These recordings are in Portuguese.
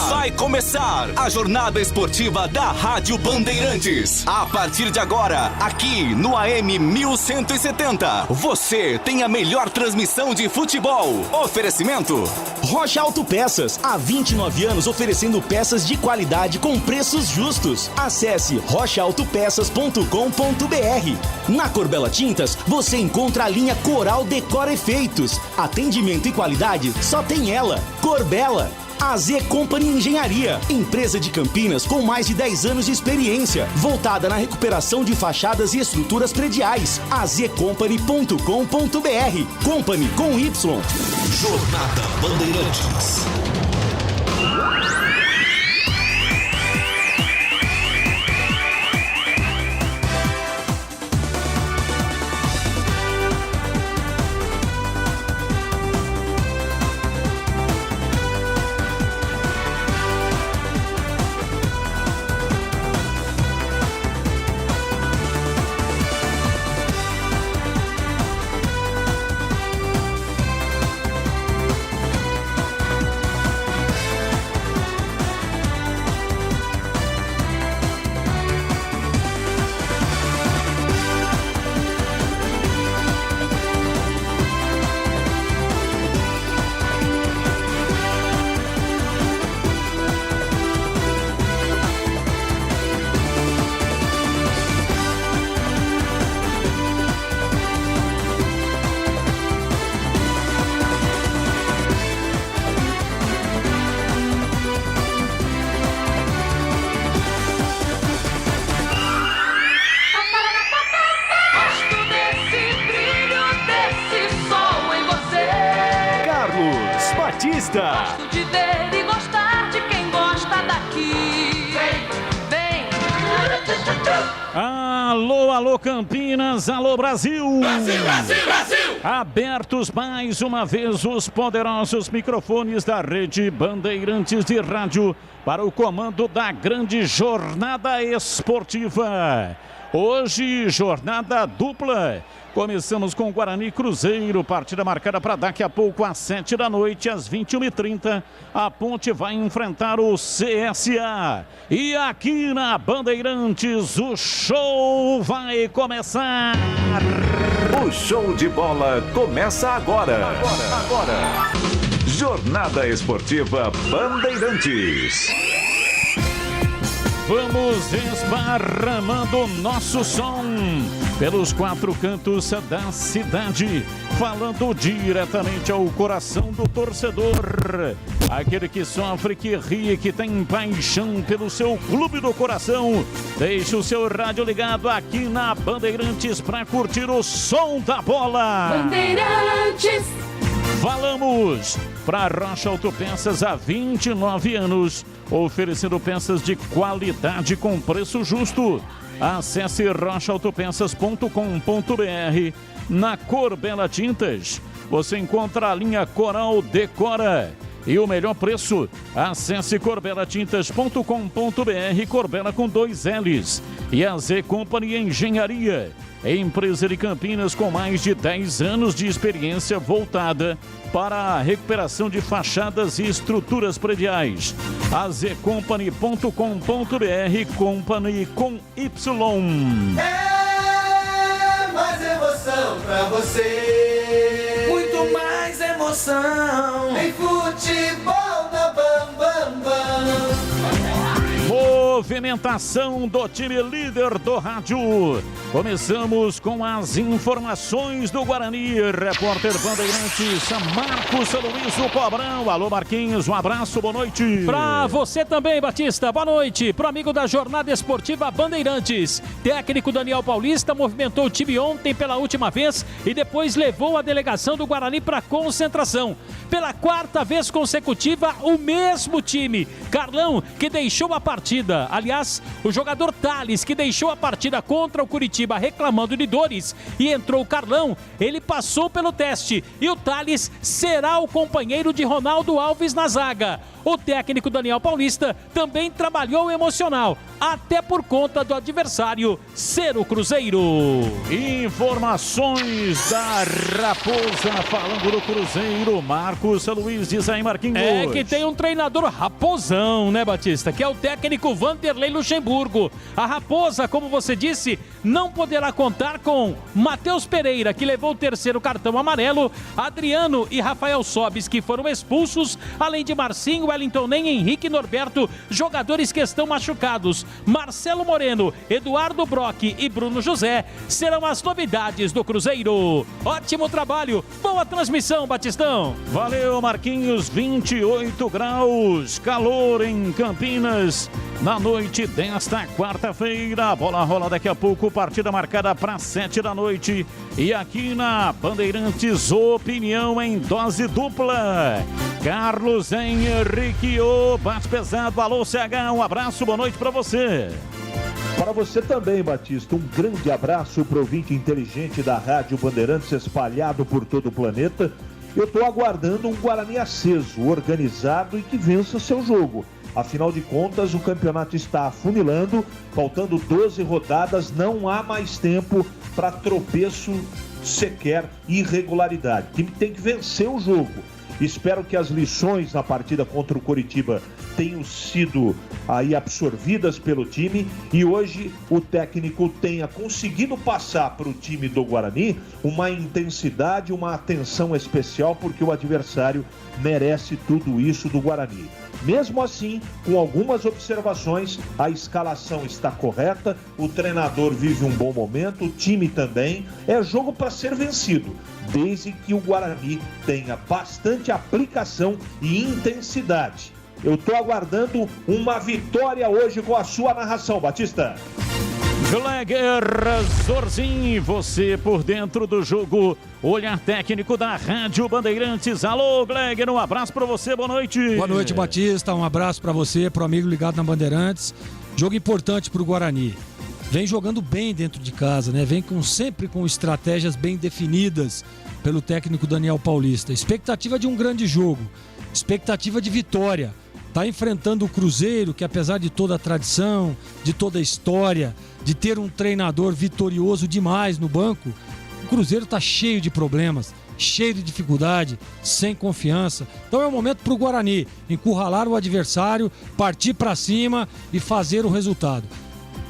Vai começar a jornada esportiva da Rádio Bandeirantes. A partir de agora, aqui no AM 1170, você tem a melhor transmissão de futebol. Oferecimento Rocha Autopeças, há 29 anos oferecendo peças de qualidade com preços justos. Acesse rochaautopeças.com.br. Na Corbella Tintas, você encontra a linha Coral Decor Efeitos. Atendimento e qualidade só tem ela, Corbella. A Z Company Engenharia, empresa de Campinas com mais de 10 anos de experiência, voltada na recuperação de fachadas e estruturas prediais. azcompany.com.br. Company com Y. Jornada Bandeirantes. Gosto de ver e gostar de quem gosta daqui. Vem. Alô, alô Campinas, alô Brasil. Brasil, Brasil, Brasil. Abertos mais uma vez os poderosos microfones da rede Bandeirantes de Rádio para o comando da grande jornada esportiva. Hoje, jornada dupla. Começamos com Guarani Cruzeiro, partida marcada para daqui a pouco às 7 da noite, às 21h30. A Ponte vai enfrentar o CSA. E aqui na Bandeirantes, o show vai começar. O show de bola começa agora. Jornada Esportiva Bandeirantes. Vamos esparramando nosso som pelos quatro cantos da cidade, falando diretamente ao coração do torcedor. Aquele que sofre, que ri, que tem paixão pelo seu clube do coração. Deixe o seu rádio ligado aqui na Bandeirantes para curtir o som da bola. Bandeirantes. Falamos para Rocha Autopeças há 29 anos, oferecendo peças de qualidade com preço justo. Acesse rochaautopeças.com.br. Na Corbella Tintas, você encontra a linha Coral Decora. E o melhor preço, acesse corbelatintas.com.br, Corbella com 2 L's. E a Z Company Engenharia, empresa de Campinas com mais de 10 anos de experiência voltada para a recuperação de fachadas e estruturas prediais. azcompany.com.br, Company com Y. É mais emoção pra você. Muito mais emoção. Em futebol na Bam Bam Bam. Movimentação do time líder do rádio. Começamos com as informações do Guarani. Repórter Bandeirantes, Marcos Luiz, o Cobrão. Alô, Marquinhos, um abraço, boa noite. Pra você também, Batista, boa noite. Pro amigo da Jornada Esportiva Bandeirantes. Técnico Daniel Paulista movimentou o time ontem pela última vez e depois levou a delegação do Guarani para concentração. Pela 4ª vez consecutiva, o mesmo time. Carlão, que deixou a partida. Aliás, o jogador Thales, que deixou a partida contra o Curitiba Curitiba reclamando de dores e entrou o Carlão, ele passou pelo teste e o Thales será o companheiro de Ronaldo Alves na zaga. O técnico Daniel Paulista também trabalhou emocional, até por conta do adversário ser o Cruzeiro. Informações da Raposa, falando do Cruzeiro, Marcos Luiz, diz aí, Marquinhos. É que tem um treinador raposão, né, Batista? Que é o técnico Vanderlei Luxemburgo. A Raposa, como você disse, não poderá contar com Matheus Pereira, que levou o terceiro cartão amarelo, Adriano e Rafael Sobis, que foram expulsos, além de Marcinho, Wellington Nem, Henrique e Norberto, jogadores que estão machucados. Marcelo Moreno, Eduardo Brock e Bruno José serão as novidades do Cruzeiro. Ótimo trabalho, boa transmissão, Batistão. Valeu, Marquinhos. 28 graus, calor em Campinas na noite desta quarta-feira. A bola rola daqui a pouco, partida marcada para 7 da noite. E aqui na Bandeirantes, opinião em dose dupla. Carlos Henrique, o bate pesado. Alô, CH, um abraço, boa noite para você. Para você também, Batista, um grande abraço para o ouvinte inteligente da Rádio Bandeirantes espalhado por todo o planeta. Eu estou aguardando um Guarani aceso, organizado e que vença seu jogo. Afinal de contas, o campeonato está afunilando, faltando 12 rodadas, não há mais tempo para tropeço sequer, irregularidade. O time tem que vencer o jogo. Espero que as lições na partida contra o Coritiba tenham sido aí absorvidas pelo time e hoje o técnico tenha conseguido passar para o time do Guarani uma intensidade, uma atenção especial, porque o adversário merece tudo isso do Guarani. Mesmo assim, com algumas observações, a escalação está correta, o treinador vive um bom momento, o time também. É jogo para ser vencido, desde que o Guarani tenha bastante aplicação e intensidade. Eu estou aguardando uma vitória hoje com a sua narração, Batista. Gleger Zorzin, você por dentro do jogo, olhar técnico da Rádio Bandeirantes. Alô, Gleger, um abraço para você, boa noite. Boa noite, Batista, um abraço para você, pro amigo ligado na Bandeirantes. Jogo importante pro Guarani. Vem jogando bem dentro de casa, né? Vem sempre com estratégias bem definidas pelo técnico Daniel Paulista. Expectativa de um grande jogo, expectativa de vitória. Está enfrentando o Cruzeiro, que apesar de toda a tradição, de toda a história, de ter um treinador vitorioso demais no banco, o Cruzeiro está cheio de problemas, cheio de dificuldade, sem confiança. Então é o momento para o Guarani encurralar o adversário, partir para cima e fazer o resultado.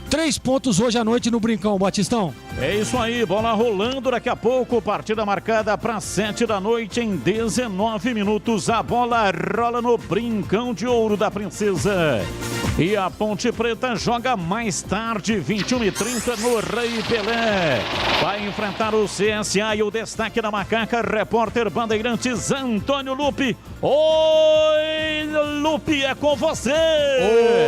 3 pontos hoje à noite no Brincão, Batistão. É isso aí, bola rolando daqui a pouco, partida marcada para 7 da noite em 19 minutos. A bola rola no Brincão de Ouro da Princesa. E a Ponte Preta joga mais tarde, 21h30 no Rei Pelé. Vai enfrentar o CSA e o destaque da Macaca, repórter Bandeirantes Antônio Lupe. Oi, Lupe, é com você.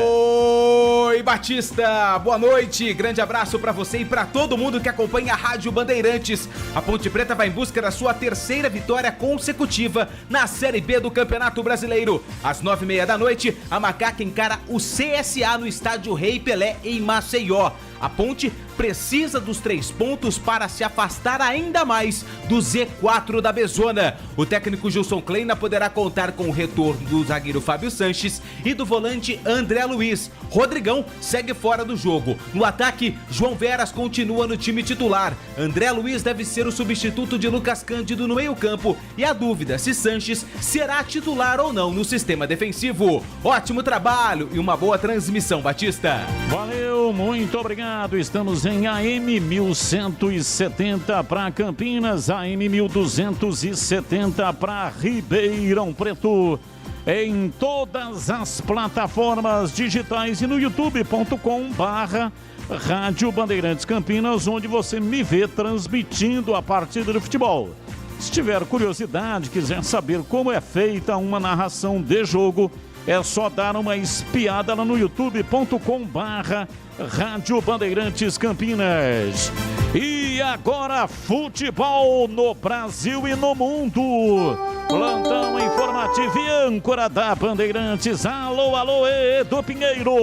Oi, Batista, boa noite, grande abraço para você e para todo mundo que acompanha a Rádio Bandeirantes. A Ponte Preta vai em busca da sua terceira vitória consecutiva na Série B do Campeonato Brasileiro. Às 9h30 da noite, a Macaca encara o CSA no estádio Rei Pelé em Maceió. A Ponte precisa dos 3 pontos para se afastar ainda mais do Z4 da Bezona. O técnico Gilson Kleina poderá contar com o retorno do zagueiro Fábio Sanches e do volante André Luiz. Rodrigão segue fora do jogo. No ataque, João Veras continua no time titular. André Luiz deve ser o substituto de Lucas Cândido no meio-campo. E a dúvida se Sanches será titular ou não no sistema defensivo. Ótimo trabalho e uma boa transmissão, Batista. Valeu, muito obrigado. Estamos em AM 1170 para Campinas, AM 1270 para Ribeirão Preto. Em todas as plataformas digitais e no youtube.com/Rádio Bandeirantes Campinas, onde você me vê transmitindo a partida de futebol. Se tiver curiosidade, quiser saber como é feita uma narração de jogo, é só dar uma espiada lá no youtube.com/Rádio Bandeirantes Campinas. E agora, futebol no Brasil e no mundo. Plantão informativo e âncora da Bandeirantes. Alô, alô, Edu Pinheiro.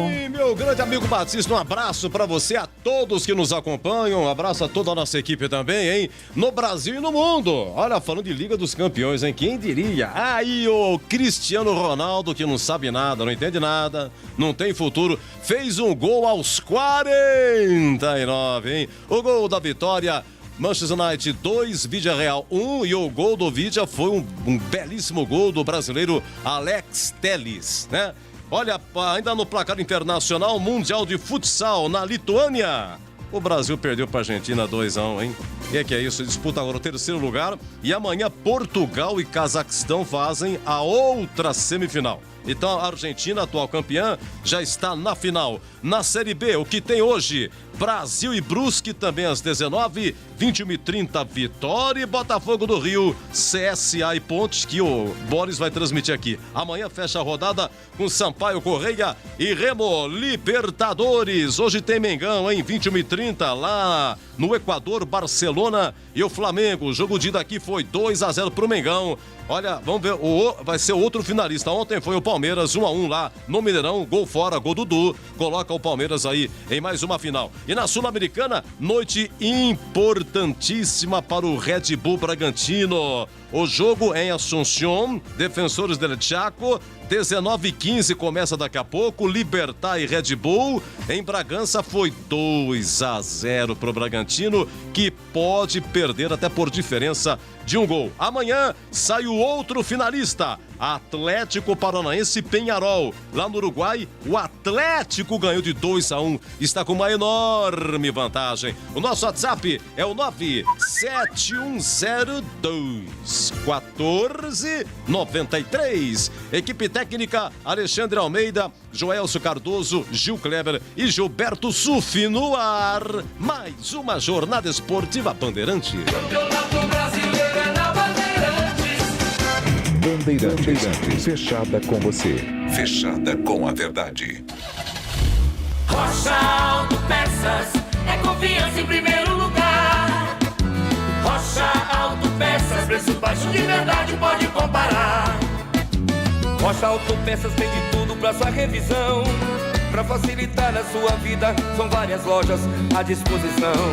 Sim, meu grande amigo Batista, um abraço pra você, a todos que nos acompanham, um abraço a toda a nossa equipe também, hein? No Brasil e no mundo. Olha, falando de Liga dos Campeões, hein? Quem diria? Aí o Cristiano Ronaldo, que não sabe nada, não entende nada, não tem futuro, fez um gol aos 49, hein? O gol da vitória. Manchester United 2, Villarreal 1 e o gol do Vidia foi um belíssimo gol do brasileiro Alex Telles, né? Olha, ainda no placar internacional, Mundial de Futsal na Lituânia. O Brasil perdeu para a Argentina 2-1, hein? E que é isso, disputa agora o terceiro lugar e amanhã Portugal e Cazaquistão fazem a outra semifinal. Então a Argentina, atual campeã, já está na final. Na Série B, o que tem hoje? Brasil e Brusque também às 19h, 21h30, Vitória e Botafogo do Rio, CSA e Pontes, que o Boris vai transmitir aqui. Amanhã fecha a rodada com Sampaio Correia e Remo Libertadores. Hoje tem Mengão, hein? 21h30 lá no Equador, Barcelona e o Flamengo. O jogo de daqui foi 2-0 pro Mengão. Olha, vamos ver, vai ser outro finalista. Ontem foi o Palmeiras, 1-1 lá no Mineirão, gol fora, gol Dudu, coloca o Palmeiras aí em mais uma final. E na Sul-Americana, noite importantíssima para o Red Bull Bragantino. O jogo em Assunción, Defensores del Chaco, 19h15 começa daqui a pouco, Libertad e Red Bull. Em Bragança foi 2-0 pro Bragantino, que pode perder até por diferença de um gol. Amanhã sai o outro finalista, Atlético Paranaense Peñarol. Lá no Uruguai, o Atlético ganhou de 2-1, está com uma enorme vantagem. O nosso WhatsApp é o 97102-1493. Equipe técnica, Alexandre Almeida, Joelso Cardoso, Gil Kleber e Gilberto Sufi no ar. Mais uma jornada esportiva Bandeirantes. Campeonato Brasileiro é na Bandeirantes, fechada com você. Fechada com a verdade. Rocha Autopeças é confiança em primeiro lugar. Rocha Autopeças, preço baixo de verdade, pode comparar. Rocha Autopeças tem de tudo pra sua revisão. Pra facilitar a sua vida, são várias lojas à disposição.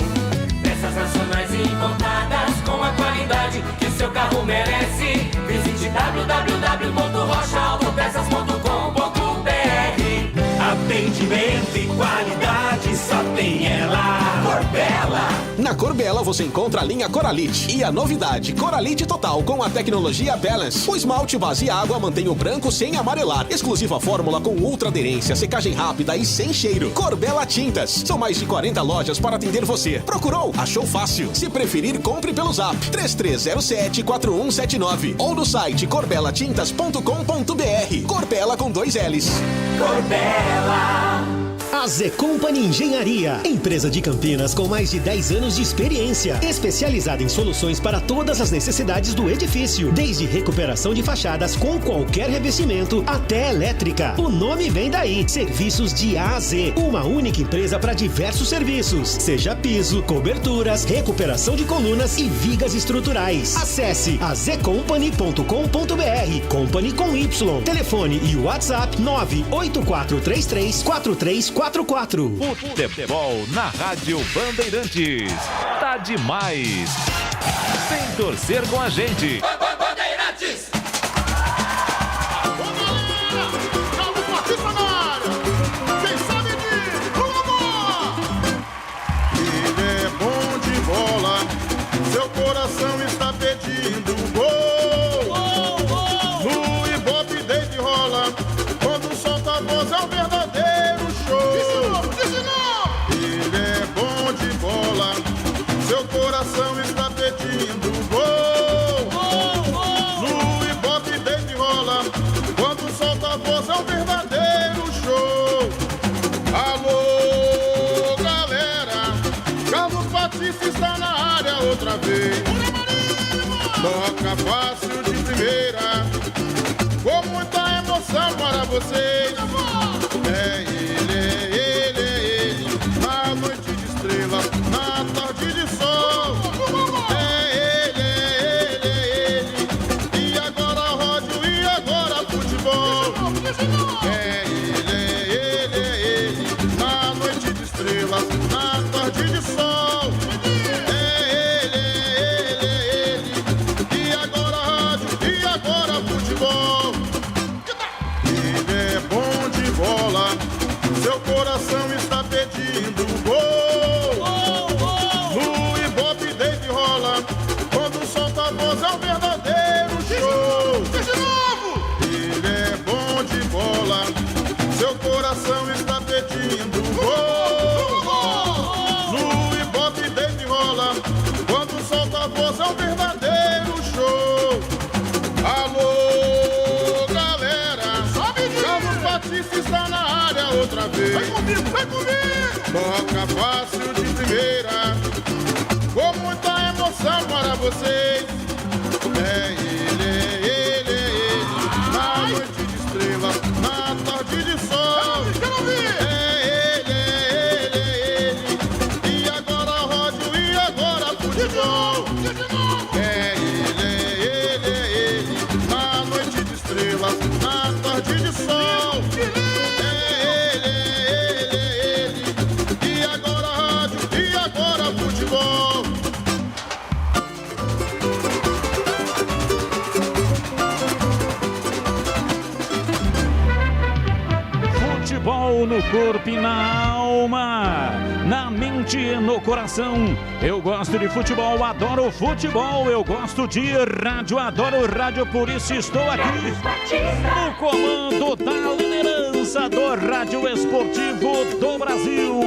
Peças nacionais e importadas com a qualidade que o seu carro merece. Visite www.rochaautopeças.com.br. Atendimento e qualidade só tem ela. Corbella. Na Corbella você encontra a linha Coralite e a novidade Coralite Total com a tecnologia Balance. O esmalte base água mantém o branco sem amarelar. Exclusiva fórmula com ultra aderência, secagem rápida e sem cheiro. Corbella Tintas. São mais de 40 lojas para atender você. Procurou? Achou fácil. Se preferir, compre pelo Zap 3307-4179 ou no site corbelatintas.com.br. Corbella com 2 L's. Corbella. A Z Company Engenharia, empresa de Campinas com mais de 10 anos de experiência, especializada em soluções para todas as necessidades do edifício, desde recuperação de fachadas com qualquer revestimento até elétrica. O nome vem daí, serviços de A a Z, uma única empresa para diversos serviços, seja piso, coberturas, recuperação de colunas e vigas estruturais. Acesse azcompany.com.br, Company com Y, telefone e WhatsApp 984334344. Futebol na Rádio Bandeirantes. Tá demais. Vem torcer com a gente. Bandeirantes. Ele é bom de bola, seu coração está pedindo gol. No Ibope desde rola, quando solta a voz é um verdadeiro show. Ele é bom de bola, seu coração está pedindo gol. No Ibope desde rola, quando solta a voz é um verdadeiro show. Alô, galera, Carlos Batista está na área outra vez. Toca fácil de primeira, com muita emoção para vocês. É ele, na noite de estrela, na tarde de sol. É ele, e seu coração está pedindo gol. No Ibope David rola, quando solta a voz é um verdadeiro show. De novo! Ele é bom de bola, seu coração está pedindo gol. No Ibope David rola, quando solta a voz é um verdadeiro show. Alô, galera, Carlos Batista está na área outra vez. Vai comigo, vai comigo! Toca fácil de primeira, com muita emoção para vocês. É ele, na noite de estrela, na tarde de sol. É ele, e agora rádio, e agora futebol. É ele, na noite de estrelas, na tarde de sol. É ele, e agora rádio, e agora futebol. Futebol no corpo e na alma, na mente e no coração. Eu gosto de futebol, adoro futebol. Eu gosto de rádio, adoro rádio, por isso estou aqui no comando da liderança do Rádio Esportivo do Brasil.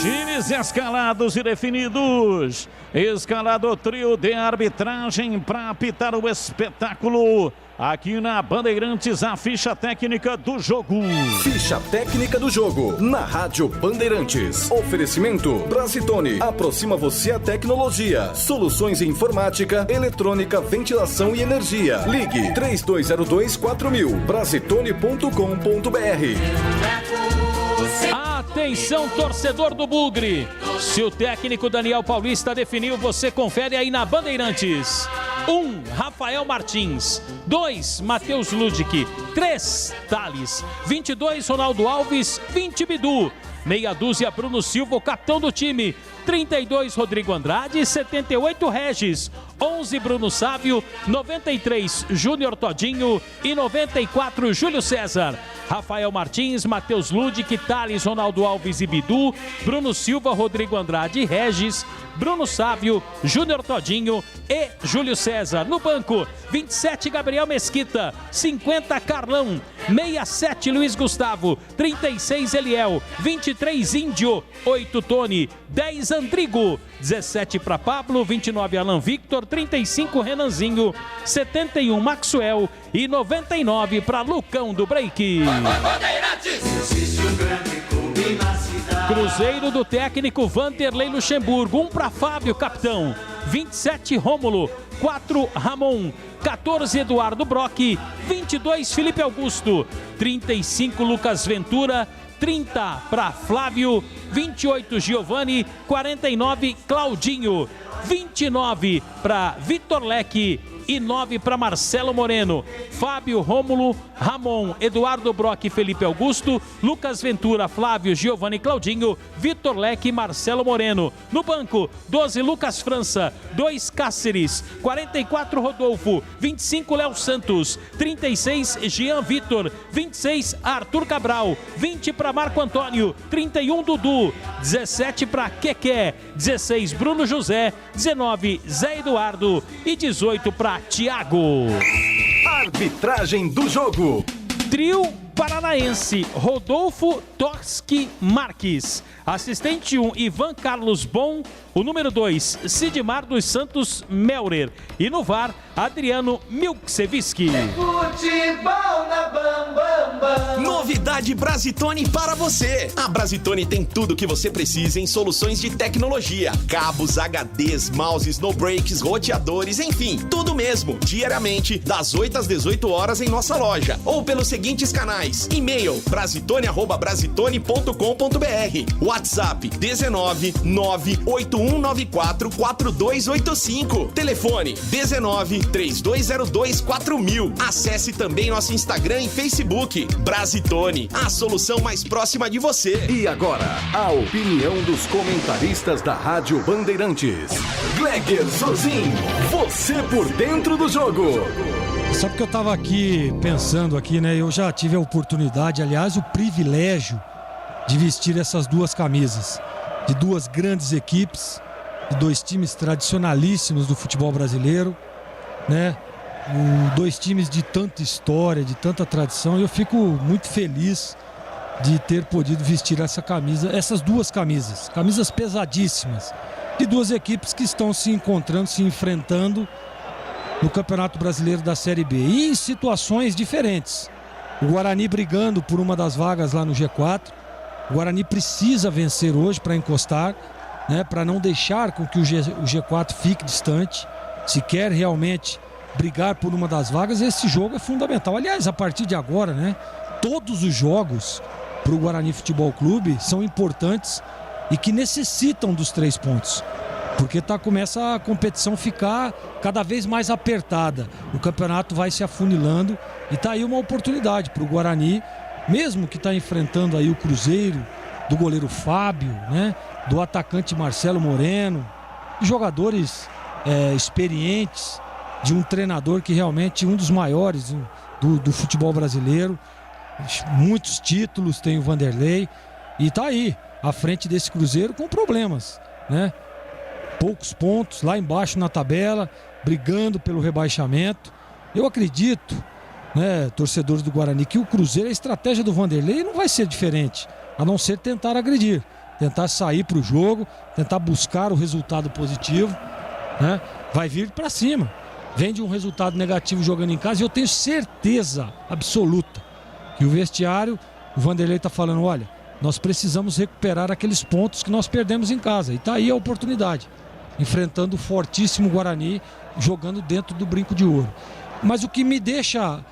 Times escalados e definidos. Escalado o trio de arbitragem para apitar o espetáculo. Aqui na Bandeirantes, a ficha técnica do jogo. Ficha técnica do jogo, na Rádio Bandeirantes. Oferecimento Brasitone, aproxima você a tecnologia. Soluções em informática, eletrônica, ventilação e energia. Ligue 3202-4000, brasitone.com.br. Atenção, torcedor do Bugre. Se o técnico Daniel Paulista definiu, você confere aí na Bandeirantes. 1, Rafael Martins. 2, Matheus Ludic. 3, Thales. 22, Ronaldo Alves. 20, Bidu. Meia dúzia, Bruno Silva, o capitão do time. 32, Rodrigo Andrade. 78, Regis. 11, Bruno Sávio. 93, Júnior Todinho. E 94, Júlio César. Rafael Martins, Matheus Ludic, Thales, Ronaldo Alves e Bidu. Bruno Silva, Rodrigo Andrade, Regis. Bruno Sávio, Júnior Todinho e Júlio César. No banco, 27, Gabriel Mesquita. 50, Carlão. 67, Luiz Gustavo. 36, Eliel. 23, Índio. 8, Tony. 10, Andrigo. 17 para Pablo. 29, Alan Victor. 35, Renanzinho. 71, Maxwell. E 99 para Lucão do Break. Cruzeiro do técnico Vanderlei Luxemburgo. 1 para Fábio, capitão. 27, Rômulo. 4, Ramon. 14, Eduardo Brock. 22, Felipe Augusto. 35, Lucas Ventura. 30 para Flávio. 28, Giovani. 49, Claudinho. 29 para Vitor Leque. E 9 para Marcelo Moreno. Fábio, Rômulo, Ramon, Eduardo Brock, Felipe Augusto, Lucas Ventura, Flávio, Giovani, Claudinho, Vitor Leque e Marcelo Moreno. No banco, 12, Lucas França, 2, Cáceres, 44, Rodolfo, 25, Léo Santos, 36, Jean Vitor, 26, Arthur Cabral, 20 para Marco Antônio, 31, Dudu, 17 para Keké, 16, Bruno José, 19, Zé Eduardo e 18 para Thiago. Arbitragem do jogo. Trio paranaense, Rodolfo Torski Marques. Assistente 1, Ivan Carlos Bom. O número 2, Sidmar dos Santos Melrer. E no VAR, Adriano Milkseviski. Futebol na Bam Bam Bam. Novidade Brasitone para você. A Brasitone tem tudo que você precisa em soluções de tecnologia. Cabos, HDs, mouses, no breaks, roteadores, enfim, tudo mesmo. Diariamente, das 8 às 18 horas em nossa loja. Ou pelos seguintes canais. E-mail, brasitone@brasitone.com.br. WhatsApp, 19 98194 4285. Telefone, 19 3202 4000. Acesse também nosso Instagram e Facebook. Brasitone, a solução mais próxima de você. E agora, a opinião dos comentaristas da Rádio Bandeirantes. Gleger Zorzin, você por dentro do jogo. Sabe que eu estava aqui pensando aqui, né? Eu já tive a oportunidade, aliás, o privilégio de vestir essas duas camisas de duas grandes equipes, de dois times tradicionalíssimos do futebol brasileiro, né? Dois times de tanta história, de tanta tradição, e eu fico muito feliz de ter podido vestir essas duas camisas pesadíssimas, de duas equipes que estão se encontrando, se enfrentando no Campeonato Brasileiro da Série B, e em situações diferentes. O Guarani brigando por uma das vagas lá no G4. O Guarani precisa vencer hoje para encostar, né, para não deixar com que o G4 fique distante. Se quer realmente brigar por uma das vagas, esse jogo é fundamental. Aliás, a partir de agora, né, todos os jogos para o Guarani Futebol Clube são importantes e que necessitam dos 3 pontos. Porque começa a competição ficar cada vez mais apertada. O campeonato vai se afunilando e está aí uma oportunidade para o Guarani, mesmo que está enfrentando aí o Cruzeiro, do goleiro Fábio, né, do atacante Marcelo Moreno, jogadores experientes, de um treinador que realmente é um dos maiores do futebol brasileiro. Muitos títulos tem o Vanderlei e está aí à frente desse Cruzeiro com problemas, né? Poucos pontos lá embaixo na tabela, brigando pelo rebaixamento. Eu acredito, né, torcedores do Guarani, que o Cruzeiro, a estratégia do Vanderlei não vai ser diferente, a não ser tentar agredir, tentar sair para o jogo, tentar buscar o resultado positivo, né? Vai vir para cima. Vem de um resultado negativo jogando em casa, e eu tenho certeza absoluta que o vestiário, o Vanderlei está falando: olha, nós precisamos recuperar aqueles pontos que nós perdemos em casa, e está aí a oportunidade, enfrentando o fortíssimo Guarani, jogando dentro do Brinco de Ouro. Mas o que me deixa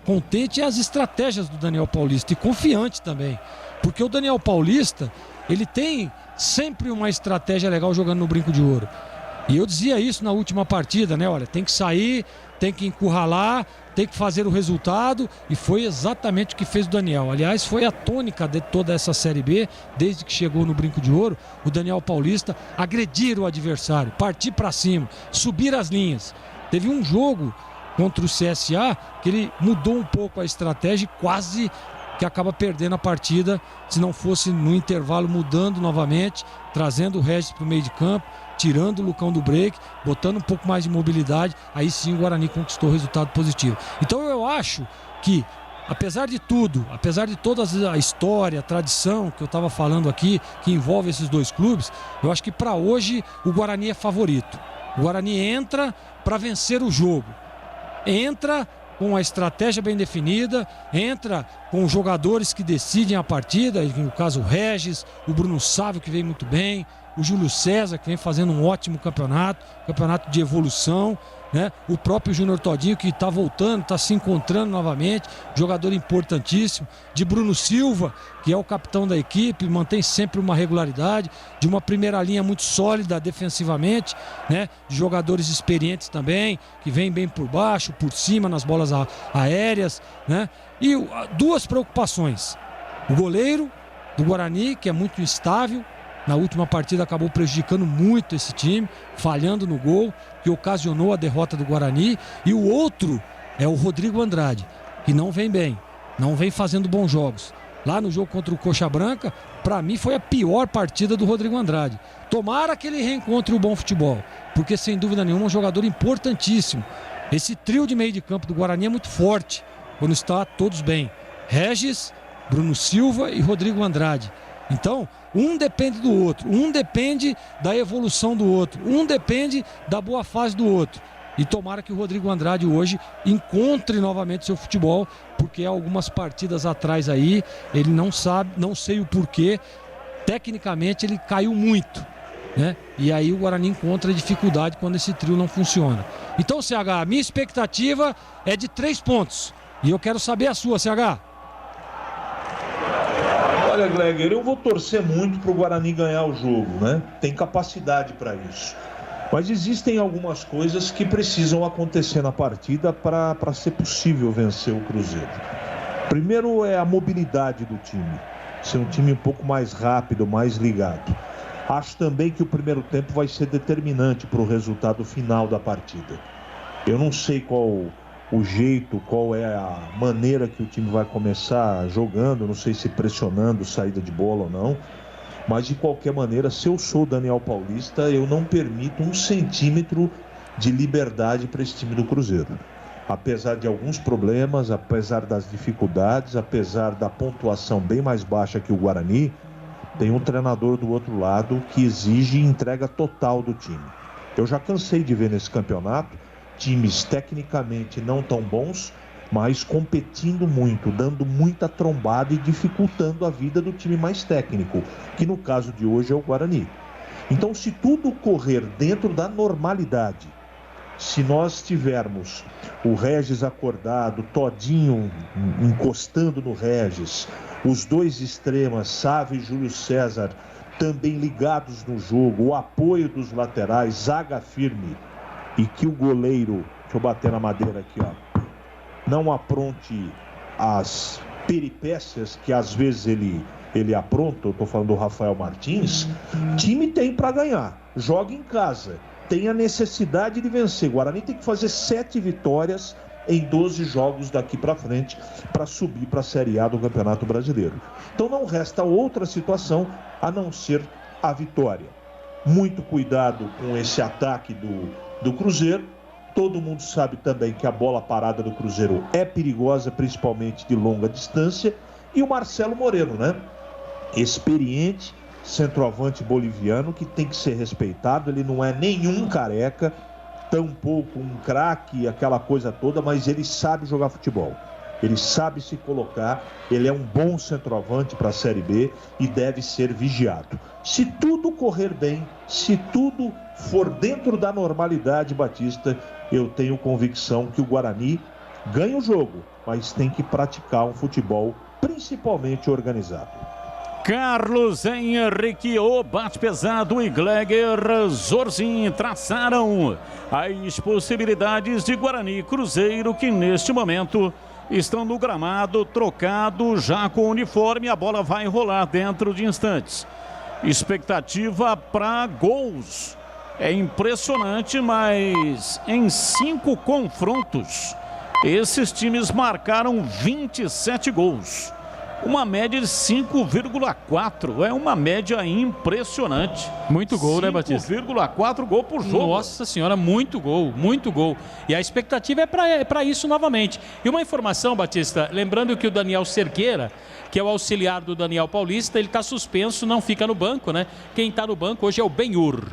contente é as estratégias do Daniel Paulista, e confiante também, porque o Daniel Paulista, ele tem sempre uma estratégia legal jogando no Brinco de Ouro. E eu dizia isso na última partida, né? Olha, tem que sair, tem que encurralar, tem que fazer o resultado, e foi exatamente o que fez o Daniel. Aliás, foi a tônica de toda essa Série B, desde que chegou no Brinco de Ouro, o Daniel Paulista agredir o adversário, partir para cima, subir as linhas. Teve um jogo contra o CSA que ele mudou um pouco a estratégia e quase que acaba perdendo a partida, se não fosse no intervalo mudando novamente, trazendo o Regis para o meio de campo, tirando o Lucão do break, botando um pouco mais de mobilidade, aí sim o Guarani conquistou o resultado positivo. Então eu acho que, apesar de tudo, apesar de toda a história, a tradição que eu estava falando aqui, que envolve esses dois clubes, eu acho que para hoje o Guarani é favorito. O Guarani entra para vencer o jogo, entra com a estratégia bem definida, entra com jogadores que decidem a partida, no caso o Regis, o Bruno Sávio, que vem muito bem, o Júlio César, que vem fazendo um ótimo campeonato de evolução, né? O próprio Júnior Todinho, que está voltando, está se encontrando novamente, jogador importantíssimo, de Bruno Silva, que é o capitão da equipe, mantém sempre uma regularidade, de uma primeira linha muito sólida defensivamente, né? De jogadores experientes também, que vêm bem por baixo, por cima, nas bolas aéreas, né? E duas preocupações: o goleiro do Guarani, que é muito instável, na última partida acabou prejudicando muito esse time, falhando no gol, que ocasionou a derrota do Guarani. E o outro é o Rodrigo Andrade, que não vem bem, não vem fazendo bons jogos. Lá no jogo contra o Coxa Branca, para mim foi a pior partida do Rodrigo Andrade. Tomara que ele reencontre o bom futebol, porque sem dúvida nenhuma é um jogador importantíssimo. Esse trio de meio de campo do Guarani é muito forte, quando está todos bem: Regis, Bruno Silva e Rodrigo Andrade. Então, um depende do outro, um depende da evolução do outro, um depende da boa fase do outro. E tomara que o Rodrigo Andrade hoje encontre novamente seu futebol, porque há algumas partidas atrás aí, ele não sei o porquê, tecnicamente ele caiu muito, né? E aí o Guarani encontra dificuldade quando esse trio não funciona. Então, CH, a minha expectativa é de 3 pontos. E eu quero saber a sua, CH. Olha, Gleger, eu vou torcer muito para o Guarani ganhar o jogo, né? Tem capacidade para isso. Mas existem algumas coisas que precisam acontecer na partida para ser possível vencer o Cruzeiro. Primeiro é a mobilidade do time. Ser um time um pouco mais rápido, mais ligado. Acho também que o primeiro tempo vai ser determinante para o resultado final da partida. Eu não sei qual o jeito, qual é a maneira que o time vai começar jogando, não sei se pressionando saída de bola ou não, mas de qualquer maneira, se eu sou o Daniel Paulista, eu não permito 1 centímetro de liberdade para esse time do Cruzeiro. Apesar de alguns problemas, apesar das dificuldades, apesar da pontuação bem mais baixa que o Guarani, tem um treinador do outro lado que exige entrega total do time. Eu já cansei de ver nesse campeonato times tecnicamente não tão bons, mas competindo muito, dando muita trombada e dificultando a vida do time mais técnico, que no caso de hoje é o Guarani. Então, se tudo correr dentro da normalidade, se nós tivermos o Regis acordado, Todinho encostando no Regis, os 2 extremas, Sávio e Júlio César, também ligados no jogo, o apoio dos laterais, zaga firme, e que o goleiro, deixa eu bater na madeira aqui, ó, não apronte as peripécias que às vezes ele apronta, eu tô falando do Rafael Martins, time tem para ganhar, joga em casa, tem a necessidade de vencer. O Guarani tem que fazer 7 vitórias em 12 jogos daqui para frente para subir para a Série A do Campeonato Brasileiro. Então não resta outra situação a não ser a vitória. Muito cuidado com esse ataque do Cruzeiro. Todo mundo sabe também que a bola parada do Cruzeiro é perigosa, principalmente de longa distância. E o Marcelo Moreno, né? Experiente, centroavante boliviano, que tem que ser respeitado. Ele não é nenhum careca, tampouco um craque, aquela coisa toda, mas ele sabe jogar futebol. Ele sabe se colocar, ele é um bom centroavante para a Série B e deve ser vigiado. Se tudo correr bem, se tudo for dentro da normalidade, Batista, eu tenho convicção que o Guarani ganha o jogo, mas tem que praticar um futebol principalmente organizado. Carlos Henrique, o bate pesado e Gleger Zorzin traçaram as possibilidades de Guarani e Cruzeiro, que neste momento estão no gramado, trocado já com o uniforme. A bola vai rolar dentro de instantes. Expectativa para gols. É impressionante, mas em 5 confrontos, esses times marcaram 27 gols. Uma média de 5,4. É uma média impressionante. Muito gol, né, Batista? 5,4 gol por jogo. Nossa senhora, muito gol, muito gol. E a expectativa é para isso novamente. E uma informação, Batista, lembrando que o Daniel Cerqueira, que é o auxiliar do Daniel Paulista, ele está suspenso, não fica no banco, né? Quem está no banco hoje é o Benhur.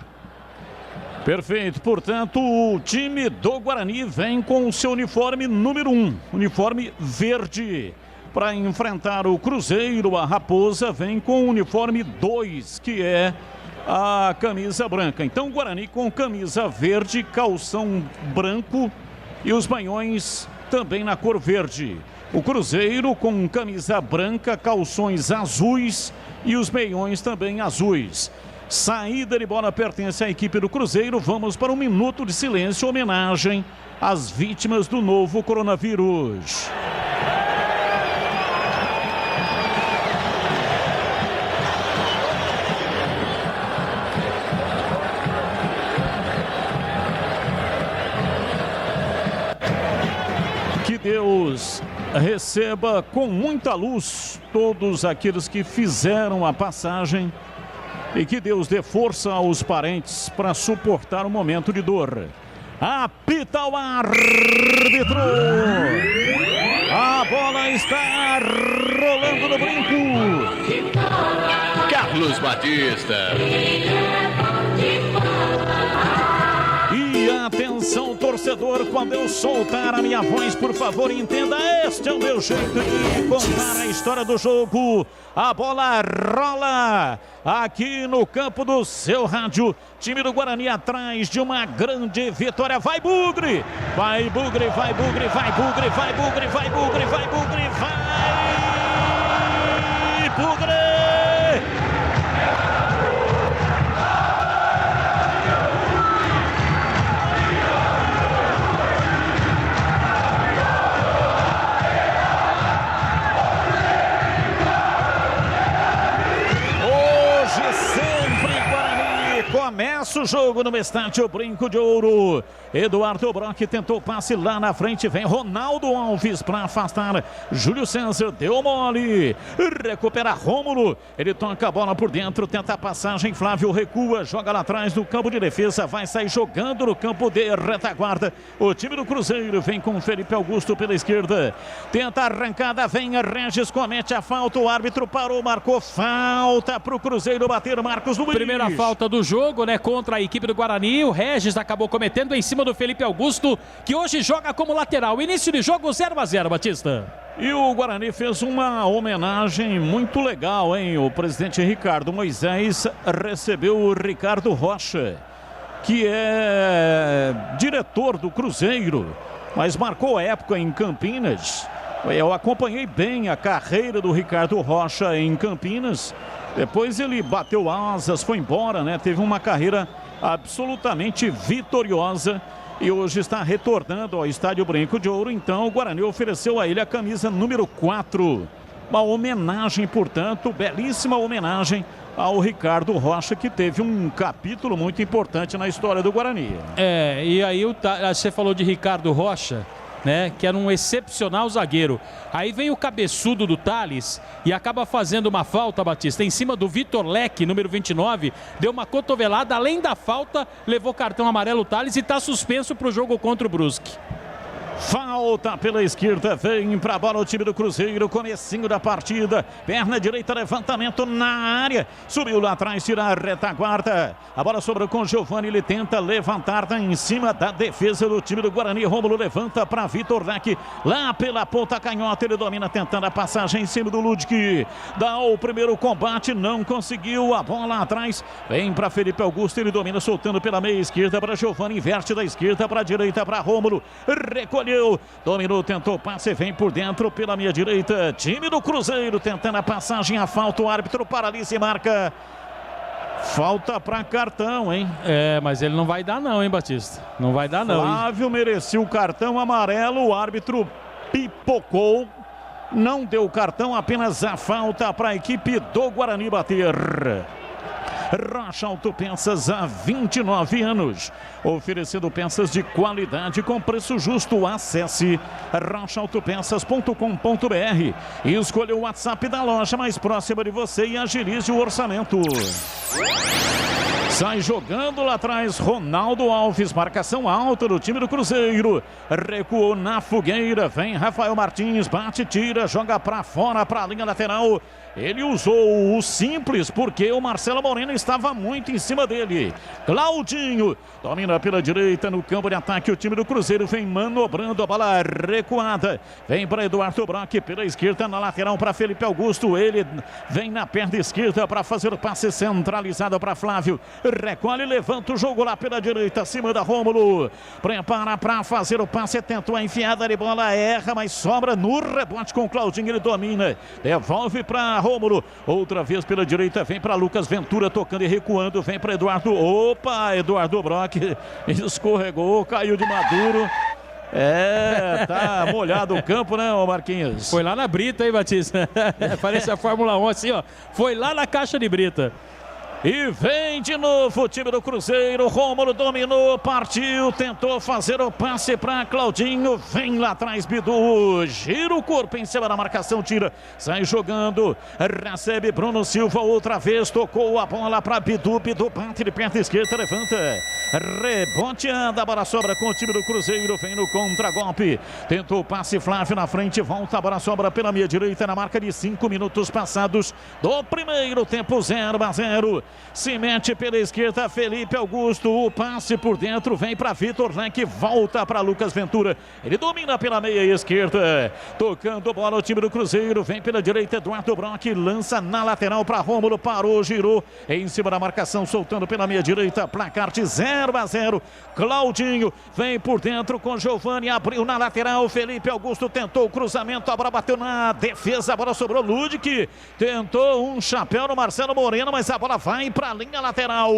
Perfeito, portanto, o time do Guarani vem com o seu uniforme número 1, uniforme verde. Para enfrentar o Cruzeiro, a Raposa vem com o uniforme 2, que é a camisa branca. Então, o Guarani com camisa verde, calção branco e os maiões também na cor verde. O Cruzeiro com camisa branca, calções azuis e os meiões também azuis. Saída de bola pertence à equipe do Cruzeiro. Vamos para um minuto de silêncio, homenagem às vítimas do novo coronavírus. Que Deus receba com muita luz todos aqueles que fizeram a passagem e que Deus dê força aos parentes para suportar o momento de dor. Apita o árbitro. A bola está rolando no brinco. Carlos Batista. E atenção, torcedor, quando eu soltar a minha voz, por favor, entenda, este é o meu jeito de contar a história do jogo. A bola rola aqui no campo do seu rádio. Time do Guarani atrás de uma grande vitória. Vai Bugre! Vai Bugre, vai Bugre, vai Bugre, vai Bugre, vai Bugre, vai Bugre, vai Bugre! Começa o jogo no estádio Brinco de Ouro. Eduardo Brock tentou passe lá na frente. Vem Ronaldo Alves para afastar. Júlio César deu mole. Recupera Rômulo. Ele toca a bola por dentro. Tenta a passagem. Flávio recua. Joga lá atrás do campo de defesa. Vai sair jogando no campo de retaguarda. O time do Cruzeiro vem com Felipe Augusto pela esquerda. Tenta a arrancada. Vem Regis. Comete a falta. O árbitro parou. Marcou falta para o Cruzeiro bater. Marcos Luiz. Primeira falta do jogo, né? Contra a equipe do Guarani. O Regis acabou cometendo em cima do Felipe Augusto, que hoje joga como lateral. Início de jogo 0-0, Batista. E o Guarani fez uma homenagem muito legal, hein? O presidente Ricardo Moisés recebeu o Ricardo Rocha, que é diretor do Cruzeiro, mas marcou época em Campinas. Eu acompanhei bem a carreira do Ricardo Rocha em Campinas. Depois ele bateu asas, foi embora, né? Teve uma carreira absolutamente vitoriosa e hoje está retornando ao Estádio Brinco de Ouro. Então o Guarani ofereceu a ele a camisa número 4. Uma homenagem, portanto, belíssima homenagem ao Ricardo Rocha, que teve um capítulo muito importante na história do Guarani. E aí você falou de Ricardo Rocha, né, que era um excepcional zagueiro. Aí vem o cabeçudo do Thales e acaba fazendo uma falta, Batista, em cima do Vitor Leque, número 29, deu uma cotovelada, além da falta, levou cartão amarelo o Thales e está suspenso para o jogo contra o Brusque. Falta pela esquerda, vem para a bola o time do Cruzeiro, comecinho da partida, perna direita, levantamento na área, subiu lá atrás, tira a retaguarda, a bola sobrou com o Giovani, ele tenta levantar, tá em cima da defesa do time do Guarani. Rômulo levanta para Vitor Leque, lá pela ponta canhota, ele domina tentando a passagem em cima do Ludwig, dá o primeiro combate, não conseguiu, a bola atrás, vem para Felipe Augusto, ele domina soltando pela meia esquerda para Giovani, inverte da esquerda para a direita para Rômulo, recolheu, dominou, tentou passe, vem por dentro pela minha direita, time do Cruzeiro tentando a passagem, a falta, o árbitro paralisa e marca falta para cartão, hein? Mas ele não vai dar não, hein, Batista? Não vai dar não. Flávio merecia o cartão amarelo, o árbitro pipocou, não deu cartão, apenas a falta para a equipe do Guarani bater. Rocha Autopeças há 29 anos, oferecendo peças de qualidade com preço justo. Acesse rochaautopeças.com.br e escolha o WhatsApp da loja mais próxima de você e agilize o orçamento. Sai jogando lá atrás Ronaldo Alves, marcação alta do time do Cruzeiro, recuou na fogueira, vem Rafael Martins, bate, tira, joga para fora, para a linha lateral. Ele usou o simples porque o Marcelo Moreno estava muito em cima dele. Claudinho domina pela direita no campo de ataque. O time do Cruzeiro vem manobrando a bola recuada. Vem para Eduardo Brock pela esquerda na lateral para Felipe Augusto. Ele vem na perna esquerda para fazer o passe centralizado para Flávio. Recolhe, levanta o jogo lá pela direita, acima da Rômulo. Prepara para fazer o passe, tentou a enfiada de bola, erra, mas sobra no rebote com o Claudinho. Ele domina, devolve para Rômulo, outra vez pela direita, vem para Lucas Ventura, tocando e recuando, vem para Eduardo, Eduardo Brock, escorregou, caiu de maduro. Tá molhado o campo, né, Marquinhos? Foi lá na brita, hein, Batista? Parece a Fórmula 1 assim, ó, foi lá na caixa de brita. E vem de novo o time do Cruzeiro. Rômulo dominou, partiu, tentou fazer o passe para Claudinho. Vem lá atrás, Bidu, gira o corpo em cima da marcação, tira, sai jogando, recebe Bruno Silva outra vez, tocou a bola para Bidu. Bidu bate de perna esquerda, levanta, reboteada, a bola sobra com o time do Cruzeiro. Vem no contragolpe, tentou o passe, Flávio na frente, volta, a bola sobra pela minha direita na marca de 5 minutos passados do primeiro tempo, 0-0. Se mete pela esquerda Felipe Augusto, o passe por dentro, vem para Vitor Leque, volta para Lucas Ventura, ele domina pela meia esquerda, tocando bola o time do Cruzeiro, vem pela direita Eduardo Brock, lança na lateral para Rômulo, parou, girou em cima da marcação, soltando pela meia direita, placar de 0-0. Claudinho vem por dentro com Giovani, abriu na lateral, Felipe Augusto tentou o cruzamento, a bola bateu na defesa, a bola sobrou, Ludwig tentou um chapéu no Marcelo Moreno, mas a bola vai para a linha lateral.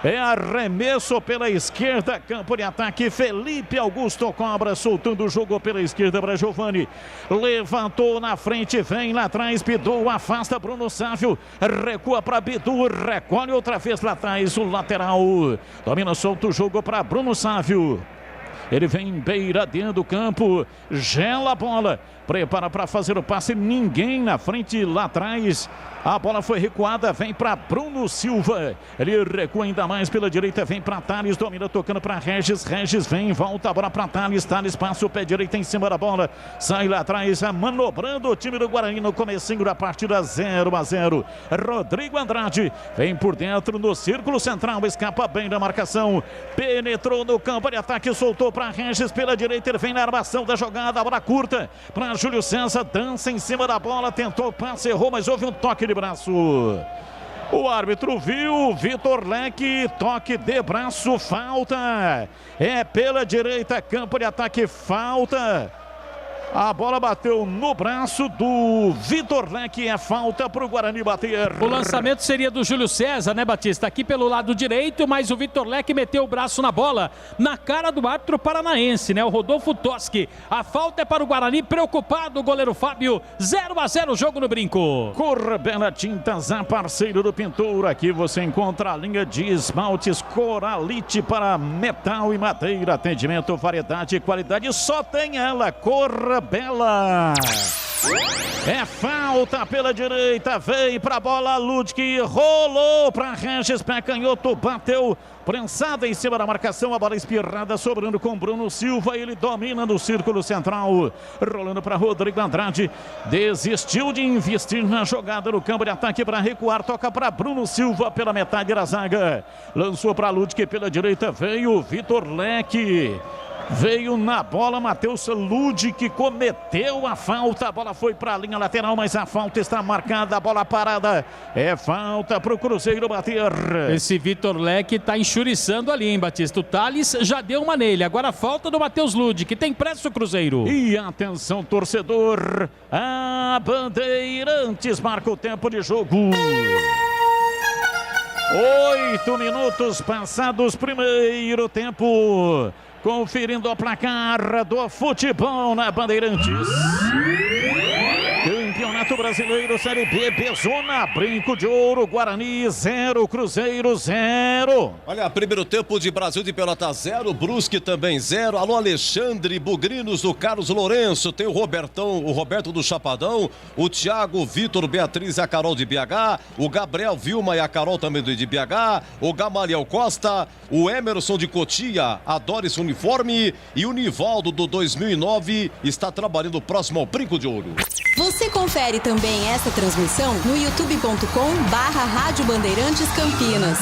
É arremesso pela esquerda, campo de ataque. Felipe Augusto cobra, soltando o jogo pela esquerda para Giovani. Levantou na frente, vem lá atrás. Bidu afasta Bruno Sávio. Recua para Bidu, recolhe outra vez lá atrás. O lateral domina, solta o jogo para Bruno Sávio. Ele vem beira dentro do campo, gela a bola, prepara para fazer o passe, ninguém na frente lá atrás. A bola foi recuada, vem para Bruno Silva. Ele recua ainda mais pela direita, vem para Thales, domina tocando para Regis. Regis vem, volta a bola para Thales. Thales passa o pé direito em cima da bola, sai lá atrás, manobrando o time do Guarani no comecinho da partida, 0-0. Rodrigo Andrade vem por dentro no círculo central, escapa bem da marcação, penetrou no campo de ataque, soltou para Regis pela direita. Ele vem na armação da jogada, a bola curta para Júlio César, dança em cima da bola, tentou o passe, errou, mas houve um toque de braço. O árbitro viu, Vitor Leque, toque de braço, falta. É pela direita, campo de ataque, falta. A bola bateu no braço do Vitor Leque, é falta para o Guarani bater. O lançamento seria do Júlio César, né, Batista? Aqui pelo lado direito, mas o Vitor Leque meteu o braço na bola, na cara do árbitro paranaense, né? O Rodolfo Toschi. A falta é para o Guarani, preocupado o goleiro Fábio. 0-0 jogo no brinco. Corbela Tintas, a parceiro do pintor. Aqui você encontra a linha de esmaltes Coralite para metal e madeira. Atendimento, variedade e qualidade, só tem ela, Corbela. É falta pela direita, veio pra bola, Ludwig rolou pra Regis, pé canhoto, bateu, prensada em cima da marcação, a bola espirrada, sobrando com Bruno Silva, ele domina no círculo central, rolando para Rodrigo Andrade, desistiu de investir na jogada no campo de ataque para recuar, toca para Bruno Silva pela metade da zaga, lançou para Ludwig pela direita, veio Vitor Leque. Veio na bola, Matheus Lude, que cometeu a falta. A bola foi para a linha lateral, mas a falta está marcada. A bola parada. É falta para o Cruzeiro bater. Esse Vitor Leque está enxuriçando ali, hein, Batista? O Thales já deu uma nele. Agora a falta do Matheus Lude, que tem pressa o Cruzeiro. E atenção, torcedor. A Bandeirantes marca o tempo de jogo. 8 minutos passados, primeiro tempo. Conferindo o placar do futebol na Bandeirantes. Campeonato Brasileiro Série B, Zona, Brinco de Ouro, Guarani 0, Cruzeiro 0. Olha, primeiro tempo de Brasil de Pelota 0, Brusque também 0. Alô, Alexandre Bugrinos do Carlos Lourenço, tem o Roberto do Chapadão, o Thiago, Vitor, Beatriz e a Carol de BH, o Gabriel, Vilma e a Carol também de BH, o Gamaliel Costa, o Emerson de Cotia, a Doris Uniforme e o Nivaldo do 2009 está trabalhando próximo ao Brinco de Ouro. Você confere também essa transmissão no youtube.com/Rádio Bandeirantes Campinas.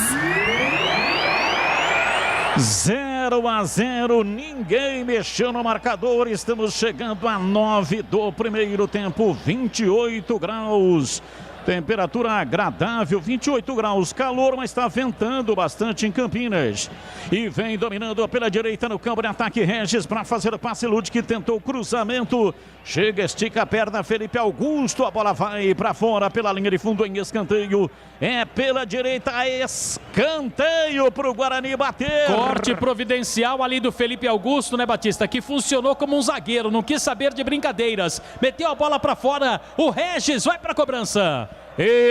0-0, ninguém mexeu no marcador, estamos chegando a 9 do primeiro tempo, 28 graus. Temperatura agradável, 28 graus, calor, mas está ventando bastante em Campinas. E vem dominando pela direita no campo de ataque, Regis para fazer o passe, Ludwig tentou o cruzamento. Chega, estica a perna, Felipe Augusto, a bola vai para fora pela linha de fundo em escanteio. É pela direita, escanteio para o Guarani bater. Corte providencial ali do Felipe Augusto, né, Batista? Que funcionou como um zagueiro, não quis saber de brincadeiras. Meteu a bola para fora, o Regis vai para a cobrança.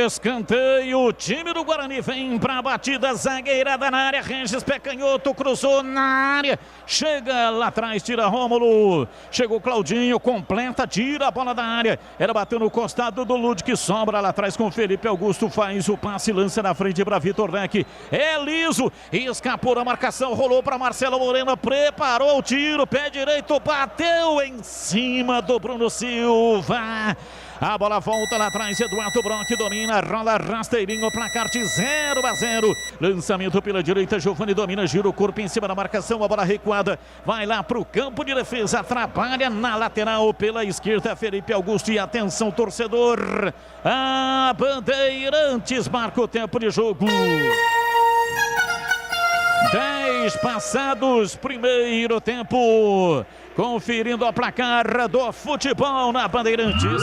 Escanteio, o time do Guarani vem para a batida, zagueirada na área, Regis, pé canhoto, cruzou na área, chega lá atrás, tira Rômulo, chegou Claudinho, completa, tira a bola da área, ela bateu no costado do Lud, que sobra lá atrás com Felipe Augusto, faz o passe, lança na frente para Vitor Leque, é liso, escapou da marcação, rolou para Marcelo Moreno, preparou o tiro, pé direito, bateu em cima do Bruno Silva. A bola volta lá atrás, Eduardo Brock domina, rola rasteirinho, placar de 0-0. Lançamento pela direita, Giovani domina, gira o corpo em cima da marcação, a bola recuada, vai lá para o campo de defesa, trabalha na lateral pela esquerda, Felipe Augusto e atenção torcedor, a Bandeirantes marca o tempo de jogo. 10 passados, primeiro tempo. Conferindo a placar do futebol na Bandeirantes.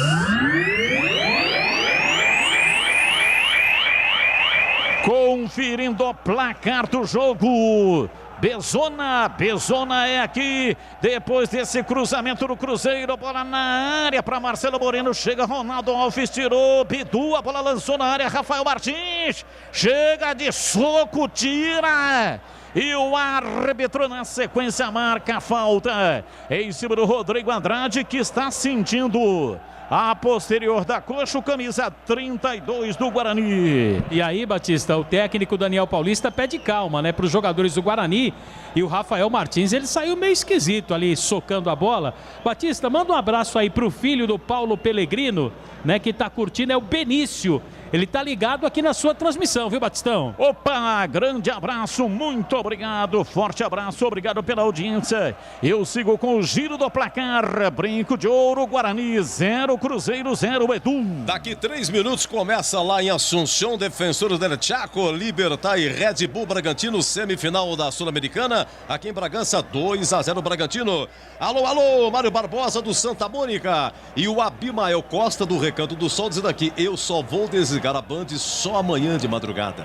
Com conferindo o placar do jogo. Bezona é aqui, depois desse cruzamento do Cruzeiro, bola na área para Marcelo Moreno, chega Ronaldo Alves, tirou, Bidu, a bola lançou na área, Rafael Martins, chega de soco, tira, e o árbitro na sequência marca a falta, em cima do Rodrigo Andrade, que está sentindo a posterior da coxa, camisa 32 do Guarani. E aí, Batista, o técnico Daniel Paulista pede calma, né, para os jogadores do Guarani. E o Rafael Martins, ele saiu meio esquisito ali, socando a bola. Batista, manda um abraço aí pro filho do Paulo Pellegrino, né, que tá curtindo, é o Benício. Ele tá ligado aqui na sua transmissão, viu, Batistão? Opa, grande abraço, muito obrigado, forte abraço, obrigado pela audiência. Eu sigo com o giro do placar, Brinco de Ouro, Guarani 0, Cruzeiro 0, Edu. Daqui 3 minutos começa lá em Assunção, Defensores del Chaco, Libertad e Red Bull Bragantino, semifinal da Sul-Americana. Aqui em Bragança, 2-0 Bragantino. Alô, Mário Barbosa do Santa Mônica. E o Abimael Costa do Recanto do Sol dizendo aqui, eu só vou desligar a Band só amanhã de madrugada.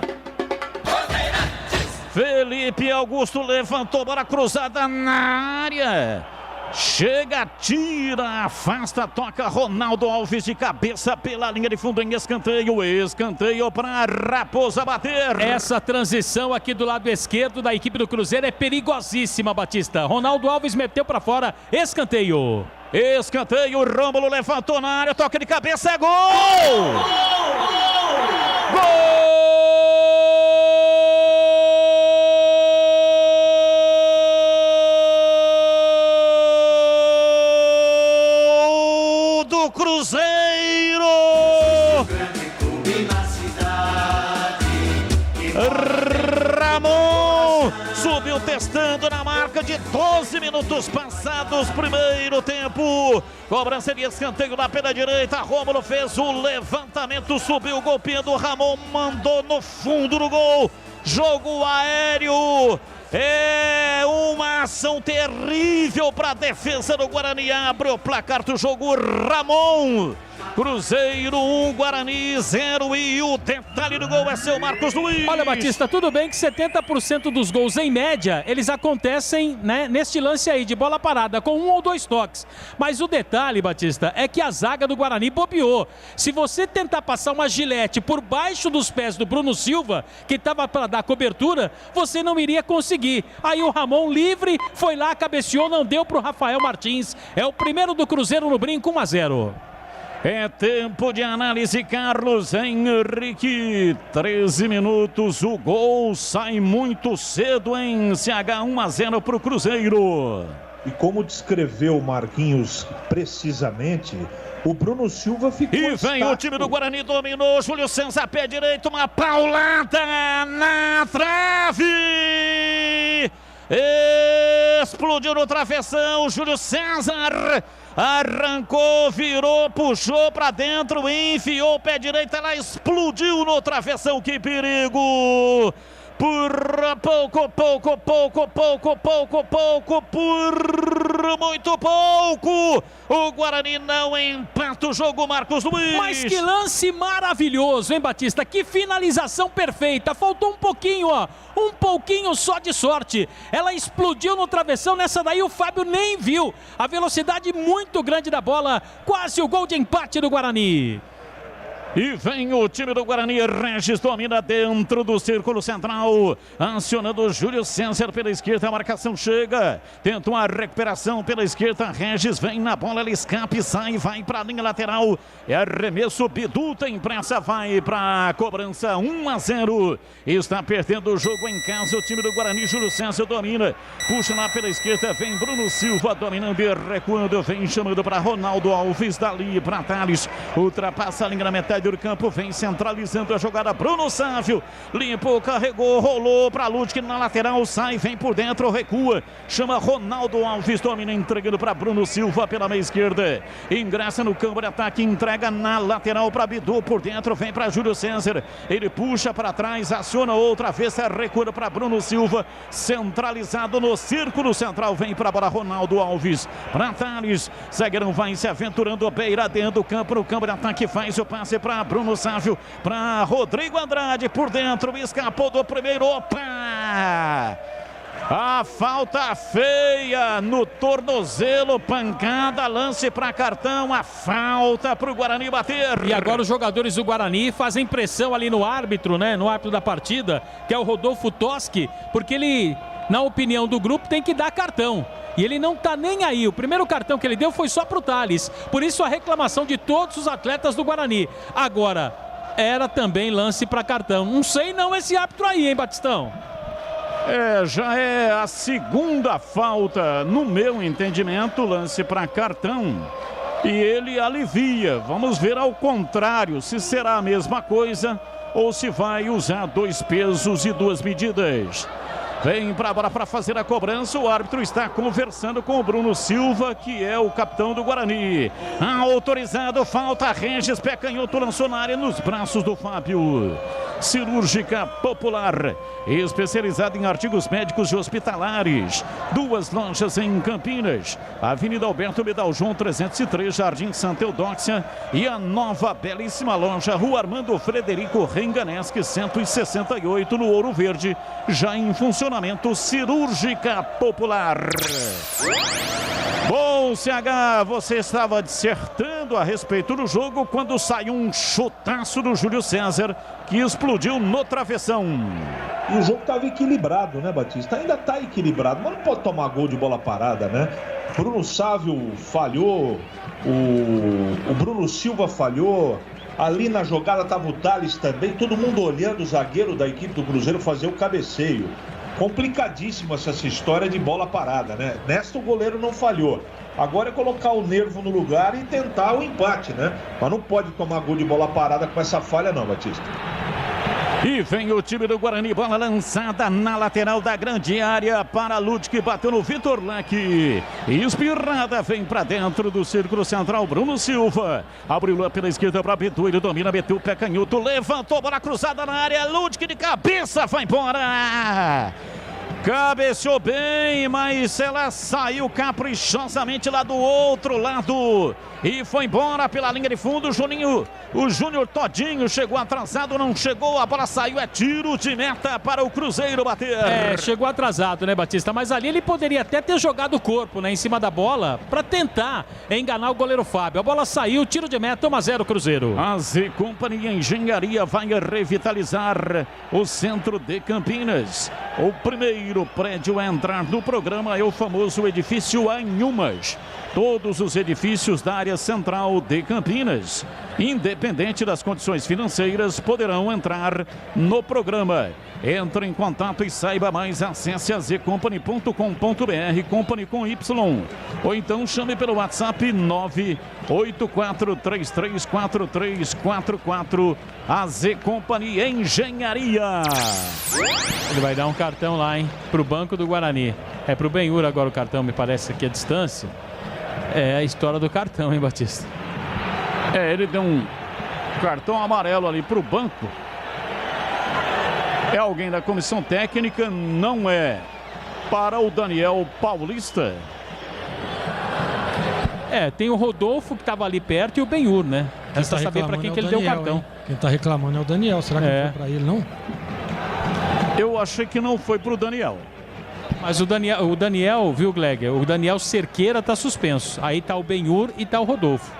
Felipe Augusto levantou, bola cruzada na área. Chega, tira, afasta, toca Ronaldo Alves de cabeça pela linha de fundo em escanteio para Raposa bater. Essa transição aqui do lado esquerdo da equipe do Cruzeiro é perigosíssima, Batista. Ronaldo Alves meteu para fora, escanteio, Rômulo levantou na área, toca de cabeça, é gol! Do Cruzeiro, Ramon subiu testando na marca de 12 minutos passados, primeiro tempo, cobrança de escanteio lá pela direita, Rômulo fez o levantamento, subiu golpeando, Ramon mandou no fundo do gol, jogo aéreo. É uma ação terrível para a defesa do Guarani. Abre o placar do jogo, Ramon. Cruzeiro 1, Guarani 0. E o detalhe do gol é seu Marcos Luiz. Olha, Batista, tudo bem que 70% dos gols, em média, eles acontecem, né, neste lance aí de bola parada, com 1 ou 2 toques. Mas o detalhe, Batista, é que a zaga do Guarani bobeou. Se você tentar passar uma gilete por baixo dos pés do Bruno Silva, que estava para dar cobertura, você não iria conseguir. Aí o Ramon livre, foi lá, cabeceou, não deu para o Rafael Martins. É o primeiro do Cruzeiro no Brinco, 1-0. É tempo de análise, Carlos Henrique. 13 minutos, o gol sai muito cedo em CH, 1-0 para o Cruzeiro. E como descreveu Marquinhos precisamente, o Bruno Silva ficou e vem o time do Guarani, dominou, Júlio César, pé direito, uma paulada na trave. Explodiu no travessão, Júlio César arrancou, virou, puxou pra dentro, enfiou o pé direito, ela explodiu no travessão, que perigo! Por muito pouco, o Guarani não empata o jogo, Marcos Luiz. Mas que lance maravilhoso, hein, Batista? Que finalização perfeita, faltou um pouquinho, ó, um pouquinho só de sorte. Ela explodiu no travessão, nessa daí o Fábio nem viu. A velocidade muito grande da bola, quase o gol de empate do Guarani. E vem o time do Guarani, Regis domina dentro do círculo central, acionando o Júlio César pela esquerda, a marcação chega, tenta uma recuperação pela esquerda, Regis vem na bola, ele escapa e sai, vai para a linha lateral, é arremesso, Bidu tem pressa, vai para a cobrança, 1-0, está perdendo o jogo em casa, o time do Guarani, Júlio César domina, puxa lá pela esquerda, vem Bruno Silva dominando e recuando, vem chamando para Ronaldo Alves, dali para Thales, ultrapassa a linha na metade do campo, vem centralizando a jogada, Bruno Sávio, limpou, carregou, rolou para Ludwig na lateral, sai, vem por dentro, recua, chama Ronaldo Alves, domina, entregando para Bruno Silva pela meia esquerda, ingressa no campo de ataque, entrega na lateral para Bidu, por dentro, vem para Júlio César, ele puxa para trás, aciona outra vez, recua para Bruno Silva, centralizado no círculo central, vem para a bola Ronaldo Alves, para Thales, zagueirão vai se aventurando, beira dentro do campo, no campo de ataque, faz o passe para para Bruno Sávio, para Rodrigo Andrade por dentro, escapou do primeiro, opa! A falta feia no tornozelo, pancada, lance para cartão, a falta para o Guarani bater. E agora os jogadores do Guarani fazem pressão ali no árbitro, né? No árbitro da partida, que é o Rodolfo Toschi, porque ele, na opinião do grupo, tem que dar cartão. E ele não tá nem aí. O primeiro cartão que ele deu foi só pro Thales. Por isso a reclamação de todos os atletas do Guarani. Agora, era também lance para cartão. Não sei não esse árbitro aí, hein, Batistão? Já é a segunda falta, no meu entendimento, lance para cartão. E ele alivia. Vamos ver ao contrário, se será a mesma coisa ou se vai usar 2 pesos e 2 medidas. Vem para a bola para fazer a cobrança. O árbitro está conversando com o Bruno Silva, que é o capitão do Guarani. Autorizado, falta. Regis, pé canhoto, lançou na área nos braços do Fábio. Cirúrgica Popular, especializada em artigos médicos e hospitalares. 2 lojas em Campinas, Avenida Alberto Medal João 303, Jardim Santa Eudóxia, e a nova belíssima loja Rua Armando Frederico Renganeschi 168 no Ouro Verde, já em funcionamento. Cirúrgica Popular. Bom, CH, você estava dissertando a respeito do jogo quando saiu um chutaço do Júlio César que explodiu no travessão. E o jogo estava equilibrado, né, Batista? Ainda está equilibrado, mas não pode tomar gol de bola parada, né? Bruno Sávio falhou, o Bruno Silva falhou, ali na jogada estava o Thales também, todo mundo olhando o zagueiro da equipe do Cruzeiro fazer o cabeceio. Complicadíssima essa história de bola parada, né? Nesta o goleiro não falhou. Agora é colocar o nervo no lugar e tentar o empate, né? Mas não pode tomar gol de bola parada com essa falha não, Batista. E vem o time do Guarani, bola lançada na lateral da grande área para Lud, que bateu no Vitor Leque. Espirrada, vem para dentro do círculo central, Bruno Silva. Abriu lá pela esquerda para Betu, ele domina, meteu o pé canhoto, levantou, bola cruzada na área, Lud, que de cabeça vai embora. Cabeceou bem, mas ela saiu caprichosamente lá do outro lado e foi embora pela linha de fundo. O Júnior Todinho chegou atrasado, não chegou, a bola saiu, é tiro de meta para o Cruzeiro bater. Chegou atrasado, né, Batista? Mas ali ele poderia até ter jogado o corpo, né, em cima da bola para tentar enganar o goleiro Fábio. A bola saiu, tiro de meta, 1-0 Cruzeiro. A Z Company Engenharia vai revitalizar o centro de Campinas. O primeiro prédio a entrar no programa é o famoso edifício Anhumas. Todos os edifícios da área central de Campinas, independente das condições financeiras, poderão entrar no programa. Entre em contato e saiba mais, acesse azcompany.com.br, Company com Y, ou então chame pelo WhatsApp 984334344, AZ Company Engenharia. Ele vai dar um cartão lá, hein, pro Banco do Guarani. É pro Benhur agora o cartão, me parece, aqui à distância. É a história do cartão, hein, Batista? Ele deu um cartão amarelo ali pro banco. É alguém da comissão técnica, não é para o Daniel Paulista. Tem o Rodolfo que estava ali perto e o Benhur, né? Resta saber para quem que ele deu o cartão. Hein? Quem tá reclamando é o Daniel. Será que não foi para ele, não? Eu achei que não foi pro Daniel. Mas o Daniel, viu, Gleger? O Daniel Cerqueira tá suspenso. Aí tá o Benhur e tá o Rodolfo.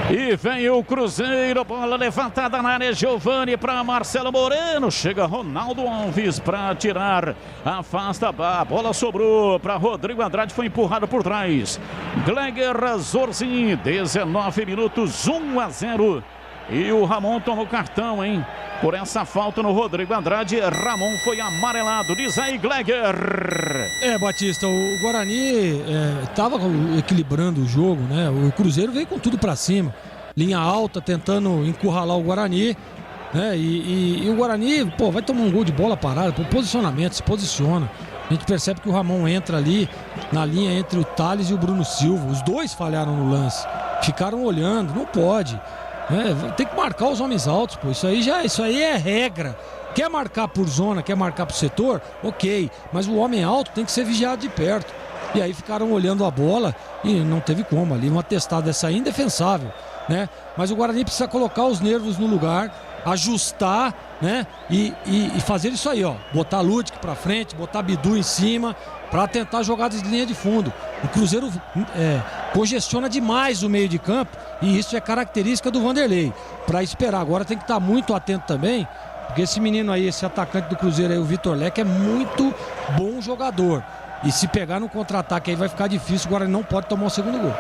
E vem o Cruzeiro, bola levantada na área, Giovani para Marcelo Moreno. Chega Ronaldo Alves para tirar, afasta a bola, sobrou para Rodrigo Andrade, foi empurrado por trás. Gleger Zorzin, 19 minutos, 1-0. E o Ramon tomou cartão, hein? Por essa falta no Rodrigo Andrade, Ramon foi amarelado. Diz aí, Gleger. Batista, o Guarani estava equilibrando o jogo, né? O Cruzeiro veio com tudo para cima. Linha alta, tentando encurralar o Guarani, né? E o Guarani, vai tomar um gol de bola parada, por posicionamento, se posiciona. A gente percebe que o Ramon entra ali na linha entre o Thales e o Bruno Silva. Os dois falharam no lance. Ficaram olhando, não pode. Tem que marcar os homens altos, pô. Isso aí é regra. Quer marcar por zona, quer marcar por setor? Ok. Mas o homem alto tem que ser vigiado de perto. E aí ficaram olhando a bola e não teve como ali. Uma testada dessa aí indefensável. né? Mas o Guarani precisa colocar os nervos no lugar, ajustar, né? E fazer isso aí, ó. Botar Ludic pra frente, botar Bidu em cima, para tentar jogadas de linha de fundo. O Cruzeiro congestiona demais o meio de campo e isso é característica do Vanderlei. Para esperar, agora tem que estar muito atento também, porque esse menino aí, esse atacante do Cruzeiro aí, o Vitor Leque, é muito bom jogador. E se pegar no contra-ataque aí vai ficar difícil, o Guarani não pode tomar o segundo gol.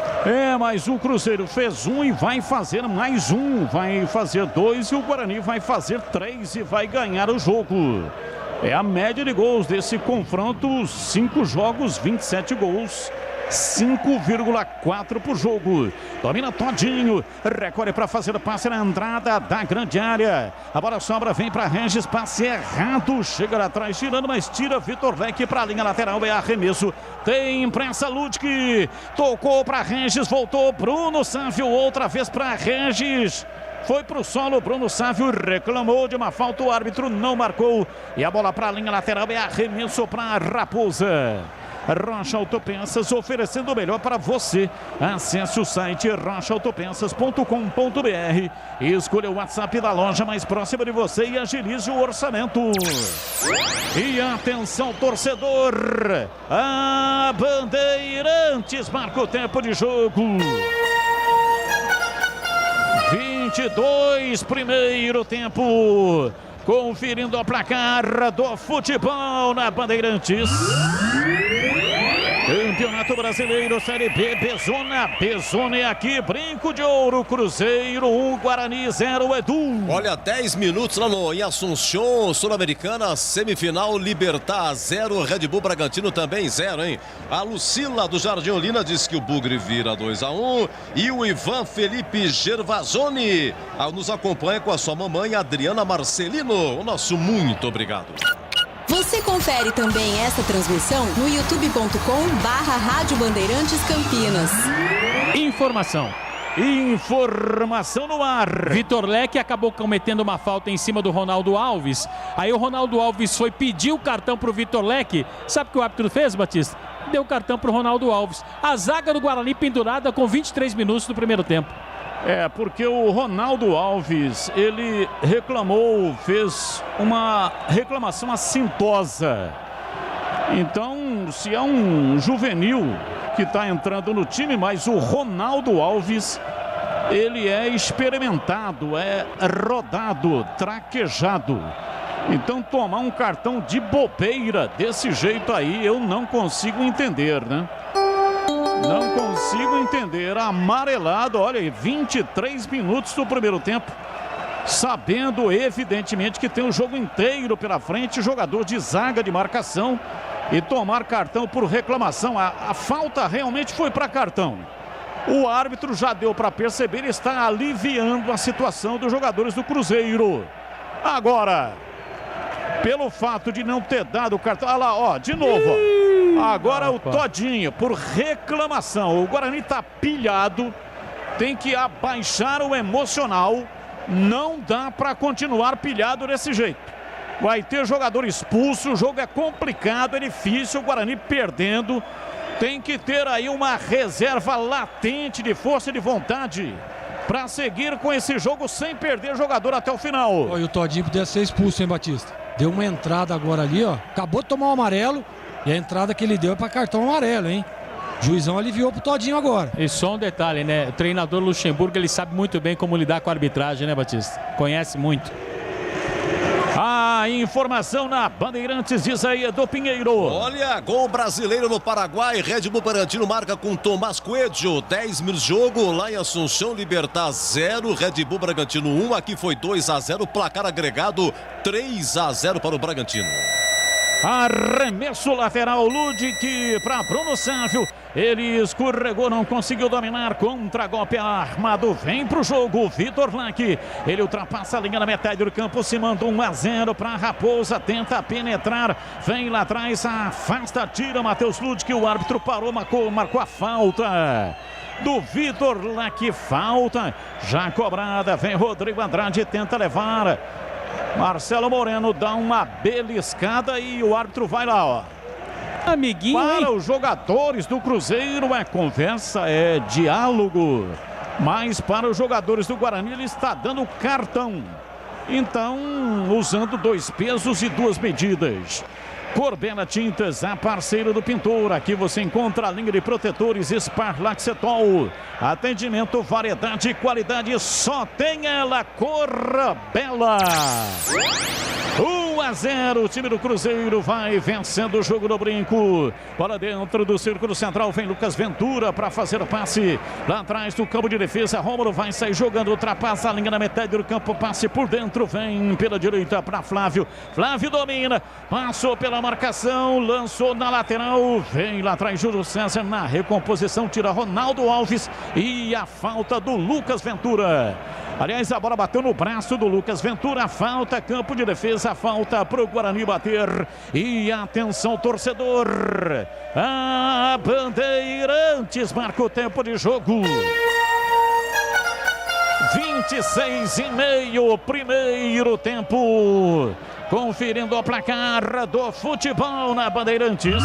Mas o Cruzeiro fez um e vai fazer mais um. Vai fazer 2 e o Guarani vai fazer 3 e vai ganhar o jogo. É a média de gols desse confronto, 5 jogos, 27 gols. 5,4 por jogo. Domina Todinho. Recolhe para fazer o passe na entrada da grande área. A bola sobra, vem para Regis. Passe errado. Chega lá atrás, tirando, mas tira Vitor Leque para a linha lateral. É arremesso. Tem pressa Ludic. Tocou para Regis. Voltou Bruno Sávio. Outra vez para Regis. Foi para o solo, Bruno Sávio reclamou de uma falta, o árbitro não marcou. E a bola para a linha lateral é arremesso para Raposa. Rocha Autopeças, oferecendo o melhor para você. Acesse o site rochaautopensas.com.br. Escolha o WhatsApp da loja mais próxima de você e agilize o orçamento. E atenção, torcedor. A Bandeirantes marca o tempo de jogo. 22, primeiro tempo. Conferindo a placar do futebol na Bandeirantes. Campeonato Brasileiro, Série B, Bezona é aqui, Brinco de Ouro, Cruzeiro 1, Guarani 0, Edu. Olha, 10 minutos lá em Assunção, Sul-Americana, semifinal, Libertad 0, Red Bull Bragantino também 0, hein? A Lucila do Jardim Olina diz que o Bugre vira 2-1 e o Ivan Felipe Gervasoni nos acompanha com a sua mamãe Adriana Marcelino. O nosso muito obrigado. Você confere também essa transmissão no youtube.com/Rádio Bandeirantes Campinas. Informação no ar. Vitor Leque acabou cometendo uma falta em cima do Ronaldo Alves. Aí o Ronaldo Alves foi pedir o cartão pro Vitor Leque. Sabe o que o árbitro fez, Batista? Deu o cartão pro Ronaldo Alves. A zaga do Guarani pendurada com 23 minutos do primeiro tempo. Porque o Ronaldo Alves, ele reclamou, fez uma reclamação assintosa. Então, se é um juvenil que está entrando no time, mas o Ronaldo Alves, ele é experimentado, é rodado, traquejado. Então, tomar um cartão de bobeira desse jeito aí, eu não consigo entender, né? Não consigo entender. Amarelado, olha, 23 minutos do primeiro tempo. Sabendo, evidentemente, que tem o jogo inteiro pela frente. Jogador de zaga de marcação. E tomar cartão por reclamação. A falta realmente foi para cartão. O árbitro já deu para perceber. Está aliviando a situação dos jogadores do Cruzeiro. Agora, pelo fato de não ter dado o cartão. Olha lá, ó, de novo, ó. Agora o Todinho, por reclamação. O Guarani está pilhado. Tem que abaixar o emocional. Não dá para continuar pilhado desse jeito. Vai ter jogador expulso. O jogo é complicado, é difícil. O Guarani perdendo. Tem que ter aí uma reserva latente de força e de vontade para seguir com esse jogo sem perder jogador até o final. E o Todinho podia ser expulso, hein, Batista? Deu uma entrada agora ali, ó. Acabou de tomar o amarelo. E a entrada que ele deu é para cartão amarelo, hein? O juizão aliviou pro Todinho agora. E só um detalhe, né? O treinador Luxemburgo, ele sabe muito bem como lidar com a arbitragem, né, Batista? Conhece muito. A informação na Bandeirantes, diz aí Edu Pinheiro. Olha, gol brasileiro no Paraguai. Red Bull Bragantino marca com Tomás Coelho. 10 minutos de jogo lá em Assunção. Libertad 0, Red Bull Bragantino 1. Aqui foi 2-0. Placar agregado 3-0 para o Bragantino. Arremesso lateral, Ludic para Bruno Sávio. Ele escorregou, não conseguiu dominar. Contra-golpe armado. Vem pro jogo. Vitor Leque. Ele ultrapassa a linha na metade do campo. Se manda 1-0 para Raposa. Tenta penetrar. Vem lá atrás. Afasta, tira Matheus Ludic. O árbitro parou, marcou a falta do Vitor Leque. Falta já cobrada. Vem Rodrigo Andrade. Tenta levar. Marcelo Moreno dá uma beliscada e o árbitro vai lá, ó. Amiguinho, para os jogadores do Cruzeiro é conversa, é diálogo. mas para os jogadores do Guarani ele está dando cartão. Então, usando 2 pesos e 2 medidas. Corbela Tintas, a parceira do pintor. Aqui você encontra a linha de protetores Sparlaxetol. Atendimento, variedade e qualidade, só tem ela, Corbela. 1-0, o time do Cruzeiro vai vencendo o jogo no Brinco. Bola dentro do círculo central, vem Lucas Ventura para fazer o passe. Lá atrás do campo de defesa, Rômulo vai sair jogando, ultrapassa a linha na metade do campo, passe por dentro, vem pela direita para Flávio. Flávio domina, passou pela marcação, lançou na lateral, vem lá atrás Júlio César na recomposição, tira Ronaldo Alves e a falta do Lucas Ventura. Aliás, a bola bateu no braço do Lucas Ventura, falta, campo de defesa, falta para o Guarani bater. E atenção, torcedor, a Bandeirantes marca o tempo de jogo. 26,5, primeiro tempo. Conferindo o placar do futebol na Bandeirantes.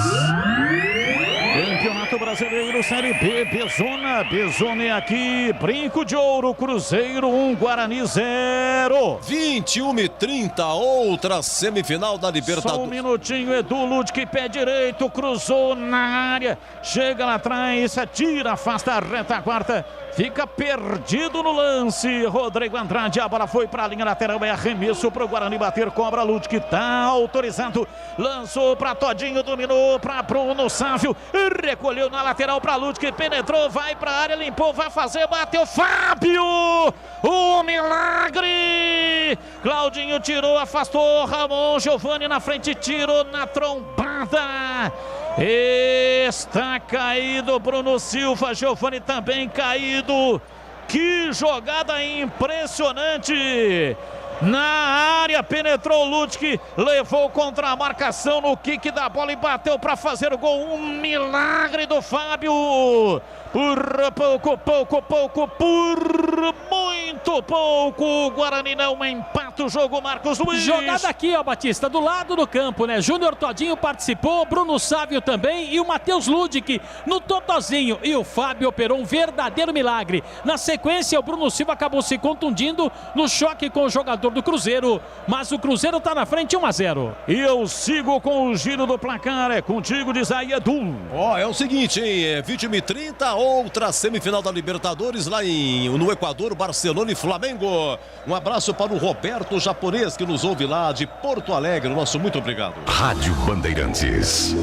Campeonato Brasileiro, Série B, Bezona é aqui, Brinco de Ouro, Cruzeiro 1, Guarani 0. 21h30, outra semifinal da Libertadores. Só um minutinho, Edu Ludwig, pé direito, cruzou na área, chega lá atrás, tira, afasta a retaguarda, fica perdido no lance. Rodrigo Andrade, a bola foi para a linha lateral, é arremesso para o Guarani bater, cobra Ludwig, tá autorizado, lançou para Todinho, dominou para Bruno Sávio, recolheu na lateral para Ludwig, penetrou, vai para a área, limpou, vai fazer, bateu, Fábio! O milagre! Claudinho tirou, afastou, Ramon, Giovani na frente, tirou na trombada. Está caído Bruno Silva, Giovani também caído. Que jogada impressionante! Na área, penetrou o Ludwig, levou contra a marcação no kick da bola e bateu para fazer o gol. Um milagre do Fábio. Por muito pouco, o Guarani não empata o jogo, Marcos Luiz. Jogada aqui, ó, Batista, do lado do campo, né? Júnior Todinho participou, Bruno Sávio também e o Matheus Ludwig no totozinho. E o Fábio operou um verdadeiro milagre. Na sequência, o Bruno Silva acabou se contundindo no choque com o jogador do Cruzeiro, mas o Cruzeiro tá na frente 1-0. E eu sigo com o giro do placar, é contigo, diz aí, Edu. É o seguinte, hein? É 20h30, outra semifinal da Libertadores lá no Equador, Barcelona e Flamengo. Um abraço para o Roberto Japonês, que nos ouve lá de Porto Alegre. Nosso muito obrigado. Rádio Bandeirantes.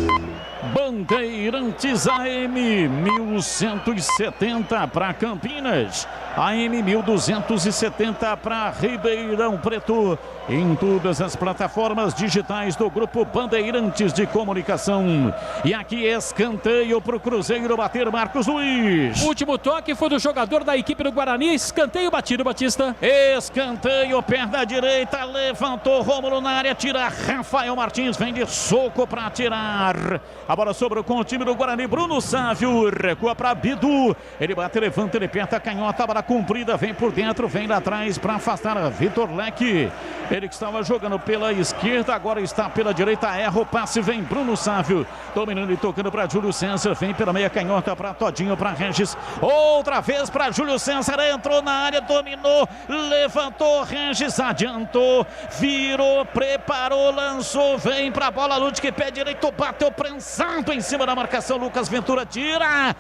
Bandeirantes AM 1170 para Campinas, AM 1270 para Ribeirão Preto, em todas as plataformas digitais do Grupo Bandeirantes de Comunicação. E aqui escanteio para o Cruzeiro bater, Marcos Luiz. O último toque foi do jogador da equipe do Guarani, escanteio batido, Batista. Escanteio, perna direita, levantou Rômulo na área, tira Rafael Martins, vem de soco para tirar. A bola sobrou com o time do Guarani, Bruno Sávio, recua para Bidu, ele bate, levanta, ele aperta a canhota, a bola comprida, vem por dentro, vem lá atrás para afastar a Vitor Leque. Ele que estava jogando pela esquerda, agora está pela direita, erra o passe, vem Bruno Sávio, dominando e tocando para Júlio César, vem pela meia canhota para Todinho, para Regis, outra vez para Júlio César, entrou na área, dominou, levantou, Regis adiantou, virou, preparou, lançou, vem para a bola, Ludwig, pé direito, bateu prensado em cima da marcação, Lucas Ventura tira,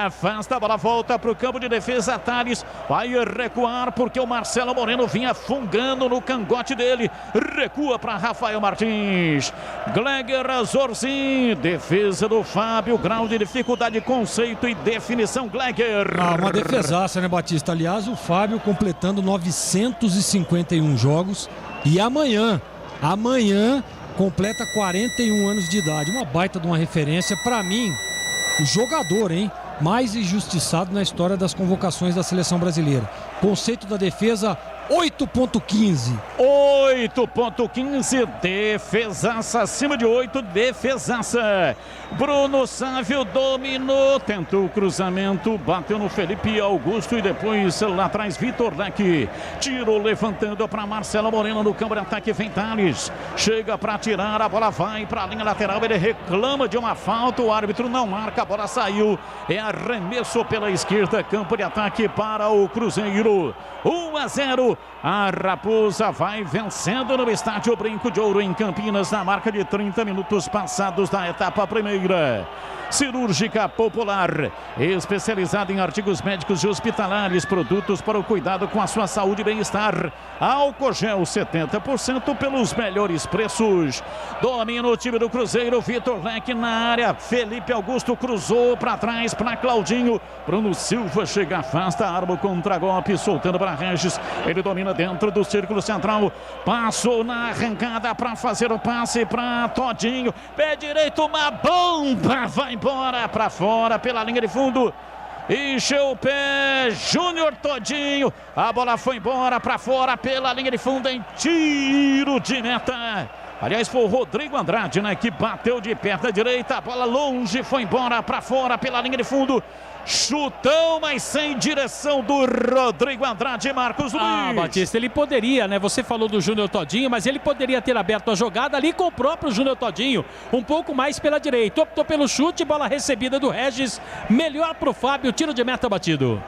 afasta a bola, volta para o campo de defesa, Thales vai recuar porque o Marcelo Moreno vinha fungando no cangote dele, recua para Rafael Martins, Gleger Zorzin, defesa do Fábio, grau de dificuldade, conceito e definição, Gleger. Uma defesaça, né, Batista? Aliás, o Fábio completando 951 jogos e amanhã completa 41 anos de idade, uma baita de uma referência, para mim, o jogador, hein, mais injustiçado na história das convocações da seleção brasileira. Conceito da defesa 8,15. 8,15. Defesaça acima de 8. Defesaça. Bruno Sávio dominou. Tentou o cruzamento. Bateu no Felipe Augusto e depois lá atrás Vitor Leque. Tirou levantando para Marcelo Moreno no campo de ataque. Vem Thales. Chega para tirar. A bola vai para a linha lateral. Ele reclama de uma falta. O árbitro não marca. A bola saiu. É arremesso pela esquerda. Campo de ataque para o Cruzeiro. 1-0. A Raposa vai vencendo no estádio Brinco de Ouro em Campinas na marca de 30 minutos passados da etapa primeira. Cirúrgica Popular, especializada em artigos médicos e hospitalares, produtos para o cuidado com a sua saúde e bem-estar. Álcool gel 70% pelos melhores preços. Domina o time do Cruzeiro, Vitor Leque na área. Felipe Augusto cruzou para trás para Claudinho. Bruno Silva chega, afasta, arma o contra-golpe, soltando para Regis. Ele domina dentro do círculo central. Passou na arrancada para fazer o passe para Todinho. Pé direito, uma bomba, vai embora para fora pela linha de fundo. Encheu o pé, Júnior Todinho. A bola foi embora para fora pela linha de fundo em tiro de meta. Aliás, foi o Rodrigo Andrade, né, que bateu de perna direita. A bola longe, foi embora para fora pela linha de fundo. Chutão, mas sem direção do Rodrigo Andrade. Marcos Luiz. Ah, Batista, ele poderia, né? Você falou do Júnior Todinho, mas ele poderia ter aberto a jogada ali com o próprio Júnior Todinho, um pouco mais pela direita. Optou pelo chute, bola recebida do Regis. Melhor pro Fábio, tiro de meta batido.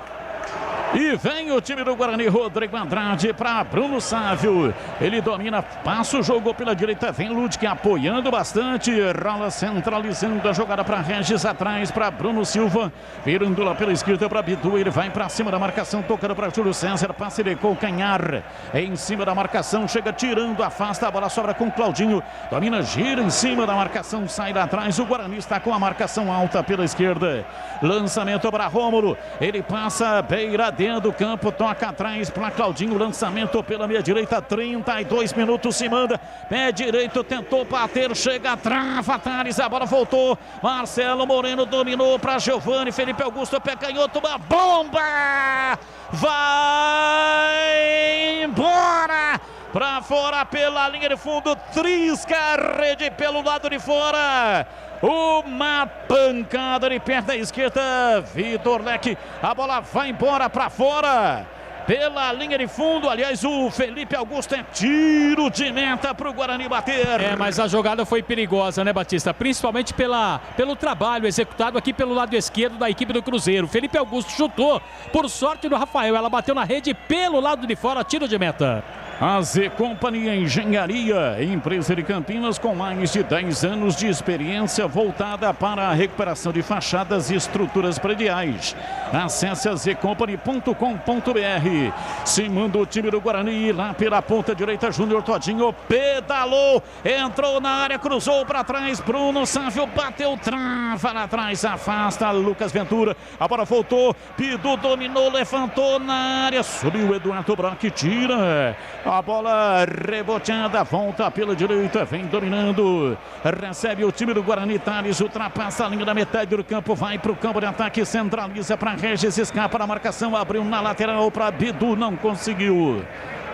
E vem o time do Guarani, Rodrigo Andrade para Bruno Sávio. Ele domina, passa o jogo pela direita. Vem Ludwig apoiando bastante. Rola centralizando a jogada para Regis, atrás para Bruno Silva. Virando lá pela esquerda para Bidu. Ele vai para cima da marcação, tocando para Júlio César. Passe de calcanhar em cima da marcação. Chega tirando, afasta a bola, sobra com Claudinho. Domina, gira em cima da marcação, sai lá atrás. O Guarani está com a marcação alta pela esquerda. Lançamento para Rômulo. Ele passa beira dentro do campo, toca atrás para Claudinho, lançamento pela meia direita, 32 minutos se manda, pé direito, tentou bater, chega, trava, Thales, a bola voltou, Marcelo Moreno dominou para Giovani, Felipe Augusto, pé canhoto, uma bomba, vai embora, para fora pela linha de fundo, trisca a rede pelo lado de fora. Uma pancada de perna esquerda, Vitor Leque, a bola vai embora para fora, pela linha de fundo. Aliás, o Felipe Augusto é tiro de meta para o Guarani bater. É, mas a jogada foi perigosa, né, Batista? Principalmente pelo trabalho executado aqui pelo lado esquerdo da equipe do Cruzeiro. Felipe Augusto chutou, por sorte do Rafael, ela bateu na rede pelo lado de fora, tiro de meta. A Z Company Engenharia, empresa de Campinas com mais de 10 anos de experiência voltada para a recuperação de fachadas e estruturas prediais. Acesse azcompany.com.br. Se manda o time do Guarani lá pela ponta direita, Júnior Todinho pedalou, entrou na área, cruzou para trás, Bruno Sávio bateu, trava lá atrás, afasta Lucas Ventura, a bola voltou, Pidu dominou, levantou na área, subiu Eduardo Brock, tira. A bola reboteada, volta pela direita, vem dominando, recebe o time do Guarani, Thales ultrapassa a linha da metade do campo, vai para o campo de ataque, centraliza para Regis, escapa na marcação, abriu na lateral para Bidu, não conseguiu.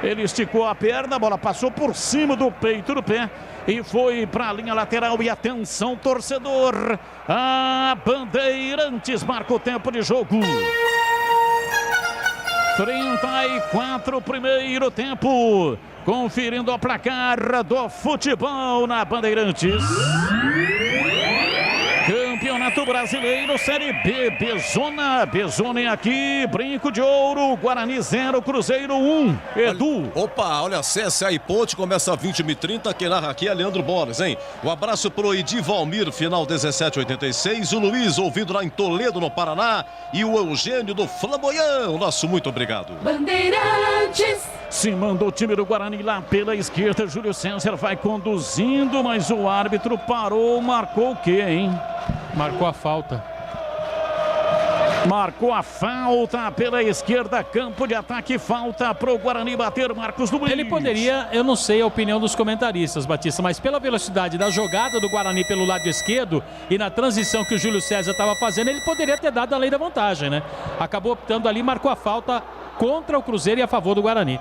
Ele esticou a perna, a bola passou por cima do peito do pé e foi para a linha lateral. E atenção, torcedor, a Bandeirantes marca o tempo de jogo. 34 primeiro tempo, conferindo o placar do futebol na Bandeirantes. Campeonato Brasileiro, Série B, Bezona é aqui, Brinco de Ouro, Guarani 0, Cruzeiro 1. Edu. Opa, olha, CSA e Ponte começa 20h30, quem narra aqui é Leandro Borges, hein? Um abraço pro Edivalmir, final 1786, o Luiz, ouvindo lá em Toledo, no Paraná, e o Eugênio do Flamboyant, nosso muito obrigado. Bandeirantes. Se manda o time do Guarani lá pela esquerda, Júlio César vai conduzindo, mas o árbitro parou, marcou o quê, hein? Marcou a falta. Marcou a falta pela esquerda, campo de ataque, falta pro Guarani bater, Marcos Luiz. Ele poderia, eu não sei a opinião dos comentaristas, Batista, mas pela velocidade da jogada do Guarani pelo lado esquerdo e na transição que o Júlio César estava fazendo, ele poderia ter dado a lei da vantagem, né? Acabou optando ali, marcou a falta contra o Cruzeiro e a favor do Guarani.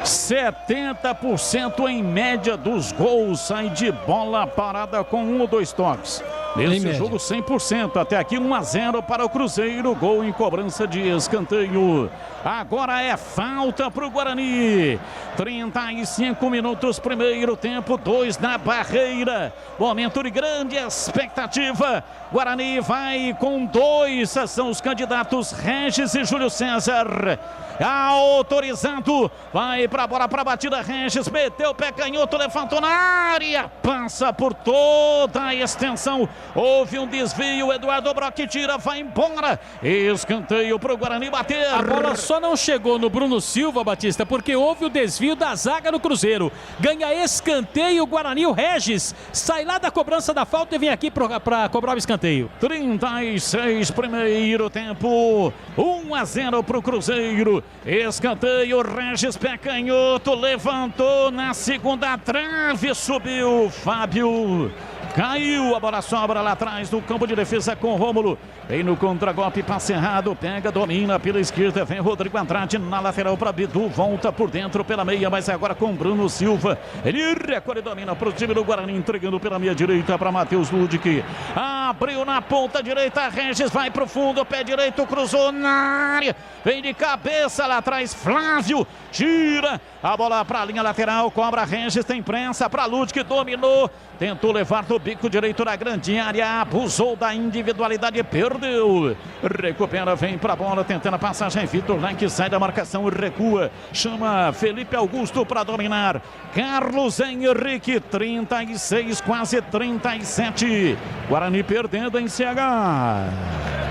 70% em média dos gols sai de bola parada com 1 ou 2 toques. Nesse jogo 100%, até aqui 1-0 para o Cruzeiro, gol em cobrança de escanteio. Agora é falta para o Guarani. 35 minutos, primeiro tempo, 2 na barreira. Momento de grande expectativa. Guarani vai com 2, são os candidatos Regis e Júlio César. Autorizado, vai para a bola, para a batida, Regis, meteu o pé canhoto, levantou na área, passa por toda a extensão, houve um desvio, Eduardo Brock tira, vai embora, escanteio para o Guarani bater. A bola só não chegou no Bruno Silva, Batista, porque houve o desvio da zaga do Cruzeiro, ganha escanteio o Guarani, o Regis sai lá da cobrança da falta e vem aqui para cobrar o escanteio. 36, primeiro tempo, 1-0 para o Cruzeiro. Escanteio, Regis, pé canhoto, levantou na segunda trave, subiu Fábio, caiu, a bola sobra lá atrás do campo de defesa com Rômulo, vem no contragolpe, passe errado, pega, domina pela esquerda, vem Rodrigo Andrade na lateral para Bidu, volta por dentro pela meia, mas agora com Bruno Silva, ele recolhe e domina para o time do Guarani, entregando pela meia direita para Matheus Ludic, abriu na ponta direita, Regis vai pro fundo, pé direito, cruzou na área, vem de cabeça lá atrás, Flávio, tira a bola para a linha lateral, cobra Regis, tem prensa para Ludic, dominou, tentou levar do bico direito da grande área, abusou da individualidade, perdeu, recupera, vem para a bola, tentando a passagem, Vitor Lanque sai da marcação, recua, chama Felipe Augusto para dominar, Carlos Henrique, 36, quase 37, Guarani perdendo em CH.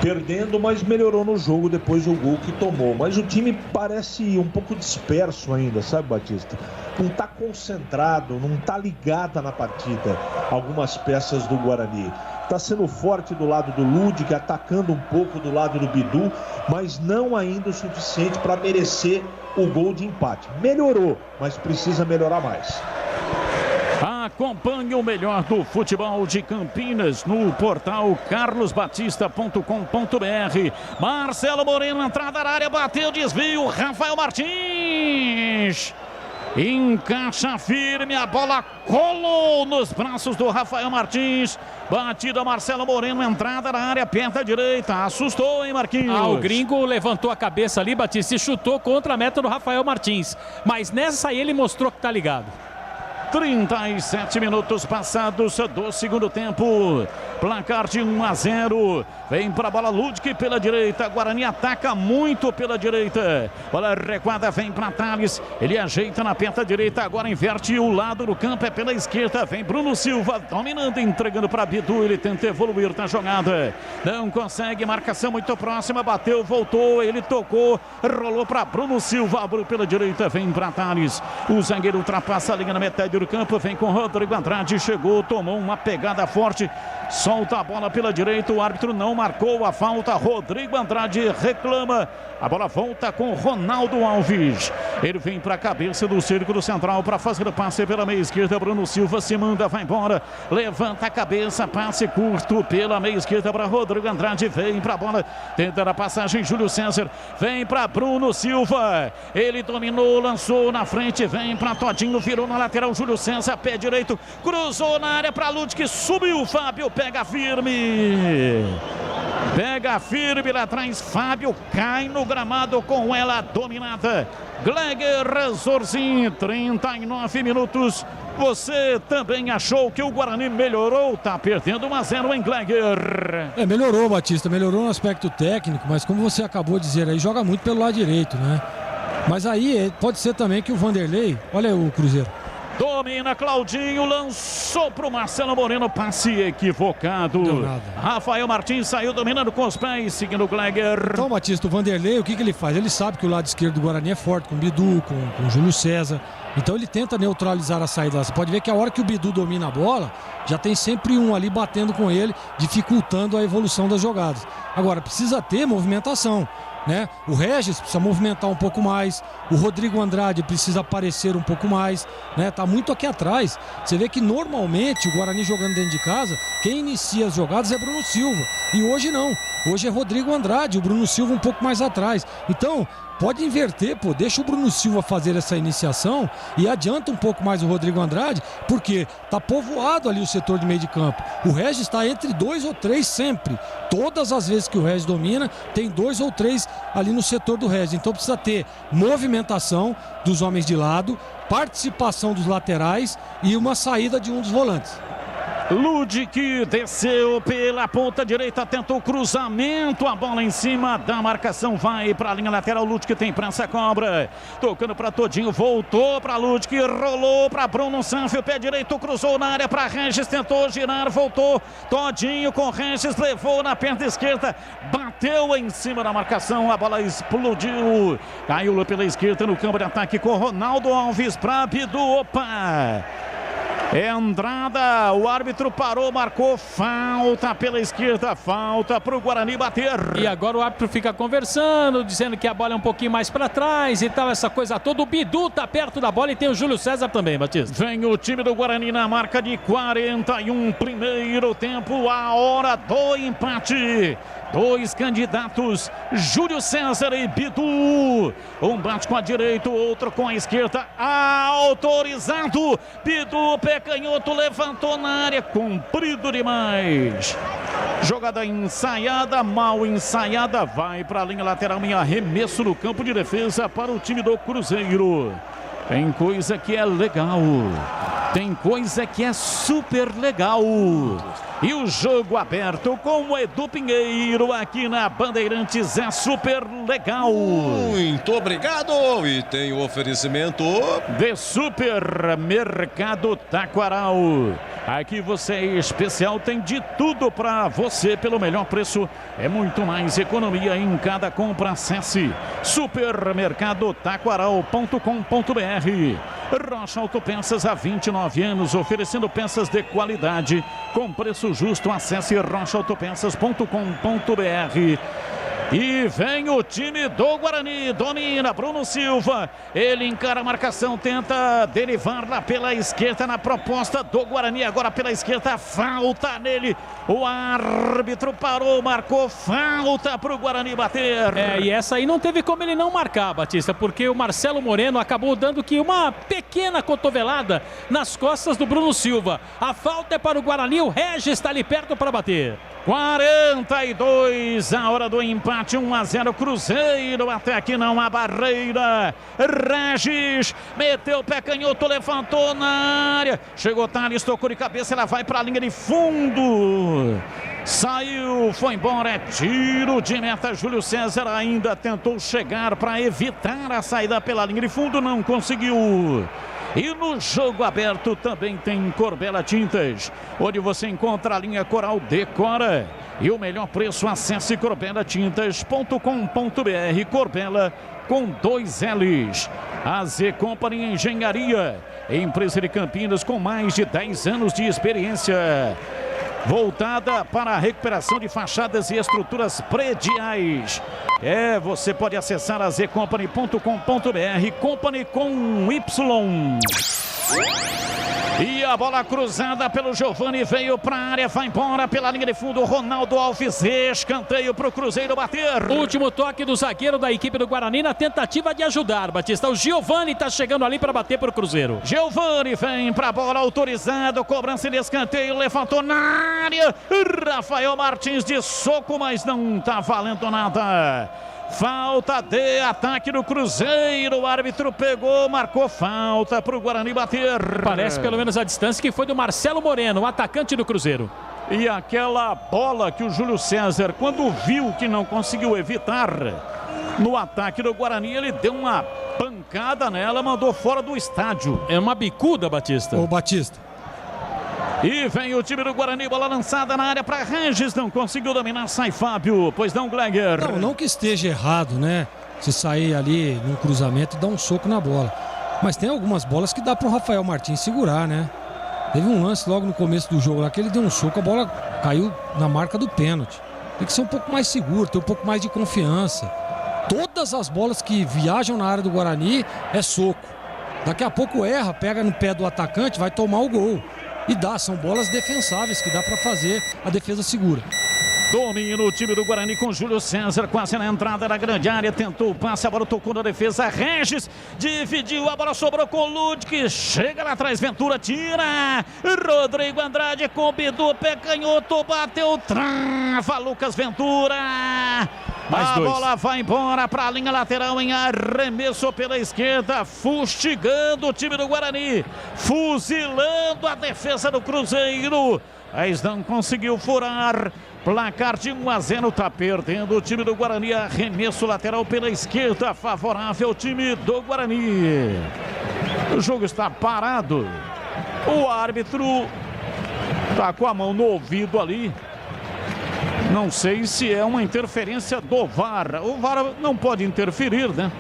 Perdendo, mas melhorou no jogo depois do gol que tomou. Mas o time parece um pouco disperso ainda, sabe, Batista? Não está concentrado, não está ligada na partida. Algumas peças do Guarani. Está sendo forte do lado do Ludic, atacando um pouco do lado do Bidu, mas não ainda o suficiente para merecer o gol de empate. Melhorou, mas precisa melhorar mais. Acompanhe o melhor do futebol de Campinas no portal carlosbatista.com.br. Marcelo Moreno, entrada na área, bateu, desvio, Rafael Martins. Encaixa firme, a bola colou nos braços do Rafael Martins. Batida Marcelo Moreno, entrada na área, perna direita. Assustou, hein, Marquinhos? O gringo levantou a cabeça ali, Batista, e chutou contra a meta do Rafael Martins. Mas nessa aí ele mostrou que tá ligado. 37 minutos passados do segundo tempo, placar de 1-0, vem para a bola Ludic pela direita, Guarani ataca muito pela direita, bola recuada, vem para Thales, ele ajeita na perna direita, agora inverte o lado do campo, é pela esquerda, vem Bruno Silva, dominando, entregando para Bidu, ele tenta evoluir na jogada, não consegue, marcação muito próxima, bateu, voltou, ele tocou, rolou para Bruno Silva, abriu pela direita, vem para Thales, o zagueiro ultrapassa a linha na metade do campo, vem com Rodrigo Andrade, chegou, tomou uma pegada forte, solta a bola pela direita, o árbitro não marcou a falta, Rodrigo Andrade reclama, a bola volta com Ronaldo Alves, ele vem para a cabeça do círculo central para fazer o passe pela meia esquerda, Bruno Silva se manda, vai embora, levanta a cabeça, passe curto pela meia esquerda para Rodrigo Andrade, vem para a bola, tenta a passagem, Júlio César, vem para Bruno Silva, ele dominou, lançou na frente, vem para Todinho, virou na lateral, Júlio César, pé direito, cruzou na área para Ludic, subiu, Fábio, pega firme lá atrás, Fábio cai no gramado com ela dominada, Gleger Zorzin, 39 minutos, você também achou que o Guarani melhorou? Tá perdendo 1-0 em Gleger. Melhorou, Batista, melhorou no aspecto técnico, mas como você acabou de dizer aí, joga muito pelo lado direito, né? Mas aí pode ser também que o Vanderlei, olha aí o Cruzeiro. Domina Claudinho, lançou para o Marcelo Moreno, passe equivocado. Rafael Martins saiu dominando com os pés, seguindo o Gleger. Então, Batista, o Vanderlei, o que ele faz? Ele sabe que o lado esquerdo do Guarani é forte, com o Bidu, com o Júlio César. Então ele tenta neutralizar a saída. Você pode ver que a hora que o Bidu domina a bola, já tem sempre um ali batendo com ele, dificultando a evolução das jogadas. Agora, precisa ter movimentação, né? O Regis precisa movimentar um pouco mais, o Rodrigo Andrade precisa aparecer um pouco mais, né? Tá muito aqui atrás. Você vê que normalmente o Guarani jogando dentro de casa, quem inicia as jogadas é Bruno Silva, e hoje não, hoje é Rodrigo Andrade, o Bruno Silva um pouco mais atrás. Então pode inverter, pô, deixa o Bruno Silva fazer essa iniciação e adianta um pouco mais o Rodrigo Andrade, porque tá povoado ali o setor de meio de campo. O Regis está entre 2 ou 3 sempre. Todas as vezes que o Regis domina, tem 2 ou 3 ali no setor do Regis. Então precisa ter movimentação dos homens de lado, participação dos laterais e uma saída de um dos volantes. Ludic desceu pela ponta direita, tentou o cruzamento, a bola em cima da marcação, vai para a linha lateral. Ludic tem prança, cobra, tocando para Todinho, voltou para Ludic, rolou para Bruno Sanfio, pé direito, cruzou na área para Regis, tentou girar, voltou Todinho com Regis, levou na perna esquerda, bateu em cima da marcação, a bola explodiu, caiu pela esquerda no campo de ataque com Ronaldo Alves para Bidu. Opa! Entrada, o árbitro parou, marcou falta pela esquerda, falta para o Guarani bater. E agora o árbitro fica conversando, dizendo que a bola é um pouquinho mais para trás e tal, essa coisa toda. O Bidu tá perto da bola e tem o Júlio César também, Batista. Vem o time do Guarani na marca de 41 primeiro tempo, a hora do empate. 2 candidatos, Júlio César e Bidu. Um bate com a direita, outro com a esquerda. Autorizado. Bidu, pé canhoto, levantou na área. Comprido demais. Jogada ensaiada, mal ensaiada. Vai para a linha lateral em arremesso no campo de defesa para o time do Cruzeiro. Tem coisa que é legal. Tem coisa que é super legal. E o jogo aberto com o Edu Pinheiro aqui na Bandeirantes é super legal. Muito obrigado. E tem o oferecimento de Supermercado Taquaral. Aqui você é especial, tem de tudo para você pelo melhor preço. É muito mais economia em cada compra. Acesse supermercadotaquaral.com.br. Rocha Autopeças há 29 anos, oferecendo peças de qualidade com preço justo. Acesse rochaautopeças.com.br. E vem o time do Guarani, domina Bruno Silva, ele encara a marcação, tenta derivar lá pela esquerda na proposta do Guarani, agora pela esquerda, falta nele, o árbitro parou, marcou falta para o Guarani bater. E essa aí não teve como ele não marcar, Batista, porque o Marcelo Moreno acabou dando que uma pequena cotovelada nas costas do Bruno Silva. A falta é para o Guarani, o Regis está ali perto para bater. 42, a hora do empate, 1-0 Cruzeiro, até aqui não há barreira. Regis meteu o pé canhoto, levantou na área, chegou Thales, tocou de cabeça, ela vai para a linha de fundo. Saiu, foi embora, é tiro de meta. Júlio César ainda tentou chegar para evitar a saída pela linha de fundo, não conseguiu. E no jogo aberto também tem Corbela Tintas, onde você encontra a linha Coral Decora. E o melhor preço, acesse corbelatintas.com.br. Corbela com 2 L's. A Z Company Engenharia, empresa de Campinas com mais de 10 anos de experiência, voltada para a recuperação de fachadas e estruturas prediais. Você pode acessar a zcompany.com.br, Company com Y. E a bola cruzada pelo Giovani, veio para a área, vai embora pela linha de fundo, Ronaldo Alves, escanteio para o Cruzeiro bater. Último toque do zagueiro da equipe do Guarani na tentativa de ajudar, Batista. O Giovani está chegando ali para bater para o Cruzeiro. Giovani vem para a bola, autorizado, cobrança de escanteio, levantou na área. Rafael Martins de soco, mas não está valendo nada. Falta de ataque do Cruzeiro, o árbitro pegou, marcou falta para o Guarani bater. Parece pelo menos a distância que foi do Marcelo Moreno, o atacante do Cruzeiro. E aquela bola que o Júlio César, quando viu que não conseguiu evitar no ataque do Guarani, ele deu uma pancada nela, mandou fora do estádio. É uma bicuda, Batista. Ô, Batista. E vem o time do Guarani, bola lançada na área para Regis, não conseguiu dominar, sai Fábio, pois não, Gleger. Não que esteja errado, né? Se sair ali no cruzamento e dar um soco na bola. Mas tem algumas bolas que dá para o Rafael Martins segurar, né? Teve um lance logo no começo do jogo lá que ele deu um soco, a bola caiu na marca do pênalti. Tem que ser um pouco mais seguro, ter um pouco mais de confiança. Todas as bolas que viajam na área do Guarani é soco. Daqui a pouco erra, pega no pé do atacante, vai tomar o gol. E são bolas defensáveis que dá para fazer a defesa segura. Domina o time do Guarani com Júlio César, quase na entrada da grande área, tentou o passe, a bola tocou na defesa, Regis dividiu, a bola sobrou com o Ludwig, chega lá atrás, Ventura tira, Rodrigo Andrade com o Bidu, pé canhoto, bateu, trava Lucas Ventura, a bola vai embora para a linha lateral em arremesso pela esquerda, fustigando o time do Guarani, fuzilando a defesa do Cruzeiro, mas não conseguiu furar. Placar de 1-0, tá perdendo o time do Guarani, arremesso lateral pela esquerda, favorável ao time do Guarani. O jogo está parado, o árbitro tá com a mão no ouvido ali. Não sei se é uma interferência do VAR, o VAR não pode interferir, né?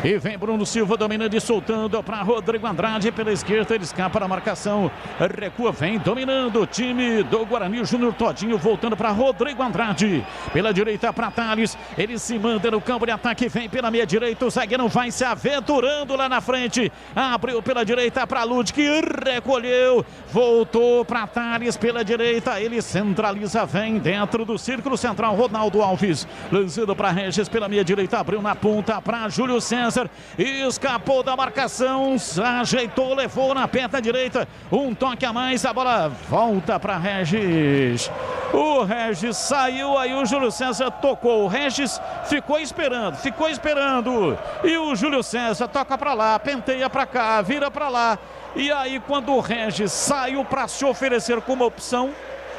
E vem Bruno Silva dominando e soltando para Rodrigo Andrade pela esquerda. Ele escapa da marcação. Recua, vem dominando o time do Guarani. O Júnior Todinho voltando para Rodrigo Andrade. Pela direita para Thales. Ele se manda no campo de ataque. Vem pela meia direita. O zagueiro vai se aventurando lá na frente. Abriu pela direita para Ludwig. Recolheu. Voltou para Thales pela direita. Ele centraliza. Vem dentro do círculo central. Ronaldo Alves. Lançando para Regis pela meia direita. Abriu na ponta para Júlio César. Escapou da marcação, ajeitou, levou na perna direita, um toque a mais, a bola volta para Regis. O Regis saiu, aí o Júlio César tocou, o Regis ficou esperando, e o Júlio César toca para lá, penteia para cá, vira para lá, e aí quando o Regis saiu para se oferecer como opção,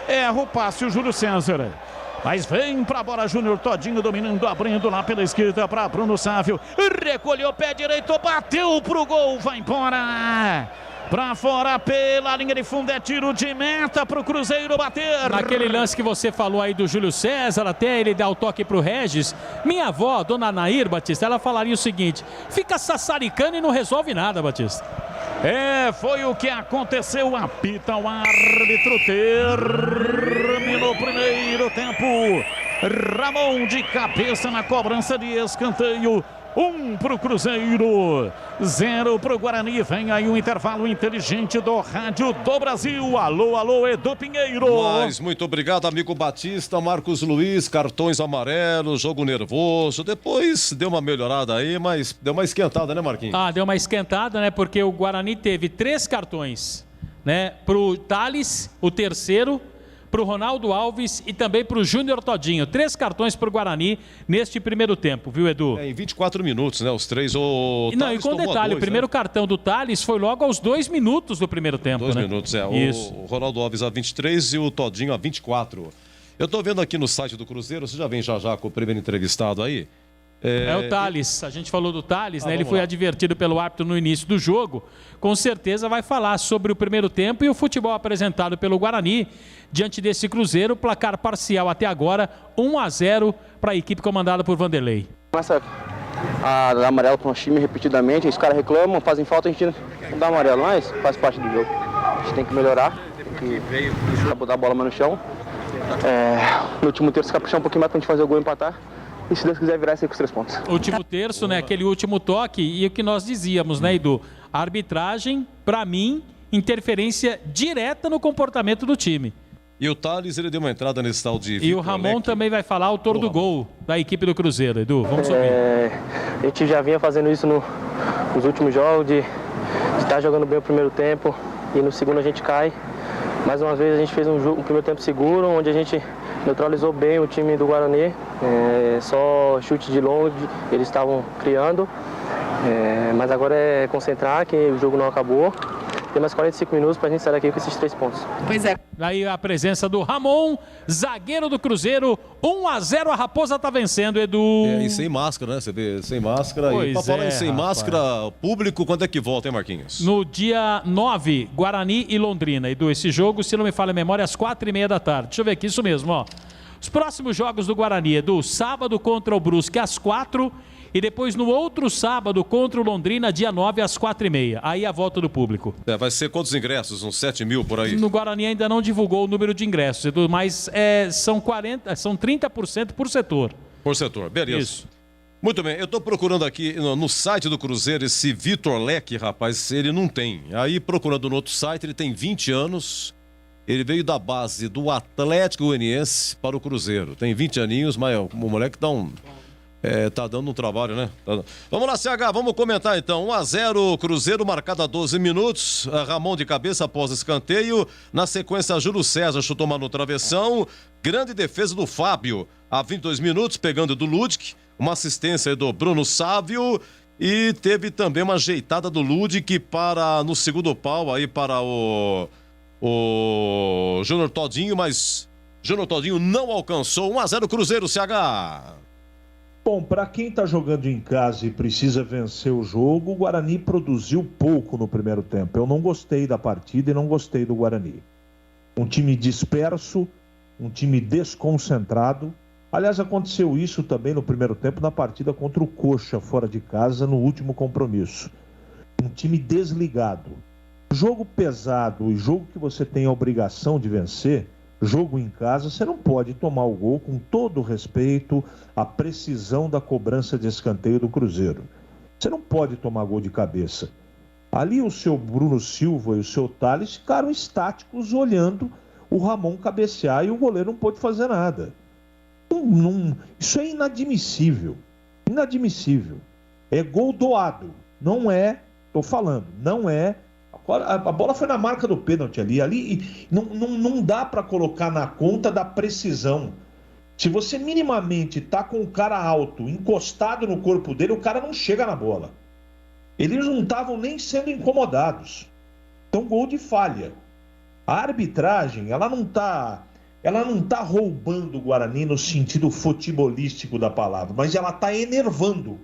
erra o passe o Júlio César. Mas vem para a bola Júnior Todinho dominando, abrindo lá pela esquerda para Bruno Sávio. Recolheu o pé direito, bateu pro gol, vai embora. Para fora pela linha de fundo, é tiro de meta para o Cruzeiro bater. Naquele lance que você falou aí do Júlio César, até ele dá o toque para o Regis. Minha avó, dona Nair Batista, ela falaria o seguinte: fica sassaricando e não resolve nada, Batista. Foi o que aconteceu, apita o árbitro, terminou o primeiro tempo. Ramon de cabeça na cobrança de escanteio. 1 para o Cruzeiro, 0 para o Guarani. Vem aí um intervalo inteligente do Rádio do Brasil. Alô, alô, Edu Pinheiro. Mas muito obrigado, amigo Batista, Marcos Luiz, cartões amarelos, jogo nervoso. Depois deu uma melhorada aí, mas deu uma esquentada, né, Marquinhos? Deu uma esquentada, né? Porque o Guarani teve 3 cartões, né? Pro Thales, o terceiro, para o Ronaldo Alves e também para o Júnior Todinho. 3 cartões para o Guarani neste primeiro tempo, viu, Edu? Em 24 minutos, né? Os 3. E com detalhe, o primeiro cartão do Thales foi logo aos 2 minutos do primeiro tempo. 2 né? minutos, Isso. O Ronaldo Alves a 23 e o Todinho a 24. Eu tô vendo aqui no site do Cruzeiro, você já vem já com o primeiro entrevistado aí? É o Thales, a gente falou do Thales, né? Ele foi advertido pelo árbitro no início do jogo. Com certeza vai falar sobre o primeiro tempo e o futebol apresentado pelo Guarani diante desse Cruzeiro. Placar parcial até agora, 1-0 para a equipe comandada por Vanderlei. Começa a dar amarelo para o nosso time repetidamente, os caras reclamam, fazem falta, a gente não dá amarelo, mas faz parte do jogo. A gente tem que melhorar, tem que botar a bola mais no chão. No último terço, caprichar um pouquinho mais para a gente fazer o gol e empatar. E se Deus quiser virar esse com os 3 pontos. Último terço, né? Aquele último toque e o que nós dizíamos, né, Edu? A arbitragem, para mim, interferência direta no comportamento do time. E o Thales, ele deu uma entrada nesse tal de... E o Ramon também vai falar, autor do gol da equipe do Cruzeiro, Edu. Vamos subir. A gente já vinha fazendo isso nos últimos jogos, de estar jogando bem o primeiro tempo e no segundo a gente cai. Mais uma vez a gente fez um primeiro tempo seguro, onde a gente neutralizou bem o time do Guarani. Só chute de longe eles estavam criando. Mas agora é concentrar, que o jogo não acabou. Tem mais 45 minutos para a gente sair daqui com esses 3 pontos. Pois é. Aí a presença do Ramon, zagueiro do Cruzeiro, 1-0, a Raposa tá vencendo, Edu. E sem máscara, né? Você vê, sem máscara. Pois e pra falar em sem máscara, público, quando é que volta, hein, Marquinhos? No dia 9, Guarani e Londrina, Edu. Esse jogo, se não me falha a memória, às 4h30 da tarde. Deixa eu ver aqui, isso mesmo, ó. Os próximos jogos do Guarani, Edu, sábado contra o Brusque às 4h e depois no outro sábado contra o Londrina, dia 9 às 4h30. Aí a volta do público. Vai ser quantos ingressos? Uns 7 mil por aí? No Guarani ainda não divulgou o número de ingressos, Edu, mas são 30% por setor. Por setor, beleza. Isso. Muito bem, eu estou procurando aqui no site do Cruzeiro esse Vitor Leque, rapaz, ele não tem. Aí procurando no outro site, ele tem 20 anos, Ele veio da base do Atlético Goianiense para o Cruzeiro. Tem 20 aninhos, mas o moleque tá dando um trabalho, né? Vamos lá, CH, vamos comentar então. 1-0, Cruzeiro marcado a 12 minutos. Ramon de cabeça após escanteio. Na sequência, Júlio César chutou uma no travessão. Grande defesa do Fábio a 22 minutos, pegando do Ludic. Uma assistência do Bruno Sávio. E teve também uma ajeitada do Ludic no segundo pau aí para o Júnior Todinho, mas Júnior Todinho não alcançou. 1-0 Cruzeiro, CH. Bom, para quem está jogando em casa e precisa vencer o jogo, o Guarani produziu pouco no primeiro tempo. Eu não gostei da partida e não gostei do Guarani. Um time disperso, um time desconcentrado. Aliás, aconteceu isso também no primeiro tempo na partida contra o Coxa, fora de casa, no último compromisso. Um time desligado. Jogo pesado e jogo que você tem a obrigação de vencer, jogo em casa, você não pode tomar o gol com todo o respeito à precisão da cobrança de escanteio do Cruzeiro. Você não pode tomar gol de cabeça. Ali o seu Bruno Silva e o seu Thales ficaram estáticos olhando o Ramon cabecear e o goleiro não pôde fazer nada. Isso é inadmissível. Inadmissível. É gol doado. Não é, tô falando, não é. A bola foi na marca do pênalti ali não dá para colocar na conta da precisão. Se você minimamente tá com o cara alto, encostado no corpo dele, o cara não chega na bola. Eles não estavam nem sendo incomodados. Então, gol de falha. A arbitragem, ela não tá roubando o Guarani no sentido futebolístico da palavra, mas ela tá enervando.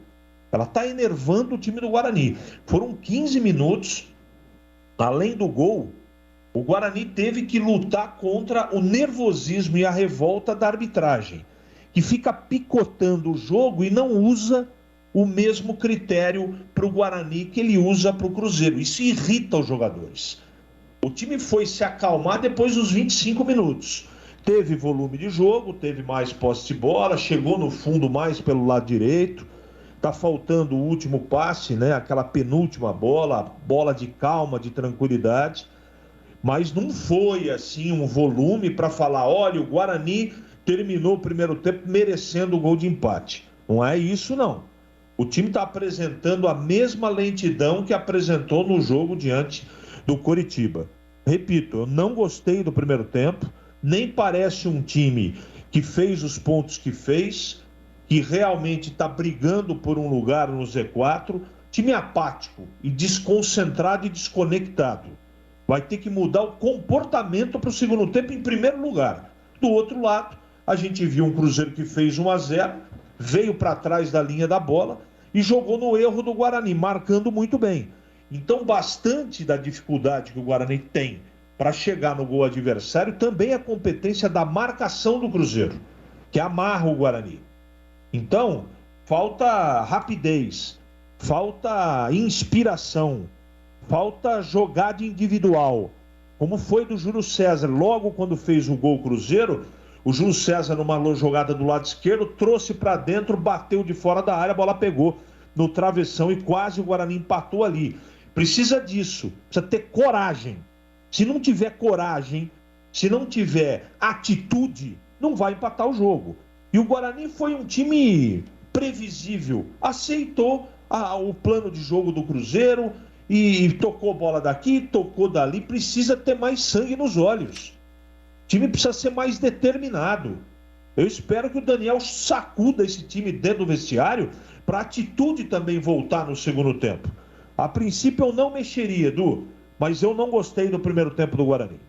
Ela tá enervando o time do Guarani. Foram 15 minutos. Além do gol, o Guarani teve que lutar contra o nervosismo e a revolta da arbitragem, que fica picotando o jogo e não usa o mesmo critério para o Guarani que ele usa para o Cruzeiro. Isso irrita os jogadores. O time foi se acalmar depois dos 25 minutos. Teve volume de jogo, teve mais posse de bola, chegou no fundo mais pelo lado direito. Tá faltando o último passe, né? Aquela penúltima bola de calma, de tranquilidade. Mas não foi, assim, um volume para falar, olha, o Guarani terminou o primeiro tempo merecendo o gol de empate. Não é isso, não. O time está apresentando a mesma lentidão que apresentou no jogo diante do Coritiba. Repito, eu não gostei do primeiro tempo, nem parece um time que fez os pontos que fez, que realmente está brigando por um lugar no Z4, time apático e desconcentrado e desconectado. Vai ter que mudar o comportamento para o segundo tempo em primeiro lugar. Do outro lado, a gente viu um Cruzeiro que fez 1-0, veio para trás da linha da bola e jogou no erro do Guarani, marcando muito bem. Então, bastante da dificuldade que o Guarani tem para chegar no gol adversário também é a competência da marcação do Cruzeiro, que amarra o Guarani. Então, falta rapidez, falta inspiração, falta jogada individual, como foi do Júlio César. Logo quando fez o gol Cruzeiro, o Júlio César, numa jogada do lado esquerdo, trouxe para dentro, bateu de fora da área, a bola pegou no travessão e quase o Guarani empatou ali. Precisa disso, precisa ter coragem. Se não tiver coragem, se não tiver atitude, não vai empatar o jogo. E o Guarani foi um time previsível, aceitou o plano de jogo do Cruzeiro e tocou bola daqui, tocou dali. Precisa ter mais sangue nos olhos. O time precisa ser mais determinado. Eu espero que o Daniel sacuda esse time dentro do vestiário para a atitude também voltar no segundo tempo. A princípio eu não mexeria, Edu, mas eu não gostei do primeiro tempo do Guarani.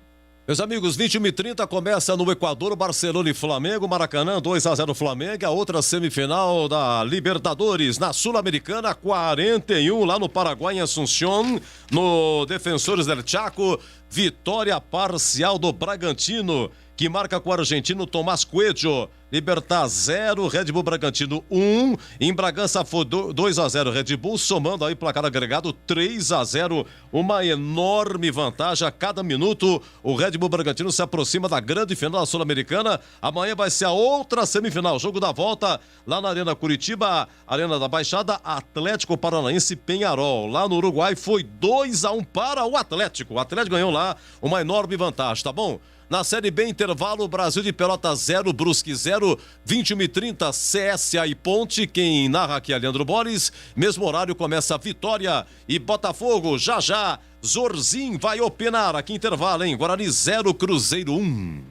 Meus amigos, 21h30 começa no Equador, Barcelona e Flamengo, Maracanã, 2-0 Flamengo, a outra semifinal da Libertadores, na Sul-Americana, 41, lá no Paraguai, em Assunción, no Defensores del Chaco, vitória parcial do Bragantino. que marca com o argentino Tomás Coelho. Libertad 0, Red Bull Bragantino 1. Em Bragança foi 2-0 Red Bull, somando aí placar agregado 3-0. Uma enorme vantagem a cada minuto. O Red Bull Bragantino se aproxima da grande final da Sul-Americana. Amanhã vai ser a outra semifinal. Jogo da volta lá na Arena Curitiba, Arena da Baixada, Atlético Paranaense Penharol. Lá no Uruguai foi 2-1 para o Atlético. O Atlético ganhou lá uma enorme vantagem, tá bom? Na Série B, intervalo, Brasil de Pelotas 0, Brusque 0, 21h30, CSA e Ponte. Quem narra aqui é Leandro Borges. Mesmo horário começa Vitória e Botafogo. Já já, Zorzin vai opinar. Aqui intervalo, hein? Guarani 0, Cruzeiro 1.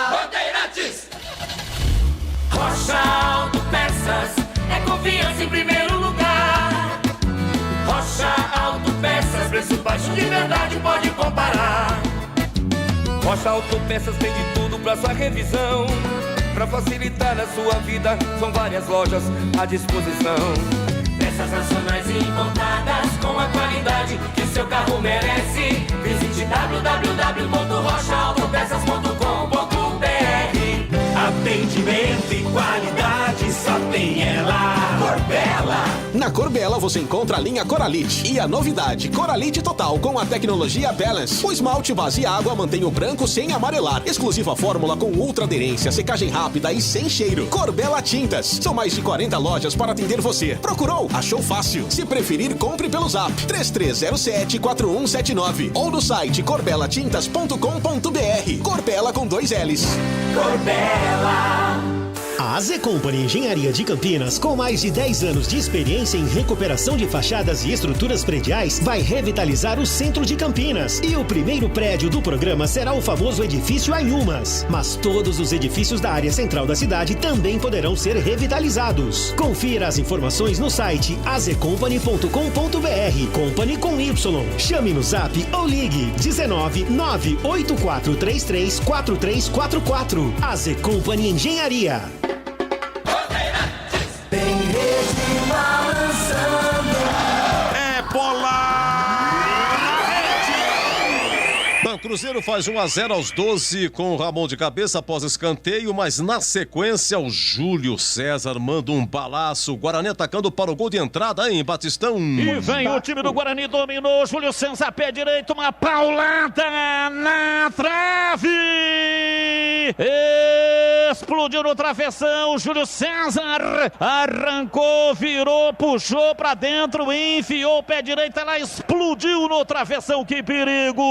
Bandeirantes. Rocha Autopeças é confiança em primeiro lugar. Rocha Autopeças, preço baixo de verdade, pode comparar. Rocha Autopeças tem de tudo pra sua revisão. Pra facilitar a sua vida, são várias lojas à disposição. Peças nacionais e importadas com a qualidade que o seu carro merece. Visite www.rochaautopeças.com.br. Atendimento e qualidade só tem ela. Corbella. Na Corbella você encontra a linha Coralite e a novidade Coralite Total com a tecnologia Balance. O esmalte base e água mantém o branco sem amarelar. Exclusiva fórmula com ultra aderência, secagem rápida e sem cheiro. Corbella Tintas. São mais de 40 lojas para atender você. Procurou? Achou fácil. Se preferir, compre pelo zap 3307-4179 ou no site corbelatintas.com.br. Corbella com 2 L's. Corbella. A AZ Company Engenharia de Campinas, com mais de 10 anos de experiência em recuperação de fachadas e estruturas prediais, vai revitalizar o centro de Campinas. E o primeiro prédio do programa será o famoso edifício Anhumas. Mas todos os edifícios da área central da cidade também poderão ser revitalizados. Confira as informações no site azcompany.com.br. Company com Y. Chame no zap ou ligue 19 98433 4344. AZ Company Engenharia. É bola! Cruzeiro faz 1-0 aos 12 com o Ramon de cabeça após escanteio, mas na sequência o Júlio César manda um balaço. Guarani atacando para o gol de entrada, hein, Batistão? E vem o time do Guarani, dominou. Júlio César, pé direito, uma paulada na trave. Explodiu no travessão. Júlio César arrancou, virou, puxou pra dentro, enfiou o pé direito, ela explodiu no travessão. Que perigo!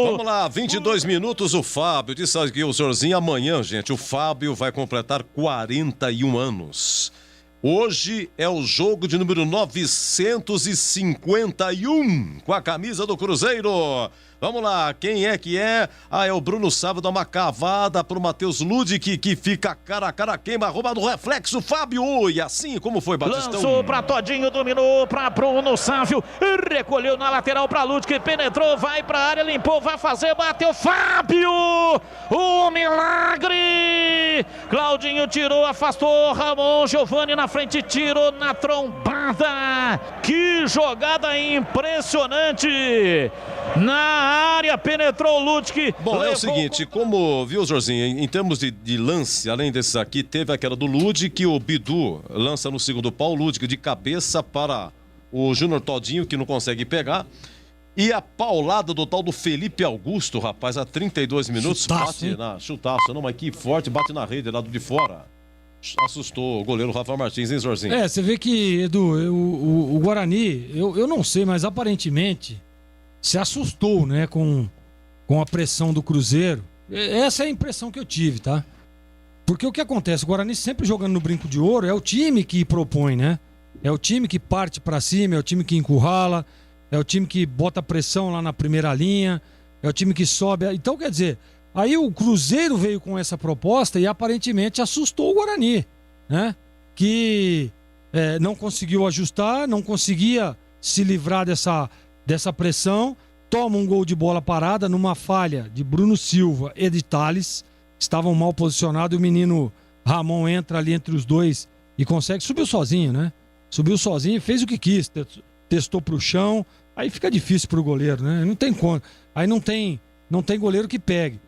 Vamos lá. 22 minutos, o Fábio disse aqui o senhorzinho, amanhã, gente, o Fábio vai completar 41 anos. Hoje é o jogo de número 951 com a camisa do Cruzeiro. Vamos lá, quem é que é? Ah, é o Bruno Sávio, dá uma cavada pro Matheus Ludic, que fica cara a cara, queima, rouba do reflexo, Fábio. E assim, como foi, Batistão? Lançou pra Todinho, dominou pra Bruno Sávio, recolheu na lateral pra Ludic, penetrou, vai pra área, limpou, vai fazer, bateu, Fábio! O milagre! Claudinho tirou, afastou, Ramon, Giovani na frente, tirou na trombada. Que jogada impressionante! Na área, penetrou o Ludic. Bom, é o seguinte, como viu, Jorginho, em termos de lance, além desses aqui, teve aquela do Ludic, que o Bidu lança no segundo pau, o Ludic de cabeça para o Júnior Todinho, que não consegue pegar. E a paulada do tal do Felipe Augusto, rapaz, a 32 minutos, chutaço, bate na chutaço, não, mas que forte, bate na rede, lado de fora. Assustou o goleiro Rafael Martins, hein, Jorginho? É, você vê que, Edu, o Guarani, eu não sei, mas aparentemente se assustou, né, com a pressão do Cruzeiro. Essa é a impressão que eu tive, tá? Porque o que acontece? O Guarani sempre jogando no brinco de ouro, é o time que propõe, né? É o time que parte pra cima, é o time que encurrala, é o time que bota pressão lá na primeira linha, é o time que sobe. Então, quer dizer, aí o Cruzeiro veio com essa proposta e aparentemente assustou o Guarani, né? Que não conseguiu ajustar, não conseguia se livrar dessa pressão, toma um gol de bola parada numa falha de Bruno Silva e de Thales, estavam mal posicionados, e o menino Ramon entra ali entre os dois e consegue, subiu sozinho, né? Subiu sozinho, fez o que quis, testou pro chão, aí fica difícil pro goleiro, né? Não tem conta. Aí não tem não tem goleiro que pegue.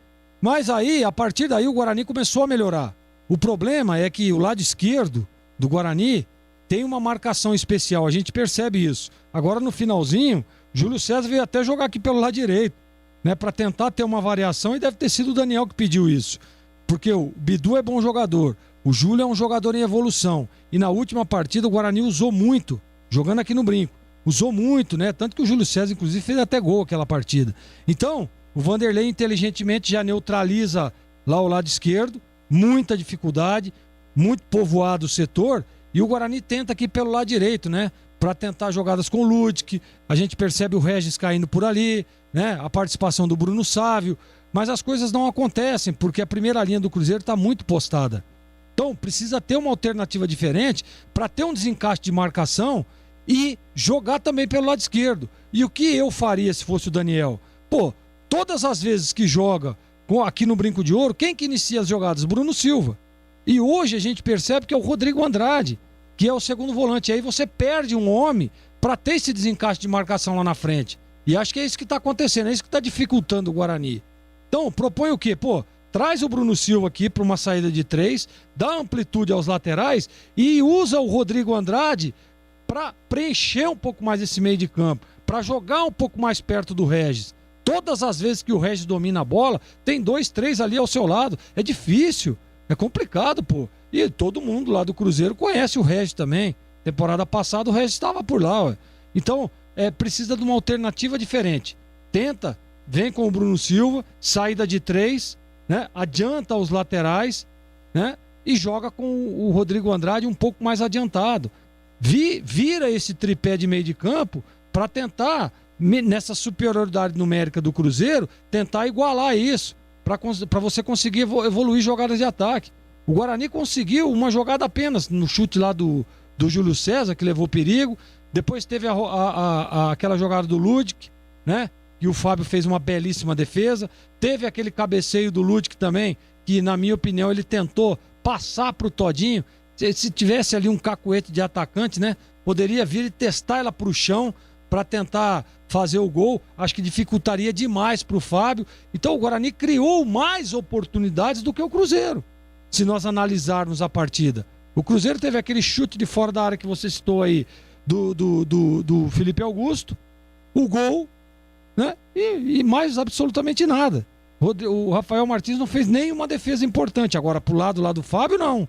Mas aí, a partir daí, o Guarani começou a melhorar. O problema é que o lado esquerdo do Guarani tem uma marcação especial, a gente percebe isso. Agora, no finalzinho, Júlio César veio até jogar aqui pelo lado direito, né, para tentar ter uma variação, e deve ter sido o Daniel que pediu isso. Porque o Bidu é bom jogador, o Júlio é um jogador em evolução. E na última partida, o Guarani usou muito, jogando aqui no Brinco. Usou muito, né? Tanto que o Júlio César, inclusive, fez até gol aquela partida. Então, o Vanderlei inteligentemente já neutraliza lá o lado esquerdo, muita dificuldade, muito povoado o setor, e o Guarani tenta aqui pelo lado direito, né? Para tentar jogadas com o Ludic. A gente percebe o Regis caindo por ali, né? A participação do Bruno Sávio, mas as coisas não acontecem, porque a primeira linha do Cruzeiro está muito postada. Então, precisa ter uma alternativa diferente para ter um desencaixe de marcação e jogar também pelo lado esquerdo. E o que eu faria se fosse o Daniel? Pô, todas as vezes que joga aqui no Brinco de Ouro, quem que inicia as jogadas? Bruno Silva. E hoje a gente percebe que é o Rodrigo Andrade, que é o segundo volante. E aí você perde um homem para ter esse desencaixe de marcação lá na frente. E acho que é isso que está acontecendo, é isso que está dificultando o Guarani. Então, propõe o quê? Pô, traz o Bruno Silva aqui para uma saída de 3, dá amplitude aos laterais e usa o Rodrigo Andrade para preencher um pouco mais esse meio de campo, para jogar um pouco mais perto do Regis. Todas as vezes que o Regis domina a bola, tem 2, 3 ali ao seu lado. É difícil, é complicado, pô. E todo mundo lá do Cruzeiro conhece o Regis também. Temporada passada o Regis estava por lá, ué. Então, precisa de uma alternativa diferente. Tenta, vem com o Bruno Silva, saída de 3, né? Adianta os laterais, né? E joga com o Rodrigo Andrade um pouco mais adiantado. Vira esse tripé de meio de campo para tentar, nessa superioridade numérica do Cruzeiro, tentar igualar isso, para você conseguir evoluir jogadas de ataque. O Guarani conseguiu uma jogada apenas no chute lá do Júlio César, que levou perigo. Depois teve aquela jogada do Ludic, né? E o Fábio fez uma belíssima defesa. Teve aquele cabeceio do Ludic também, que na minha opinião ele tentou passar para o Todinho. Se tivesse ali um cacuete de atacante, né? Poderia vir e testar ela para o chão para tentar fazer o gol. Acho que dificultaria demais para o Fábio. Então o Guarani criou mais oportunidades do que o Cruzeiro, se nós analisarmos a partida. O Cruzeiro teve aquele chute de fora da área que você citou aí, do Felipe Augusto, o gol, né? E mais absolutamente nada. O Rafael Martins não fez nenhuma defesa importante. Agora, pro lado lá do Fábio, não.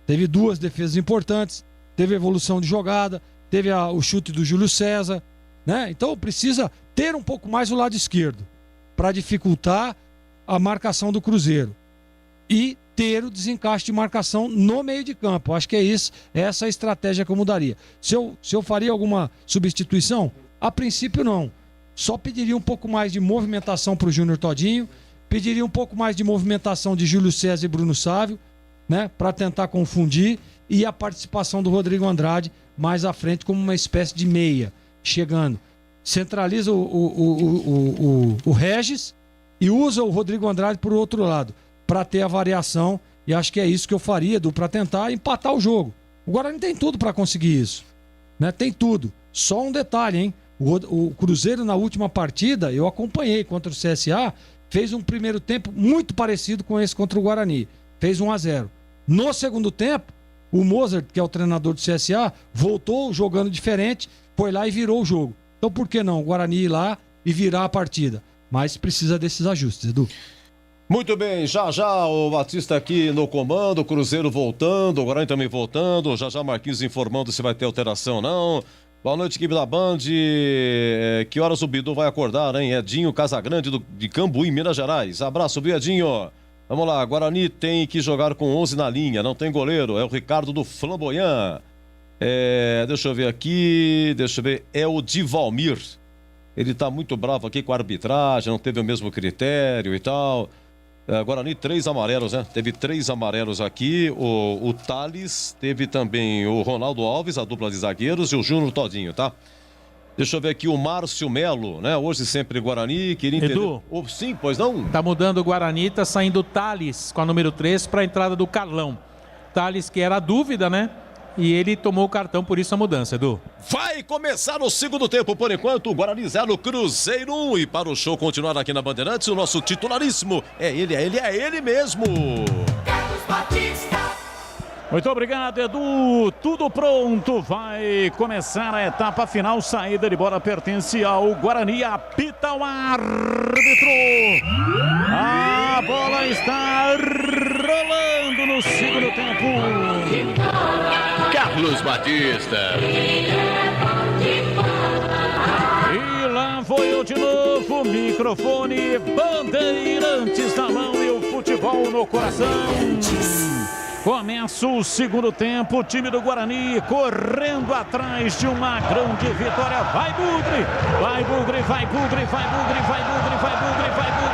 Teve 2 defesas importantes, teve evolução de jogada, teve o chute do Júlio César, né? Então precisa ter um pouco mais o lado esquerdo para dificultar a marcação do Cruzeiro e ter o desencaixe de marcação no meio de campo. Acho que é isso, essa é a estratégia que eu mudaria. Se eu faria alguma substituição? A princípio não. Só pediria um pouco mais de movimentação para o Júnior Todinho, pediria um pouco mais de movimentação de Júlio César e Bruno Sávio, né, para tentar confundir, e a participação do Rodrigo Andrade mais à frente como uma espécie de meia, chegando. Centraliza o Regis e usa o Rodrigo Andrade por outro lado, para ter a variação, e acho que é isso que eu faria, para tentar empatar o jogo. O Guarani tem tudo para conseguir isso, né? Tem tudo. Só um detalhe, hein? O Cruzeiro na última partida, eu acompanhei contra o CSA, fez um primeiro tempo muito parecido com esse contra o Guarani. Fez 1-0. No segundo tempo, o Mozart, que é o treinador do CSA, voltou jogando diferente, foi lá e virou o jogo. Então por que não o Guarani ir lá e virar a partida? Mas precisa desses ajustes, Edu. Muito bem, já o Batista aqui no comando, o Cruzeiro voltando, o Guarani também voltando, já Marquinhos informando se vai ter alteração ou não. Boa noite, equipe da Band. Que horas o Bidu vai acordar, hein? Edinho Casagrande de Cambuí, Minas Gerais. Abraço, Edinho. Vamos lá, Guarani tem que jogar com 11 na linha, não tem goleiro, é o Ricardo do Flamboyant. Deixa eu ver aqui, é o Divalmir. Ele tá muito bravo aqui com a arbitragem, não teve o mesmo critério e tal. Guarani, 3 amarelos, né? Teve 3 amarelos aqui. O Thales, teve também o Ronaldo Alves, a dupla de zagueiros, e o Júnior Todinho, tá? Deixa eu ver aqui o Márcio Melo, né? Hoje sempre Guarani, queria entender... Edu, sim, pois não? Tá mudando o Guarani, tá saindo o Thales com a número 3 para a entrada do Carlão. Thales, que era a dúvida, né? e ele tomou o cartão, por isso a mudança, Edu. Vai começar o segundo tempo, por enquanto, Guarani 0, Cruzeiro 1. E para o show continuar aqui na Bandeirantes, o nosso titularíssimo é ele mesmo. Carlos Batista. Muito obrigado, Edu. Tudo pronto. Vai começar a etapa final. Saída de bola pertence ao Guarani. Apita o árbitro. A bola está rolando no segundo tempo. Carlos Batista. E lá foi eu de novo. Microfone, Bandeirantes na mão e o futebol no coração. Começa o segundo tempo, o time do Guarani correndo atrás de uma grande vitória. Vai Bugre, vai Bugre, vai Bugre, vai Bugre, vai Bugre, vai Bugre, vai Bugre, vai Bugre!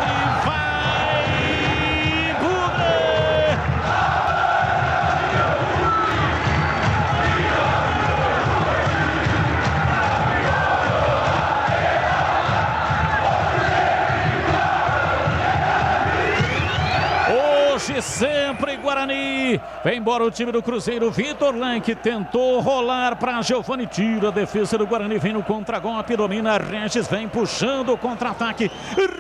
Hoje sempre Guarani. Vem embora o time do Cruzeiro. Vitor Lenk tentou rolar para Giovani. Tira a defesa do Guarani. Vem no contra-golpe. Domina Regis. Vem puxando o contra-ataque.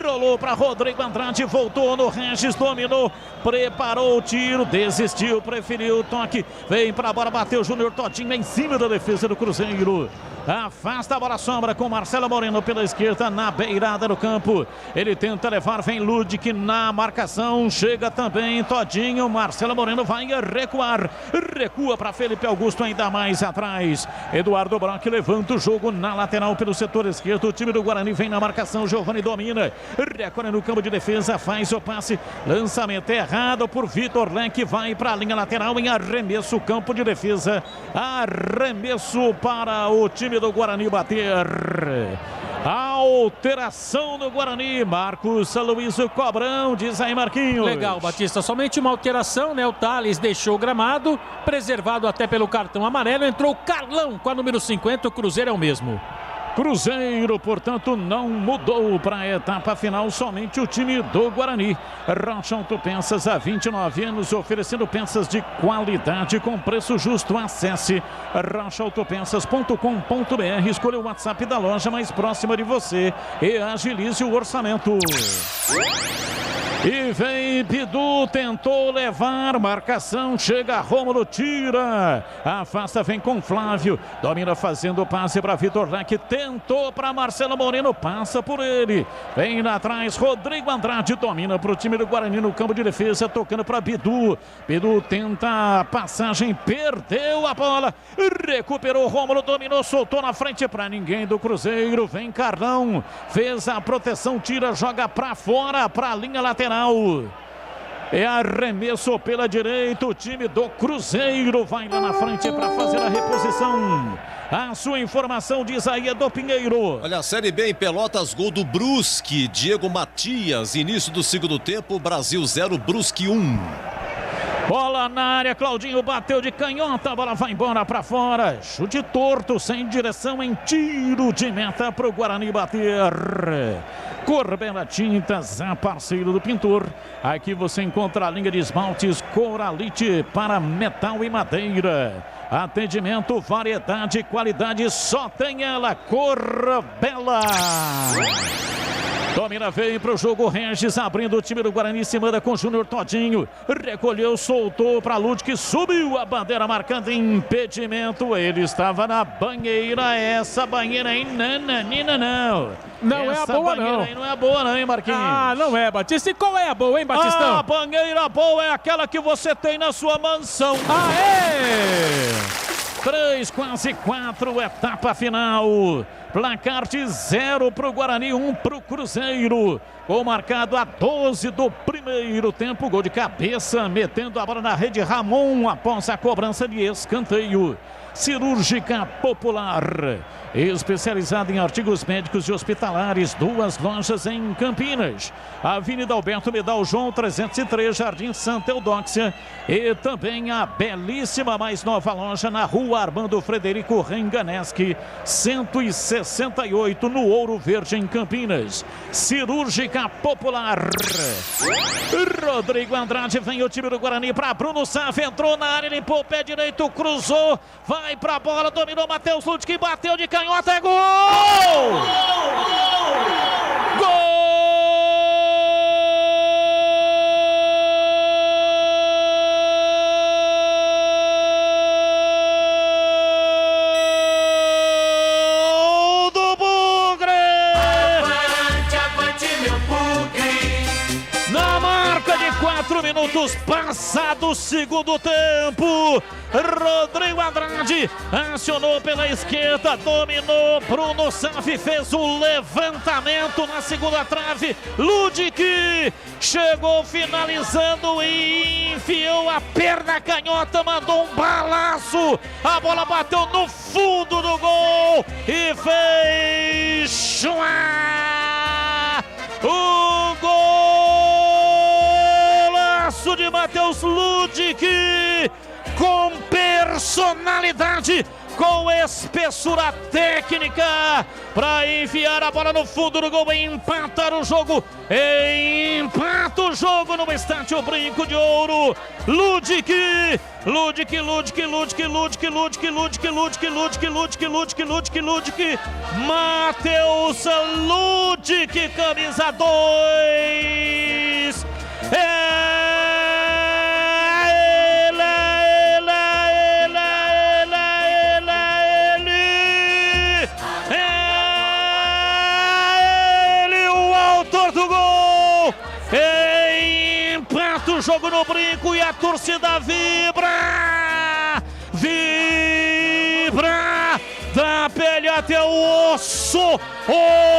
Rolou para Rodrigo Andrade. Voltou no Regis. Dominou. Preparou o tiro. Desistiu. Preferiu o toque. Vem para a bola. Bateu o Júnior Todinho em cima da defesa do Cruzeiro. Afasta a bola sombra com Marcelo Moreno pela esquerda na beirada do campo. Ele tenta levar, vem Ludic na marcação. Chega também Todinho. Marcelo Moreno vai recuar. Recua para Felipe Augusto ainda mais atrás. Eduardo Brock levanta o jogo na lateral pelo setor esquerdo. O time do Guarani vem na marcação. Giovani domina. Recolhe no campo de defesa. Faz o passe. Lançamento errado por Vitor Lenk. Vai para a linha lateral em arremesso. Campo de defesa. Arremesso para o time do Guarani bater. Alteração no Guarani. Marcos Luiz Cobrão, diz aí Marquinhos. Legal, Batista, somente uma alteração, né? O Thales deixou o gramado, preservado até pelo cartão amarelo. Entrou o Carlão com a número 50, o Cruzeiro é o mesmo. Cruzeiro, portanto, não mudou para a etapa final, somente o time do Guarani. Rocha Autopeças há 29 anos, oferecendo peças de qualidade com preço justo. Acesse rochaautopeças.com.br, escolha o WhatsApp da loja mais próxima de você e agilize o orçamento. E vem Bidu, tentou levar, marcação, chega Rômulo, tira, afasta, vem com Flávio, domina fazendo o passe para Vitor Lenk, tentou para Marcelo Moreno, passa por ele, vem lá atrás, Rodrigo Andrade domina para o time do Guarani no campo de defesa, tocando para Bidu, Bidu tenta a passagem, perdeu a bola, recuperou Rômulo, dominou, soltou na frente para ninguém do Cruzeiro, vem Carlão, fez a proteção, tira, joga para fora, para a linha lateral. É arremesso pela direita. O time do Cruzeiro vai lá na frente para fazer a reposição. A sua informação diz aí do Pinheiro. Olha, a Série B em Pelotas, gol do Brusque, Diego Matias, início do segundo tempo, Brasil 0, Brusque 1. Bola na área, Claudinho bateu de canhota, a bola vai embora para fora. Chute torto, sem direção, em tiro de meta para o Guarani bater. Corbela Tintas, a parceiro do pintor. Aqui você encontra a linha de esmaltes Coralite para metal e madeira. Atendimento, variedade, qualidade, só tem ela, Corbela. Domina, vem para o jogo, Regis abrindo o time do Guarani, se manda com Júnior Todinho, recolheu, soltou para Ludic, subiu a bandeira marcando impedimento, ele estava na banheira, essa banheira aí, nananina não. Não essa é a boa não. aí não é boa não, hein, Marquinhos? Ah, não é, Batista, e qual é a boa, hein, Batistão? A banheira boa é aquela que você tem na sua mansão. Aê! 3, quase 4, etapa final. Placar de 0 para o Guarani, 1 para o Cruzeiro. Gol marcado a 12 do primeiro tempo. Gol de cabeça, metendo a bola na rede. Ramon após a cobrança de escanteio. Cirúrgica Popular, especializada em artigos médicos e hospitalares, 2 lojas em Campinas, Avenida Alberto Medal João 303, Jardim Santa Eudóxia, e também a belíssima mais nova loja na Rua Armando Frederico Renganeschi 168, no Ouro Verde, em Campinas. Cirúrgica Popular. Rodrigo Andrade, vem o time do Guarani para Bruno Sávio, entrou na área, limpou o pé direito, cruzou, vai para a bola, dominou Matheus Ludwig, bateu de canhota, é gol! Gol! Do Bugre! Avante, avante, meu Bugre! Na marca de 4 minutos passado o segundo tempo, Rodrigo Andrade acionou pela esquerda, dominou, Bruno Saffi fez o levantamento na segunda trave, Ludwig chegou finalizando e enfiou a perna canhota, mandou um balaço, a bola bateu no fundo do gol e fez o golaço de Matheus Ludwig, com personalidade, com espessura técnica, para enfiar a bola no fundo do gol e empatar o jogo. Empata o jogo no estádio Brinco de Ouro. Ludwig, Matheus Ludwig, camisa 2. Empata o jogo no Brinco e a torcida vibra, da pele até o osso.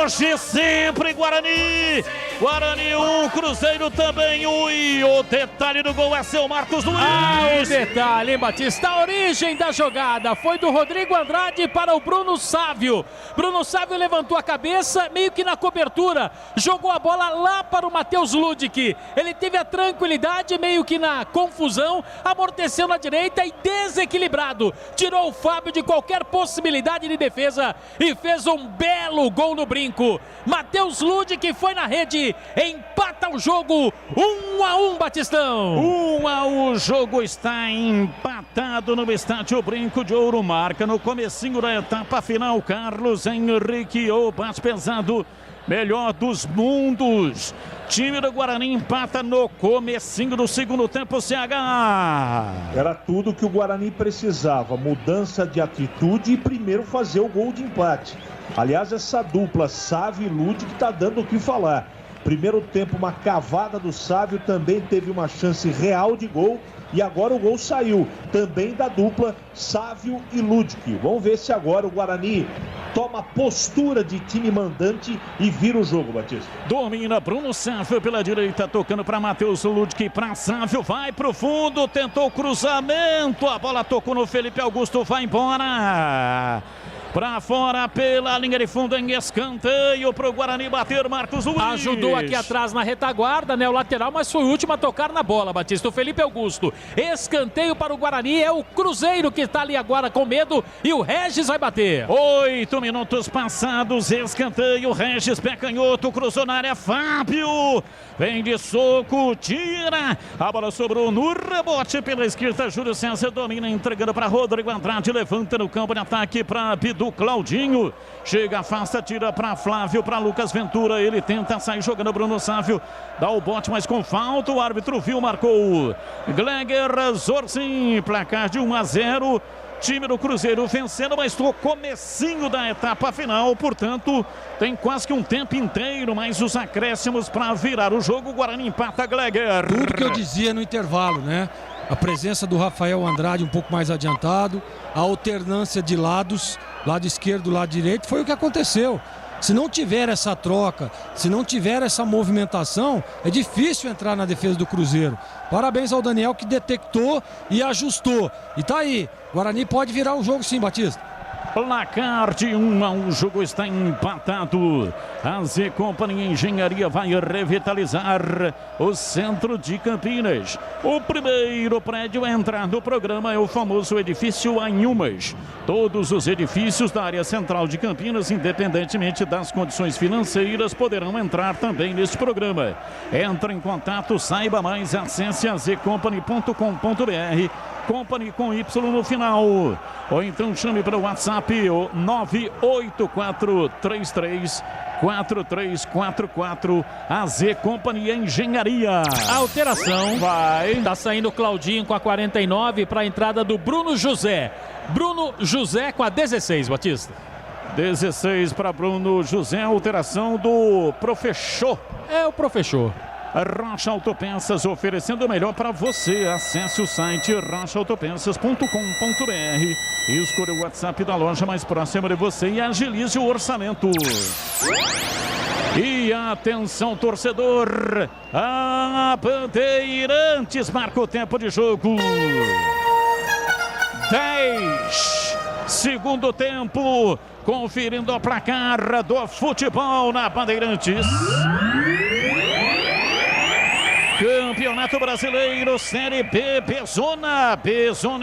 Hoje sempre Guarani 1, Cruzeiro também 1, e o detalhe do gol é seu Marcos Luiz. O detalhe, hein, Batista? A origem da jogada foi do Rodrigo Andrade para o Bruno Sávio. Bruno Sávio levantou a cabeça, meio que na cobertura, jogou a bola lá para o Matheus Ludwig. Ele teve a tranquilidade, meio que na confusão, amorteceu na direita e desequilibrado, tirou o Fábio de qualquer possibilidade de defesa e fez um belo gol no Brinco. Matheus Ludwig foi na rede, empata o jogo, 1-1, Batistão. 1-1, o jogo está empatado no estádio Brinco de Ouro. Marca no comecinho da etapa final Carlos Henrique, o bate pesado, melhor dos mundos. Time do Guarani empata no comecinho do segundo tempo, CH. Era tudo que o Guarani precisava, mudança de atitude e primeiro fazer o gol de empate. Aliás, essa dupla Sávio e Ludwig está dando o que falar. Primeiro tempo, uma cavada do Sávio, também teve uma chance real de gol. E agora o gol saiu, também da dupla Sávio e Ludwig. Vamos ver se agora o Guarani toma postura de time mandante e vira o jogo, Batista. Domina Bruno Sávio pela direita, tocando para Matheus Ludwig, para Sávio, vai pro fundo, tentou o cruzamento, a bola tocou no Felipe Augusto, vai embora. Pra fora pela linha de fundo em escanteio pro Guarani bater, Marcos Luiz. Ajudou aqui atrás na retaguarda, né, o lateral, mas foi o último a tocar na bola, Batista. O Felipe Augusto. Escanteio para o Guarani, é o Cruzeiro que está ali agora com medo e o Regis vai bater. 8 minutos passados, escanteio, Regis, pé canhoto, cruzou na área, Fábio. Vem de soco, tira. A bola sobrou no rebote pela esquerda, Júlio César domina, entregando para Rodrigo Andrade, levanta no campo de ataque para do Claudinho, chega, afasta, tira para Flávio, para Lucas Ventura, ele tenta sair jogando, Bruno Sávio, dá o bote, mas com falta, o árbitro viu, marcou Gleger Zorzin, placar de 1-0, time do Cruzeiro vencendo, mas no comecinho da etapa final, portanto, tem quase que um tempo inteiro, mais os acréscimos para virar o jogo. O Guarani empata, Gleger. Tudo que eu dizia no intervalo, né? A presença do Rafael Andrade um pouco mais adiantado, a alternância de lados, lado esquerdo, lado direito, foi o que aconteceu. Se não tiver essa troca, se não tiver essa movimentação, é difícil entrar na defesa do Cruzeiro. Parabéns ao Daniel que detectou e ajustou. E tá aí, Guarani pode virar o jogo sim, Batista. Placar de 1-1, o jogo está empatado. A Z Company Engenharia vai revitalizar o centro de Campinas. O primeiro prédio a entrar no programa é o famoso edifício Anhumas. Todos os edifícios da área central de Campinas, independentemente das condições financeiras, poderão entrar também neste programa. Entre em contato, saiba mais, acesse azcompany.com.br, Company com Y no final. Ou então chame para o WhatsApp, o 984334344, AZ Company Engenharia. Alteração. Vai. Tá saindo o Claudinho com a 49 para a entrada do Bruno José. Bruno José com a 16, Batista. 16 para Bruno José, alteração do Professor. É o Professor. Rocha Autopeças, oferecendo o melhor para você. Acesse o site rochaautopeças.com.br e escolha o WhatsApp da loja mais próxima de você e agilize o orçamento. E atenção, torcedor, a Bandeirantes marca o tempo de jogo. 10, segundo tempo, conferindo o placar do futebol na Bandeirantes. Campeonato Brasileiro, Série B, Bezona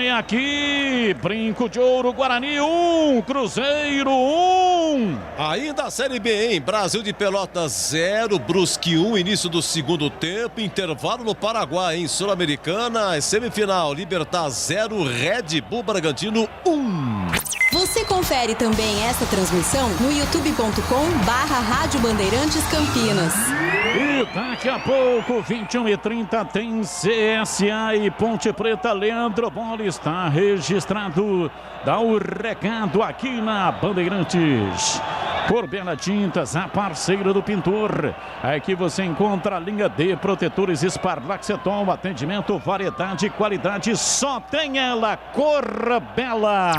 é aqui, Brinco de Ouro, Guarani 1, Cruzeiro 1. Ainda a Série B, hein? Brasil de Pelotas 0, Brusque 1, início do segundo tempo, intervalo no Paraguai, em Sul-Americana, semifinal, Libertad 0, Red Bull Bragantino 1. Você confere também esta transmissão no youtube.com/Rádio Bandeirantes Campinas. E daqui a pouco, 21h30, tem CSA e Ponte Preta. Leandro Bola está registrado. Dá o recado aqui na Bandeirantes. Corbela Tintas, a parceira do pintor. Aqui você encontra a linha de protetores Sparlaxeton, atendimento, variedade e qualidade. Só tem ela, Corbela.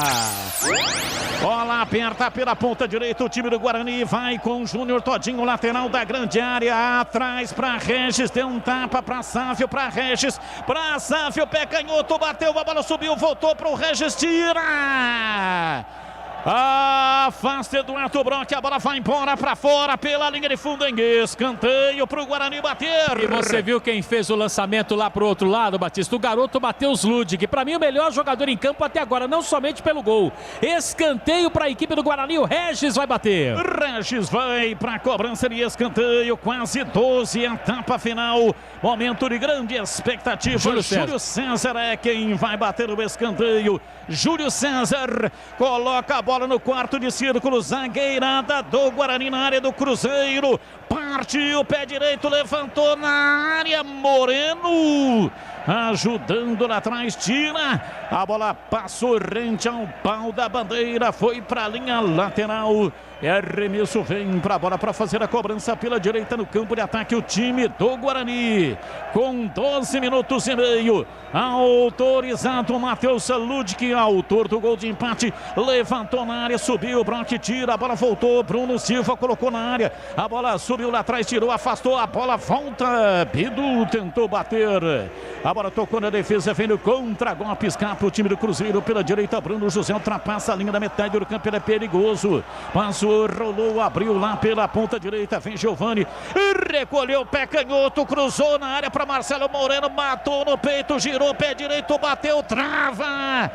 Bola aperta pela ponta direita, o time do Guarani vai com o Júnior Todinho, lateral da grande área, atrás para Regis, deu um tapa para Sávio, para Regis, para Sávio, pé canhoto, bateu, a bola subiu, voltou para o Regis, tira! Afasta Eduardo Brock, a bola vai embora para fora pela linha de fundo em escanteio para o Guarani bater. E você viu quem fez o lançamento lá pro outro lado, Batista? O garoto Matheus Ludig, para mim o melhor jogador em campo até agora, não somente pelo gol. Escanteio para a equipe do Guarani, o Regis vai bater. Regis vai para a cobrança de escanteio, quase 12, a etapa final. Momento de grande expectativa. Júlio César é quem vai bater o escanteio. Júlio César coloca a bola no quarto de círculo, zagueirada do Guarani na área do Cruzeiro, partiu, pé direito, levantou na área, Moreno ajudando lá atrás, tira, a bola passou rente ao pau da bandeira, foi para a linha lateral, arremesso vem para a bola para fazer a cobrança pela direita no campo de ataque, o time do Guarani, com 12 minutos e meio, autorizado Matheus Ludig, autor do gol de empate, levantou na área, subiu, Brock tira, a bola voltou, Bruno Silva colocou na área, a bola subiu lá atrás, tirou, afastou, a bola volta, Bidu tentou bater, a bola tocou na defesa, vem no contra-golpe, escapa o time do Cruzeiro pela direita, Bruno José ultrapassa a linha da metade do campo, ele é perigoso, passou, rolou, abriu lá pela ponta direita, vem Giovani, recolheu o pé canhoto, cruzou na área para Marcelo Moreno, matou no peito, girou pé direito, bateu, trava,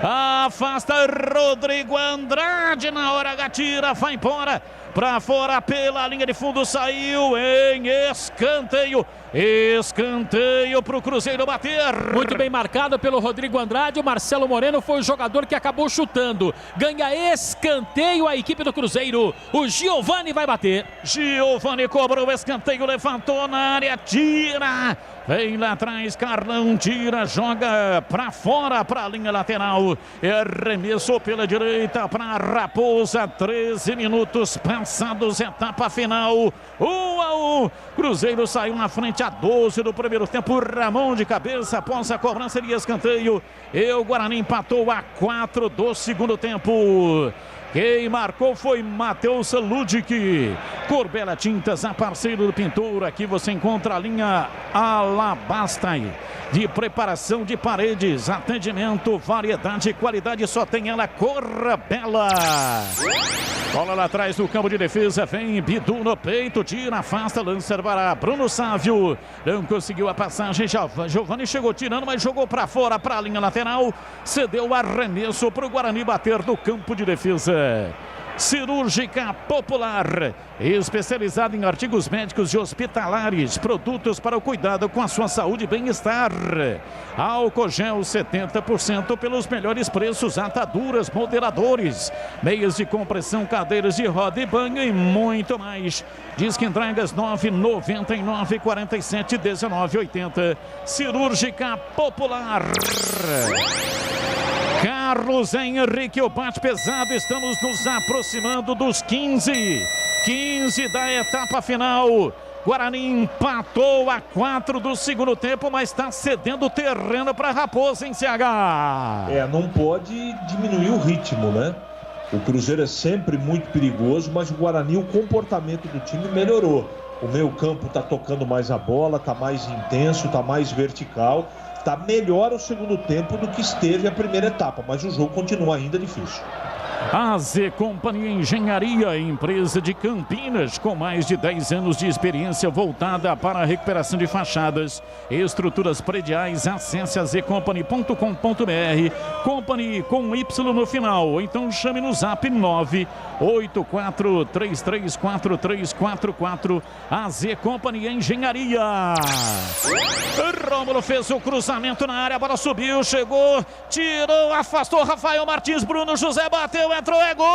afasta Rodrigo Andrade na hora H, tira, vai embora, para fora pela linha de fundo, saiu em escanteio, escanteio para o Cruzeiro bater. Muito bem marcado pelo Rodrigo Andrade, o Marcelo Moreno foi o jogador que acabou chutando, ganha escanteio a equipe do Cruzeiro, o Giovani vai bater. Giovani cobrou o escanteio, levantou na área, tira, vem lá atrás, Carlão tira, joga para fora, para a linha lateral, arremessou pela direita para Raposa, 13 minutos passados, etapa final, 1-1, Cruzeiro saiu na frente a 12 do primeiro tempo, Ramon de cabeça após a cobrança de escanteio, e o Guarani empatou a 4 do segundo tempo. Quem marcou foi Matheus Ludic. Corbela Tintas, a parceiro do pintor. Aqui você encontra a linha Alabastai de preparação de paredes, atendimento, variedade e qualidade, só tem ela, Corbela. Bola lá atrás do campo de defesa, vem Bidu no peito, tira, afasta, lança para Bruno Sávio. Não conseguiu a passagem, Giovani chegou tirando, mas jogou para fora, para a linha lateral. Cedeu o arremesso para o Guarani bater no campo de defesa. Cirúrgica Popular, especializada em artigos médicos e hospitalares, produtos para o cuidado com a sua saúde e bem-estar. Álcool gel 70% pelos melhores preços, ataduras, moderadores, meias de compressão, cadeiras de roda e banho e muito mais. Diz que entregas 999 47 19 80. Cirúrgica Popular. Carlos Henrique, o bate pesado, estamos nos aproximando dos 15 da etapa final. Guarani empatou a 4 do segundo tempo, mas está cedendo terreno para a Raposa em CH. Não pode diminuir o ritmo, né? O Cruzeiro é sempre muito perigoso, mas o Guarani, o comportamento do time melhorou. O meio-campo está tocando mais a bola, está mais intenso, está mais vertical. Está melhor o segundo tempo do que esteve a primeira etapa, mas o jogo continua ainda difícil. AZ Company Engenharia, empresa de Campinas, com mais de 10 anos de experiência voltada para a recuperação de fachadas e estruturas prediais. Acesse azcompany.com.br, Company com Y no final, ou então chame no zap 984334344. AZ Company Engenharia. Rômulo fez o cruzamento na área, a bola subiu, chegou, tirou, afastou Rafael Martins, Bruno José bateu, entrou, é gol!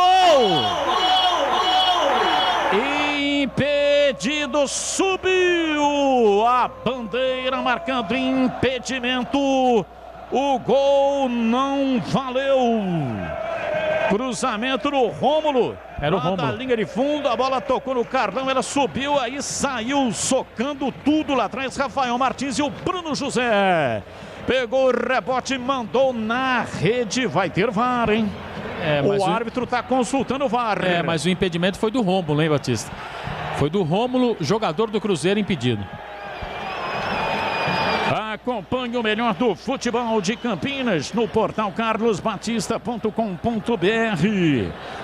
Impedido, subiu a bandeira marcando impedimento. O gol não valeu. Cruzamento no Rômulo. Era o Rômulo. Da linha de fundo, a bola tocou no Carlão, ela subiu, aí saiu socando tudo lá atrás. Rafael Martins e o Bruno José. Pegou o rebote, mandou na rede. Vai ter VAR, hein? O árbitro está consultando o VAR. Mas o impedimento foi do Rômulo, hein, Batista? Foi do Rômulo, jogador do Cruzeiro impedido. Acompanhe o melhor do futebol de Campinas no portal carlosbatista.com.br.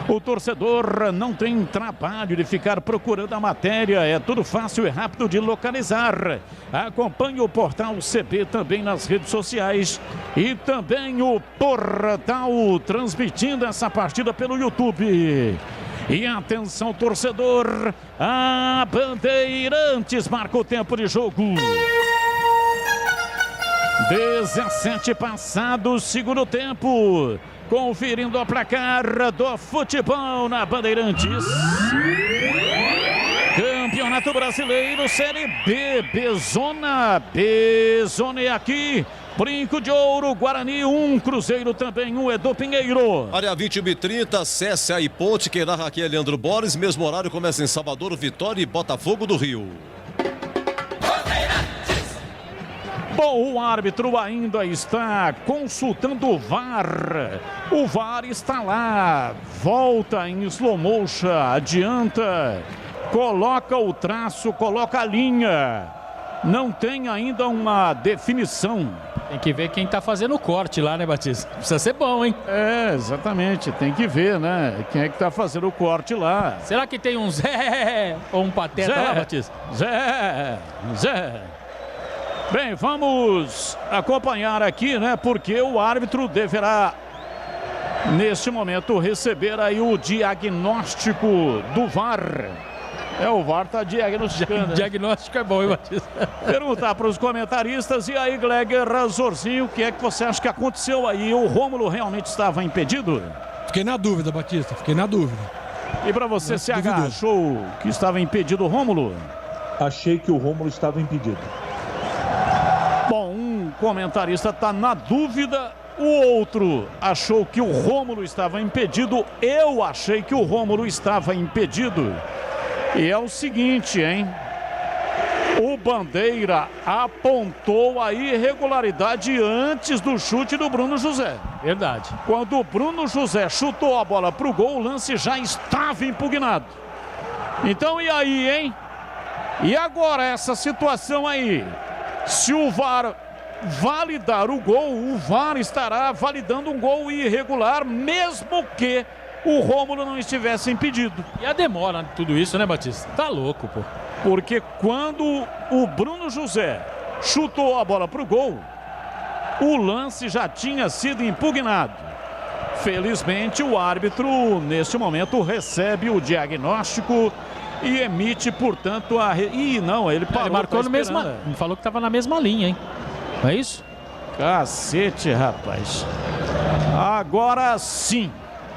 O torcedor não tem trabalho de ficar procurando a matéria, é tudo fácil e rápido de localizar. Acompanhe o portal CB também nas redes sociais e também o portal transmitindo essa partida pelo YouTube. E atenção, torcedor, a Bandeirantes marca o tempo de jogo. 17 passados, segundo tempo. Conferindo a placar do futebol na Bandeirantes. Campeonato Brasileiro, Série B, Bezona é aqui. Brinco de Ouro, Guarani 1, Cruzeiro também 1, Edu Pinheiro. Área 20h30, CSA e Ponte, quem narra aqui é Leandro Borges. Mesmo horário começa em Salvador, Vitória e Botafogo do Rio. Bom, o árbitro ainda está consultando o VAR. O VAR está lá, volta em slow motion, adianta, coloca o traço, coloca a linha. Não tem ainda uma definição. Tem que ver quem está fazendo o corte lá, né, Batista? Precisa ser bom, hein? Exatamente, tem que ver, né? Quem é que está fazendo o corte lá. Será que tem um Zé ou um Pateta lá, Batista? Zé. Bem, vamos acompanhar aqui, né? Porque o árbitro deverá, neste momento, receber aí o diagnóstico do VAR. O VAR está diagnosticando. Diagnóstico é bom, hein, Batista? Perguntar para os comentaristas. E aí, Gleger Razorzinho, o que é que você acha que aconteceu aí? O Rômulo realmente estava impedido? Fiquei na dúvida, Batista. Fiquei na dúvida. E para você, CH, achou que estava impedido o Rômulo? Achei que o Rômulo estava impedido. Bom, um comentarista está na dúvida, o outro achou que o Rômulo estava impedido, eu achei que o Rômulo estava impedido. E é o seguinte, hein? O Bandeira apontou a irregularidade antes do chute do Bruno José. Verdade. Quando o Bruno José chutou a bola pro gol, o lance já estava impugnado. Então e aí, hein? E agora essa situação aí? Se o VAR validar o gol, o VAR estará validando um gol irregular, mesmo que o Rômulo não estivesse impedido. E a demora de tudo isso, né, Batista? Tá louco, pô. Porque quando o Bruno José chutou a bola pro gol, o lance já tinha sido impugnado. Felizmente, o árbitro, neste momento, recebe o diagnóstico e emite, portanto, ele parou. Ele marcou no mesmo. Falou que estava na mesma linha, hein? Não é isso? Cacete, rapaz. Agora sim.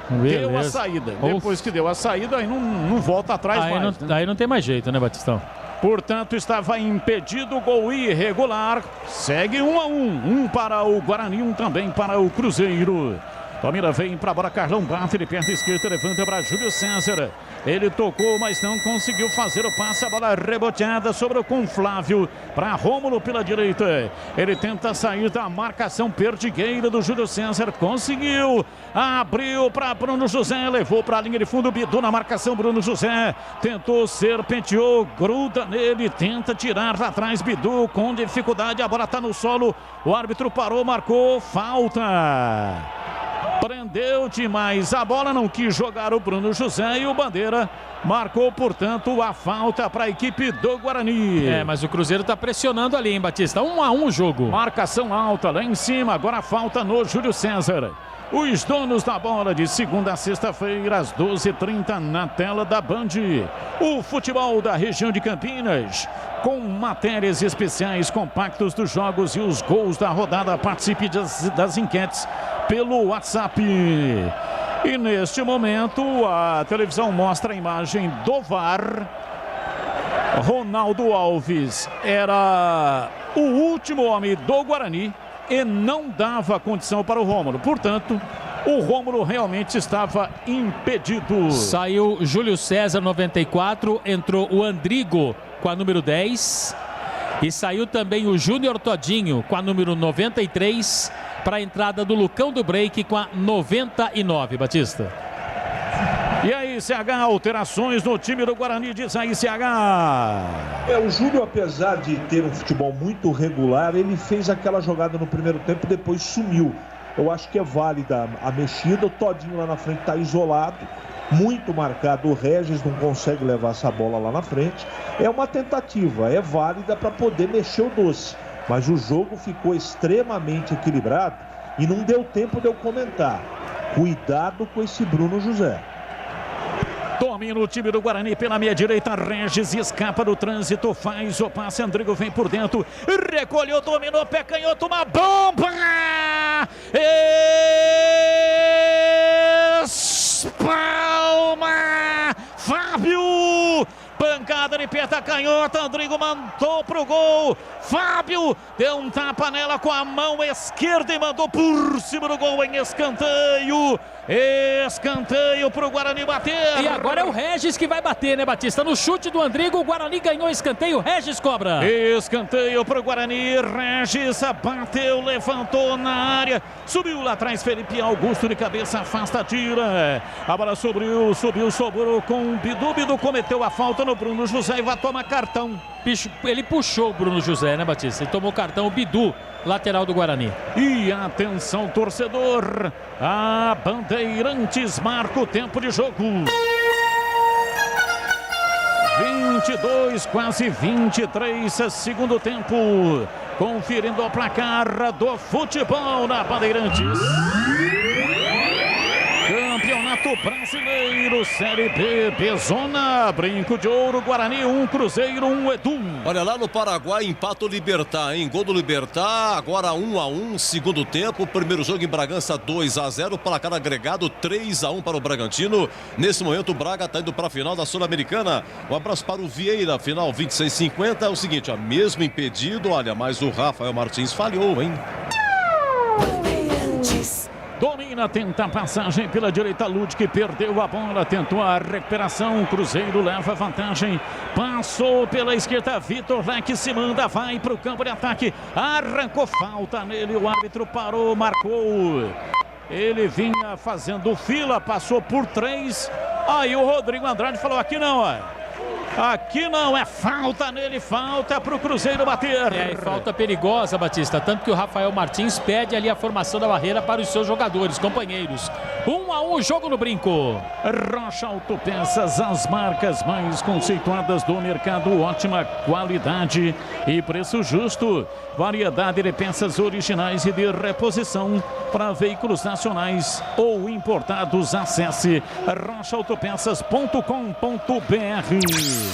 Beleza. Deu a saída. Depois que deu a saída, aí não volta atrás mais. Aí não tem mais jeito, né, Batistão? Portanto, estava impedido, gol irregular. Segue 1 a 1. Um para o Guarani, um também para o Cruzeiro. Tomira vem para a bola, Carlão bate, ele perna esquerda, levanta para Júlio César. Ele tocou, mas não conseguiu fazer o passe. A bola reboteada, sobrou com Flávio para Rômulo pela direita. Ele tenta sair da marcação perdigueira do Júlio César. Conseguiu, abriu para Bruno José, levou para a linha de fundo. Bidu na marcação, Bruno José tentou, serpenteou, gruda nele, tenta tirar para trás. Bidu com dificuldade, a bola está no solo. O árbitro parou, marcou falta. Prendeu demais a bola, não quis jogar o Bruno José e o Bandeira marcou, portanto, a falta para a equipe do Guarani. Mas o Cruzeiro está pressionando ali, hein, Batista? 1 a 1 o jogo. Marcação alta lá em cima, agora falta no Júlio César. Os donos da bola de segunda a sexta-feira, às 12h30, na tela da Band. O futebol da região de Campinas, com matérias especiais, compactos dos jogos e os gols da rodada. Participe das enquetes pelo WhatsApp. E neste momento, a televisão mostra a imagem do VAR. Ronaldo Alves era o último homem do Guarani e não dava condição para o Rômulo. Portanto, o Rômulo realmente estava impedido. Saiu Júlio César, 94. Entrou o Andrigo com a número 10. E saiu também o Júnior Todinho com a número 93. Para a entrada do Lucão do Break com a 99, Batista. E aí, CH, alterações no time do Guarani, diz aí, CH. O Júlio, apesar de ter um futebol muito regular, ele fez aquela jogada no primeiro tempo e depois sumiu. Eu acho que é válida a mexida. O Todinho lá na frente está isolado, muito marcado. O Regis não consegue levar essa bola lá na frente. É uma tentativa, é válida para poder mexer o doce. Mas o jogo ficou extremamente equilibrado e não deu tempo de eu comentar. Cuidado com esse Bruno José. Domina o time do Guarani pela meia direita. Regis escapa do trânsito, faz o passe. Andrigo vem por dentro, recolheu, dominou, pé canhoto, uma bomba! Espalma! Fábio! Pancada de perna canhota, Andrigo mandou pro gol. Fábio deu um tapa nela com a mão esquerda e mandou por cima do gol em escanteio. Escanteio pro Guarani bater. E agora é o Regis que vai bater, né, Batista? No chute do Andrigo, o Guarani ganhou escanteio, Regis cobra. Escanteio pro Guarani, Regis bateu, levantou na área, subiu lá atrás, Felipe Augusto de cabeça, afasta, tira. A bola subiu, sobrou com o Bidu. Bidu cometeu a falta no Bruno José e vai tomar cartão. Ele puxou o Bruno José, né, Batista? Ele tomou cartão, o Bidu, lateral do Guarani. E atenção, torcedor, a Bandeirantes marca o tempo de jogo. 22, quase 23, segundo tempo. Conferindo o placar do futebol na Bandeirantes. Campeonato Brasileiro, Série B, Bezona, Brinco de Ouro, Guarani 1, Cruzeiro 1, Edu. Olha, lá no Paraguai, empata o Libertad, hein? Gol do Libertad, agora 1 a 1, segundo tempo. Primeiro jogo em Bragança, 2 a 0, placar agregado 3 a 1 para o Bragantino. Nesse momento, o Braga está indo para a final da Sul-Americana. Um abraço para o Vieira, final 26-50. É o seguinte, ó, mesmo impedido, olha, mas o Rafael Martins falhou, hein? Domina, tenta a passagem pela direita, Ludwig perdeu a bola, tentou a recuperação, Cruzeiro leva vantagem, passou pela esquerda, Vitor Leque se manda, vai para o campo de ataque, arrancou, falta nele, o árbitro parou, marcou. Ele vinha fazendo fila, passou por 3. Aí o Rodrigo Andrade falou: aqui não, ó. Aqui não, é falta nele, falta pro Cruzeiro bater. É, e falta perigosa, Batista. Tanto que o Rafael Martins pede ali a formação da barreira para os seus jogadores, companheiros. 1-1, jogo no brinco. Rocha Autopeças, as marcas mais conceituadas do mercado, ótima qualidade e preço justo. Variedade de peças originais e de reposição para veículos nacionais ou importados. Acesse rochaautopeças.com.br.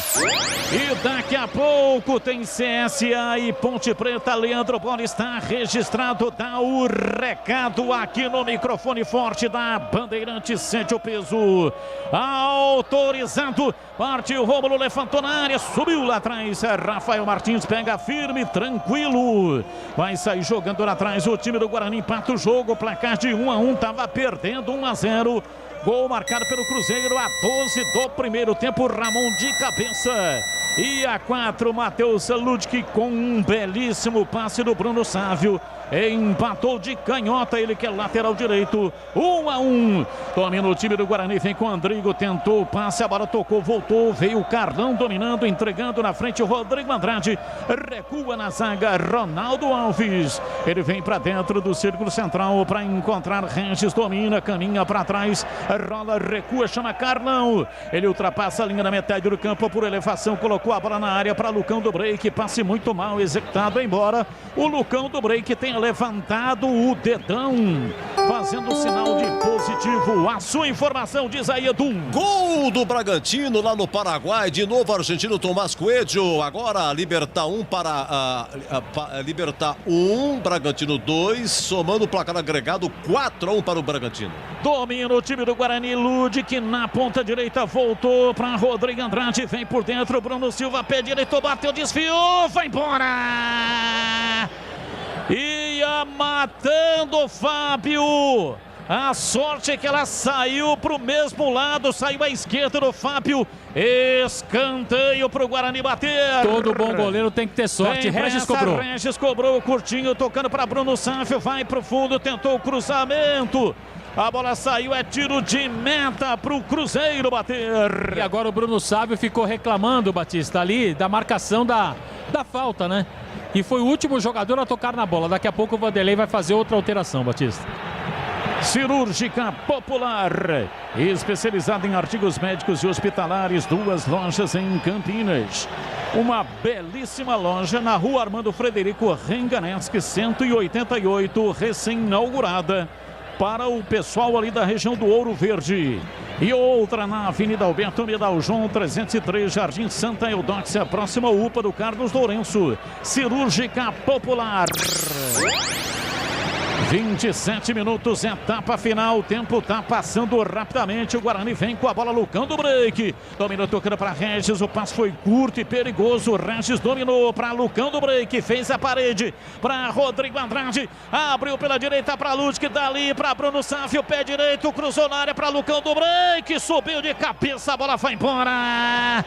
E daqui a pouco tem CSA e Ponte Preta. Leandro Bola está registrado. Dá o recado aqui no microfone forte da Bandeirantes. Sente o peso. Autorizado. Partiu, Rômulo levantou na área. Subiu lá atrás. Rafael Martins pega firme, tranquilo. Vai sair jogando lá atrás. O time do Guarani empata o jogo. Placar de 1-1. Tava perdendo 1-0. Gol marcado pelo Cruzeiro a 12 do primeiro tempo. Ramon de cabeça. E a 4, Matheus Ludwig com um belíssimo passe do Bruno Sávio. Empatou de canhota, ele que é lateral direito. 1-1. Domina o time do Guarani, vem com o Andrigo, tentou o passe, a bola tocou, voltou, veio o Carlão dominando, entregando na frente o Rodrigo Andrade. Recua na zaga, Ronaldo Alves. Ele vem para dentro do círculo central para encontrar Regis, domina, caminha para trás, rola, recua, chama Carlão. Ele ultrapassa a linha na metade do campo por elevação, colocou a bola na área para Lucão do Break, passe muito mal executado, embora o Lucão do Break tenha levantado o dedão, fazendo o sinal de positivo. A sua informação, diz aí, Edu. Gol do Bragantino lá no Paraguai, de novo argentino Tomás Coelho. Agora Libertad 1 para Libertad 1, Bragantino 2, somando o placar agregado 4-1 para o Bragantino. Domina o time do Guarani, Ludwig na ponta direita, voltou para Rodrigo Andrade, vem por dentro, Bruno Silva, pé direito, bateu, desviou, vai embora! Ia matando o Fábio. A sorte é que ela saiu para o mesmo lado, saiu à esquerda do Fábio. Escanteio para o Guarani bater. Todo bom goleiro tem que ter sorte. Regis cobrou. Regis cobrou, curtinho, tocando para Bruno Sávio, vai para o fundo, tentou o cruzamento. A bola saiu, é tiro de meta para o Cruzeiro bater. E agora o Bruno Sávio ficou reclamando, Batista, ali da marcação da falta, né? E foi o último jogador a tocar na bola. Daqui a pouco o Vanderlei vai fazer outra alteração, Batista. Cirúrgica Popular, especializada em artigos médicos e hospitalares, 2 lojas em Campinas. Uma belíssima loja na rua Armando Frederico Renganeschi, 188, recém-inaugurada, para o pessoal ali da região do Ouro Verde. E outra na Avenida Alberto Medal João 303, Jardim Santa Eudóxia, próxima ao UPA do Carlos Lourenço. Cirúrgica Popular. 27 minutos, etapa final, o tempo tá passando rapidamente, o Guarani vem com a bola, Lucão do Break, dominou, tocando para Regis, o passe foi curto e perigoso, Regis dominou para Lucão do Break, fez a parede para Rodrigo Andrade, abriu pela direita para Ludwig, dali para Bruno Sávio, pé direito, cruzou na área para Lucão do Break, subiu de cabeça, a bola foi embora,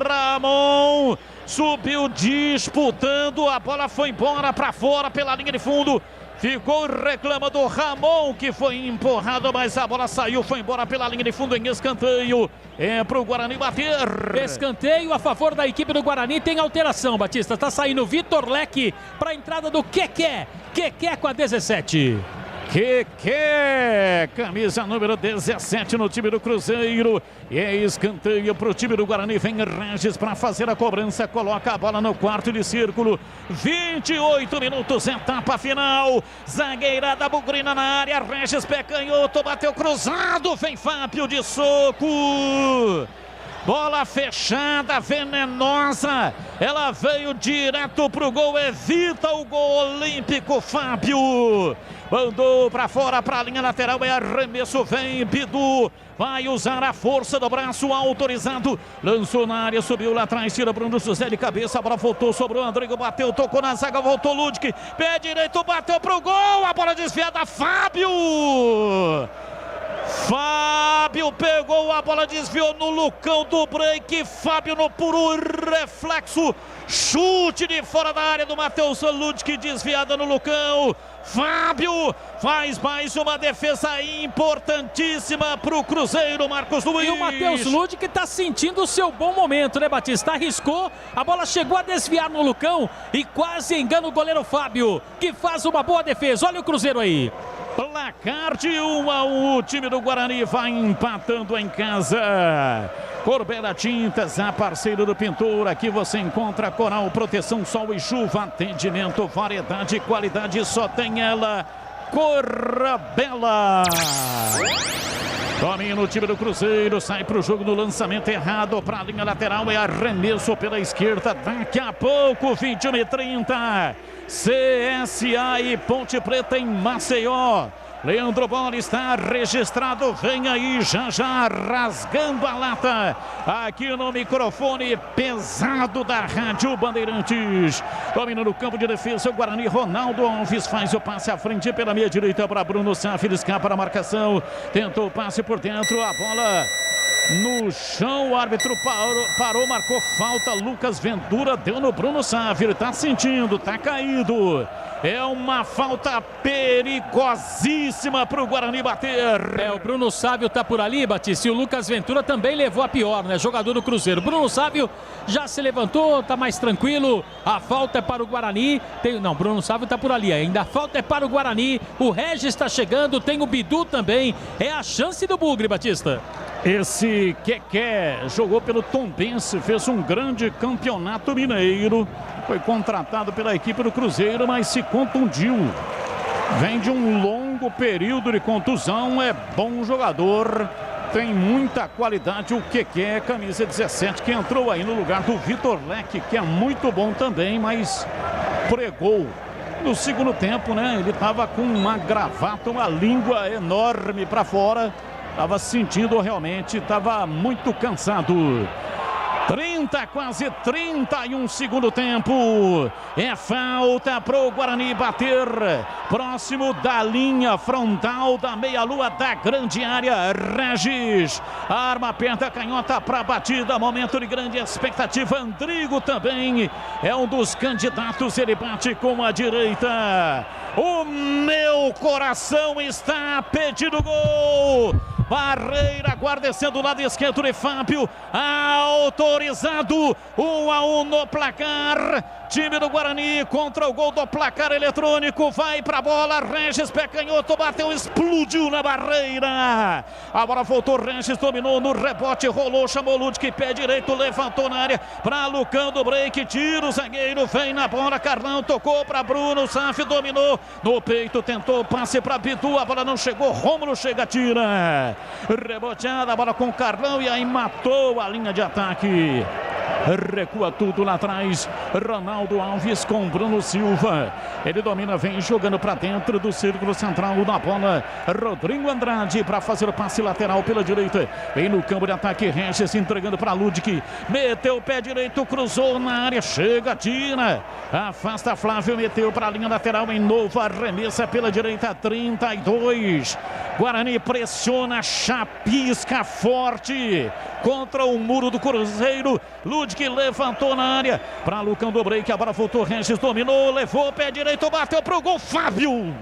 Ramon subiu disputando, a bola foi embora para fora pela linha de fundo. Ficou reclama do Ramon, que foi empurrado, mas a bola saiu, foi embora pela linha de fundo em escanteio. É pro Guarani bater. Escanteio a favor da equipe do Guarani, tem alteração, Batista. Tá saindo Vitor Leque para a entrada do Keké. Keké com a 17. Keké, camisa número 17 no time do Cruzeiro. E é escanteio para o time do Guarani. Vem Regis para fazer a cobrança. Coloca a bola no quarto de círculo. 28 minutos, etapa final. Zagueirada bugrina na área. Regis, pé canhoto, bateu cruzado. Vem Fábio de soco. Bola fechada, venenosa. Ela veio direto pro gol. Evita o gol olímpico, Fábio. Mandou para fora, para a linha lateral, é arremesso, vem Bidu, vai usar a força do braço, autorizado, lançou na área, subiu lá atrás, tira Bruno José de cabeça, a bola voltou sobre o Andrigo, bateu, tocou na zaga, voltou Ludwig, pé direito, bateu pro gol, a bola desviada, Fábio! Fábio pegou a bola, desviou no Lucão do break. Fábio no puro reflexo. Chute de fora da área do Matheus Ludwig, desviada no Lucão. Fábio faz mais uma defesa importantíssima para o Cruzeiro, Marcos Luiz. E o Matheus Ludwig está sentindo o seu bom momento, né, Batista? Arriscou, a bola chegou a desviar no Lucão e quase engana o goleiro Fábio, que faz uma boa defesa. Olha o Cruzeiro aí. Placar de 1-1, o time do Guarani vai empatando em casa. Corbela Tintas, a parceira do pintor. Aqui você encontra Coral, proteção, sol e chuva, atendimento, variedade e qualidade, só tem ela, Corbela. Domina o time do Cruzeiro, sai para o jogo no lançamento errado para a linha lateral, é arremesso pela esquerda, daqui a pouco, 21h30, CSA e Ponte Preta em Maceió. Leandro Bola está registrado, vem aí já rasgando a lata aqui no microfone pesado da Rádio Bandeirantes. Domina no campo de defesa o Guarani, Ronaldo Alves faz o passe à frente pela meia direita para Bruno Saf, ele escapa da marcação, tentou o passe por dentro, a bola no chão, o árbitro parou, marcou falta, Lucas Ventura deu no Bruno Saf, ele está sentindo, está caído. É uma falta perigosíssima para o Guarani bater. O Bruno Sávio tá por ali, Batista, e o Lucas Ventura também levou a pior, né? Jogador do Cruzeiro. Bruno Sávio já se levantou, tá mais tranquilo. A falta é para o Guarani. Bruno Sávio tá por ali ainda. A falta é para o Guarani. O Regis está chegando, tem o Bidu também. É a chance do Bugre, Batista. Esse Keké jogou pelo Tombense, fez um grande campeonato mineiro. Foi contratado pela equipe do Cruzeiro, mas se contundiu. Vem de um longo período de contusão, é bom jogador, tem muita qualidade. O Keké, camisa 17, que entrou aí no lugar do Vitor Leque, que é muito bom também, mas pregou. No segundo tempo, né? Ele estava com uma gravata, uma língua enorme para fora. Estava sentindo realmente, estava muito cansado. 30, quase 31 segundo tempo. É falta pro Guarani bater. Próximo da linha frontal da meia-lua da grande área. Regis. Arma perto da canhota para batida. Momento de grande expectativa. Andrigo também é um dos candidatos. Ele bate com a direita. O meu coração está pedindo gol. Barreira guardecendo o lado esquerdo de Fábio, autorizado, 1-1 no placar. Time do Guarani contra o gol do placar eletrônico, vai pra bola, Regis, pé canhoto, bateu, explodiu na barreira. A bola voltou, Regis dominou no rebote, rolou, chamou Ludwig, pé direito, levantou na área pra Lucão do break, tira o zagueiro, vem na bola, Carlão tocou pra Bruno, Saf dominou no peito, tentou passe pra Bidu, a bola não chegou, Rômulo chega, tira. Reboteada, a bola com o Carlão e aí matou a linha de ataque. Recua tudo lá atrás. Ronaldo Alves com Bruno Silva. Ele domina, vem jogando para dentro do círculo central da bola. Rodrigo Andrade para fazer o passe lateral pela direita. Vem no campo de ataque. Regis entregando para Ludwig. Meteu o pé direito, cruzou na área. Chega, tira. Afasta Flávio, meteu para a linha lateral em novo. Arremessa pela direita. 32. Guarani pressiona, chapisca forte contra o muro do Cruzeiro. Ludwig levantou na área para Lucão do break, a bola voltou, Regis dominou, levou o pé direito, bateu pro gol, Fábio,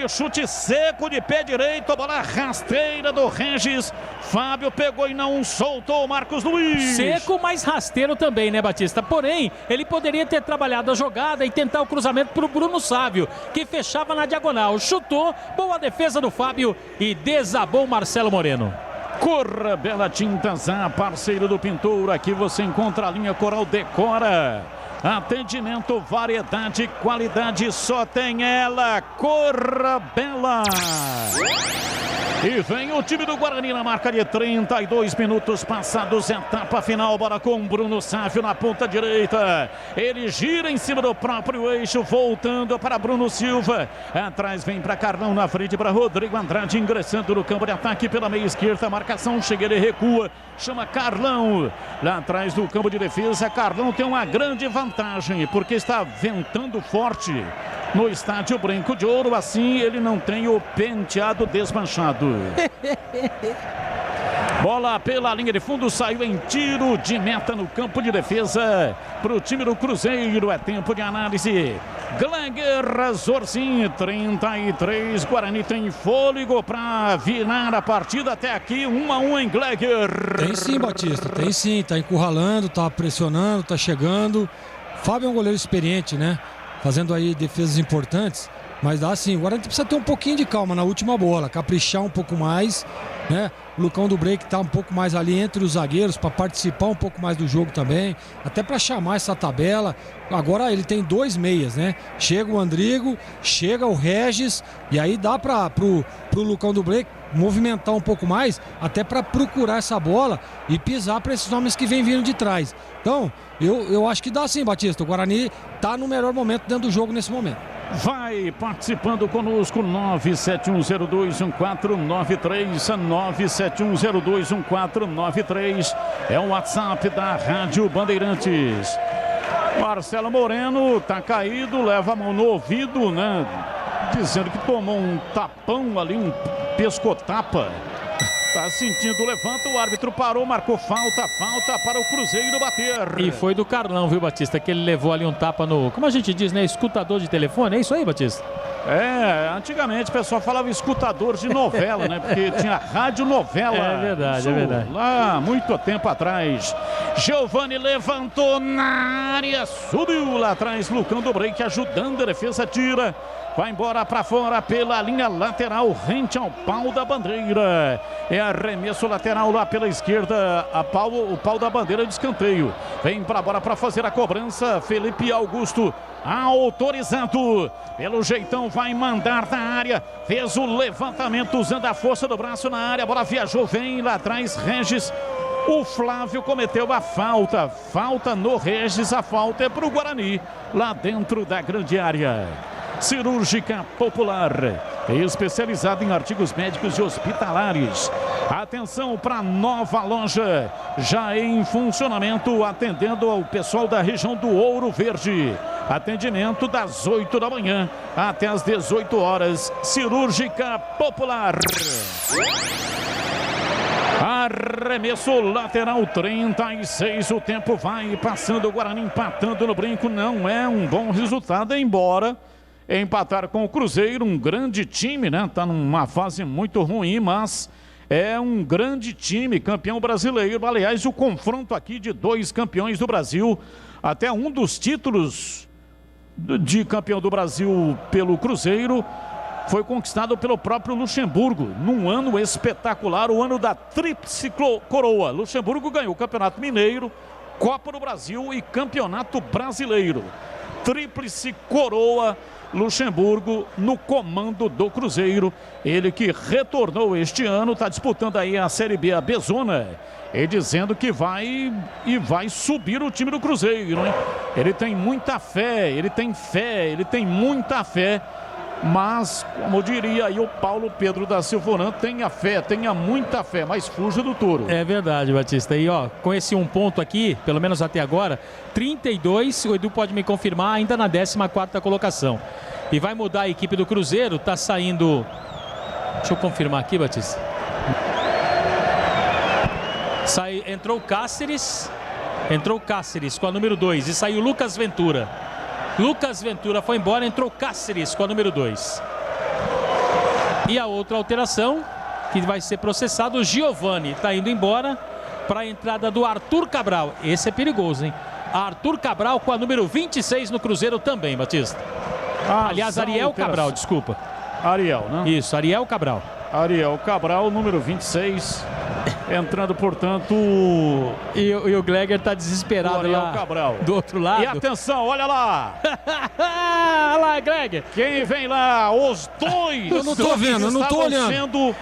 chute seco de pé direito, a bola rasteira do Regis, Fábio pegou e não soltou o Marcos Luiz. Seco, mas rasteiro também, né, Batista? Porém, ele poderia ter trabalhado a jogada e tentar o cruzamento pro Bruno Sávio, que fechava na diagonal, chutou, boa defesa do Fábio e desabou o Marcelo Moreno. Corbela Tintas, a parceiro do pintor. Aqui você encontra a linha Coral Decora. Atendimento, variedade, qualidade, só tem ela, Corbela. E vem o time do Guarani na marca de 32 minutos passados, etapa final, bola com Bruno Sávio na ponta direita. Ele gira em cima do próprio eixo, voltando para Bruno Silva. Atrás vem para Carlão, na frente para Rodrigo Andrade, ingressando no campo de ataque pela meia esquerda. Marcação, chega, ele recua, chama Carlão. Lá atrás do campo de defesa, Carlão tem uma grande vantagem, porque está ventando forte. no estádio Brinco de Ouro. Assim ele não tem o penteado desmanchado. Bola pela linha de fundo, saiu em tiro de meta no campo de defesa para o time do Cruzeiro. É tempo de análise. Gleger Zorzin, 33. Guarani tem fôlego para virar a partida até aqui. 1-1 em Gleger. Tem sim, Batista, tem sim. Tá encurralando, tá pressionando, tá chegando. Fábio é um goleiro experiente, né? Fazendo aí defesas importantes. Mas dá sim, agora a gente precisa ter um pouquinho de calma na última bola, caprichar um pouco mais, né? O Lucão do Break tá um pouco mais ali entre os zagueiros para participar um pouco mais do jogo também, até para chamar essa tabela. Agora ele tem 2 meias, né? Chega o Andrigo, chega o Regis e aí dá pro Lucão do Break movimentar um pouco mais, até para procurar essa bola e pisar para esses homens que vêm vindo de trás. Então, eu acho que dá sim, Batista. O Guarani tá no melhor momento dentro do jogo nesse momento. Vai participando conosco, 971021493, 971021493, é o WhatsApp da Rádio Bandeirantes. Marcelo Moreno tá caído, leva a mão no ouvido, né? Dizendo que tomou um tapão ali, um pescotapa. Tá sentindo, levanta, o árbitro parou, marcou falta para o Cruzeiro bater. E foi do Carlão, viu, Batista? Que ele levou ali um tapa no, como a gente diz, né? Escutador de telefone, é isso aí, Batista? É, antigamente o pessoal falava escutador de novela, né? Porque tinha radionovela. É verdade, isso, é verdade. Lá, muito tempo atrás. Giovani levantou na área, subiu lá atrás, Lucão do Break ajudando, a defesa tira. Vai embora para fora pela linha lateral, rente ao pau da bandeira. É arremesso lateral lá pela esquerda, o pau da bandeira de escanteio. Vem para a bola para fazer a cobrança, Felipe Augusto, autorizado. Pelo jeitão vai mandar na área, fez o levantamento usando a força do braço na área, a bola viajou, vem lá atrás, Regis. O Flávio cometeu a falta no Regis, a falta é para o Guarani, lá dentro da grande área. Cirúrgica Popular, especializada em artigos médicos e hospitalares. Atenção para a nova loja, já em funcionamento, atendendo ao pessoal da região do Ouro Verde. Atendimento das 8 da manhã até as 18 horas. Cirúrgica Popular. Arremesso lateral, 36. O tempo vai passando, o Guarani empatando no Brinco. Não é um bom resultado, embora empatar com o Cruzeiro, um grande time, né? Tá numa fase muito ruim, mas é um grande time, campeão brasileiro. Aliás, o confronto aqui de 2 campeões do Brasil, até um dos títulos de campeão do Brasil pelo Cruzeiro foi conquistado pelo próprio Luxemburgo, num ano espetacular, o ano da tríplice coroa. Luxemburgo ganhou o Campeonato Mineiro, Copa do Brasil e Campeonato Brasileiro. Tríplice coroa, Luxemburgo no comando do Cruzeiro. Ele que retornou este ano, está disputando aí a Série B, a Bezona, e dizendo que vai subir o time do Cruzeiro, hein? Ele tem muita fé, ele tem muita fé. Mas, como diria aí o Paulo Pedro da Silvorã, tenha muita fé, mas fuja do touro. É verdade, Batista. E ó, com esse um ponto aqui, pelo menos até agora, 32, o Edu pode me confirmar, ainda na 14ª colocação. E vai mudar a equipe do Cruzeiro, tá saindo... Deixa eu confirmar aqui, Batista. Entrou o Cáceres com a número 2 e saiu Lucas Ventura. Lucas Ventura foi embora, entrou Cáceres com a número 2. E a outra alteração, que vai ser processado, o Giovani está indo embora para a entrada do Arthur Cabral. Esse é perigoso, hein? Arthur Cabral com a número 26 no Cruzeiro também, Batista. Aliás, Ariel Cabral, desculpa. Ariel, né? Isso, Ariel Cabral. Ariel Cabral, número 26. Entrando, portanto... E o Gleger tá desesperado lá Cabral. Do outro lado. E atenção, olha lá! Olha lá, Gleger! Quem vem lá? Os dois! Eu não tô vendo, eu não tô olhando. Sendo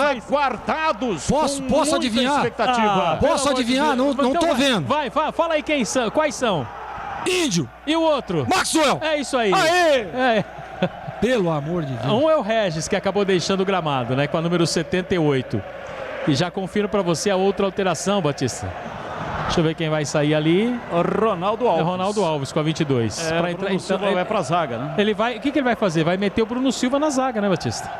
aguardados. Posso adivinhar? Posso adivinhar? Não tô vendo. Vai, fala aí quem são, quais são? Índio! E o outro? Maxwell! É isso aí. Aê! É. Pelo amor de Deus. Um é o Regis, que acabou deixando o gramado, né? Com a número 78. E já confirmo para você a outra alteração, Batista. Deixa eu ver quem vai sair ali. Ronaldo Alves. É Ronaldo Alves com a 22. Pra entrar, Bruno Silva vai pra zaga, né? Ele vai, o que ele vai fazer? Vai meter o Bruno Silva na zaga, né, Batista?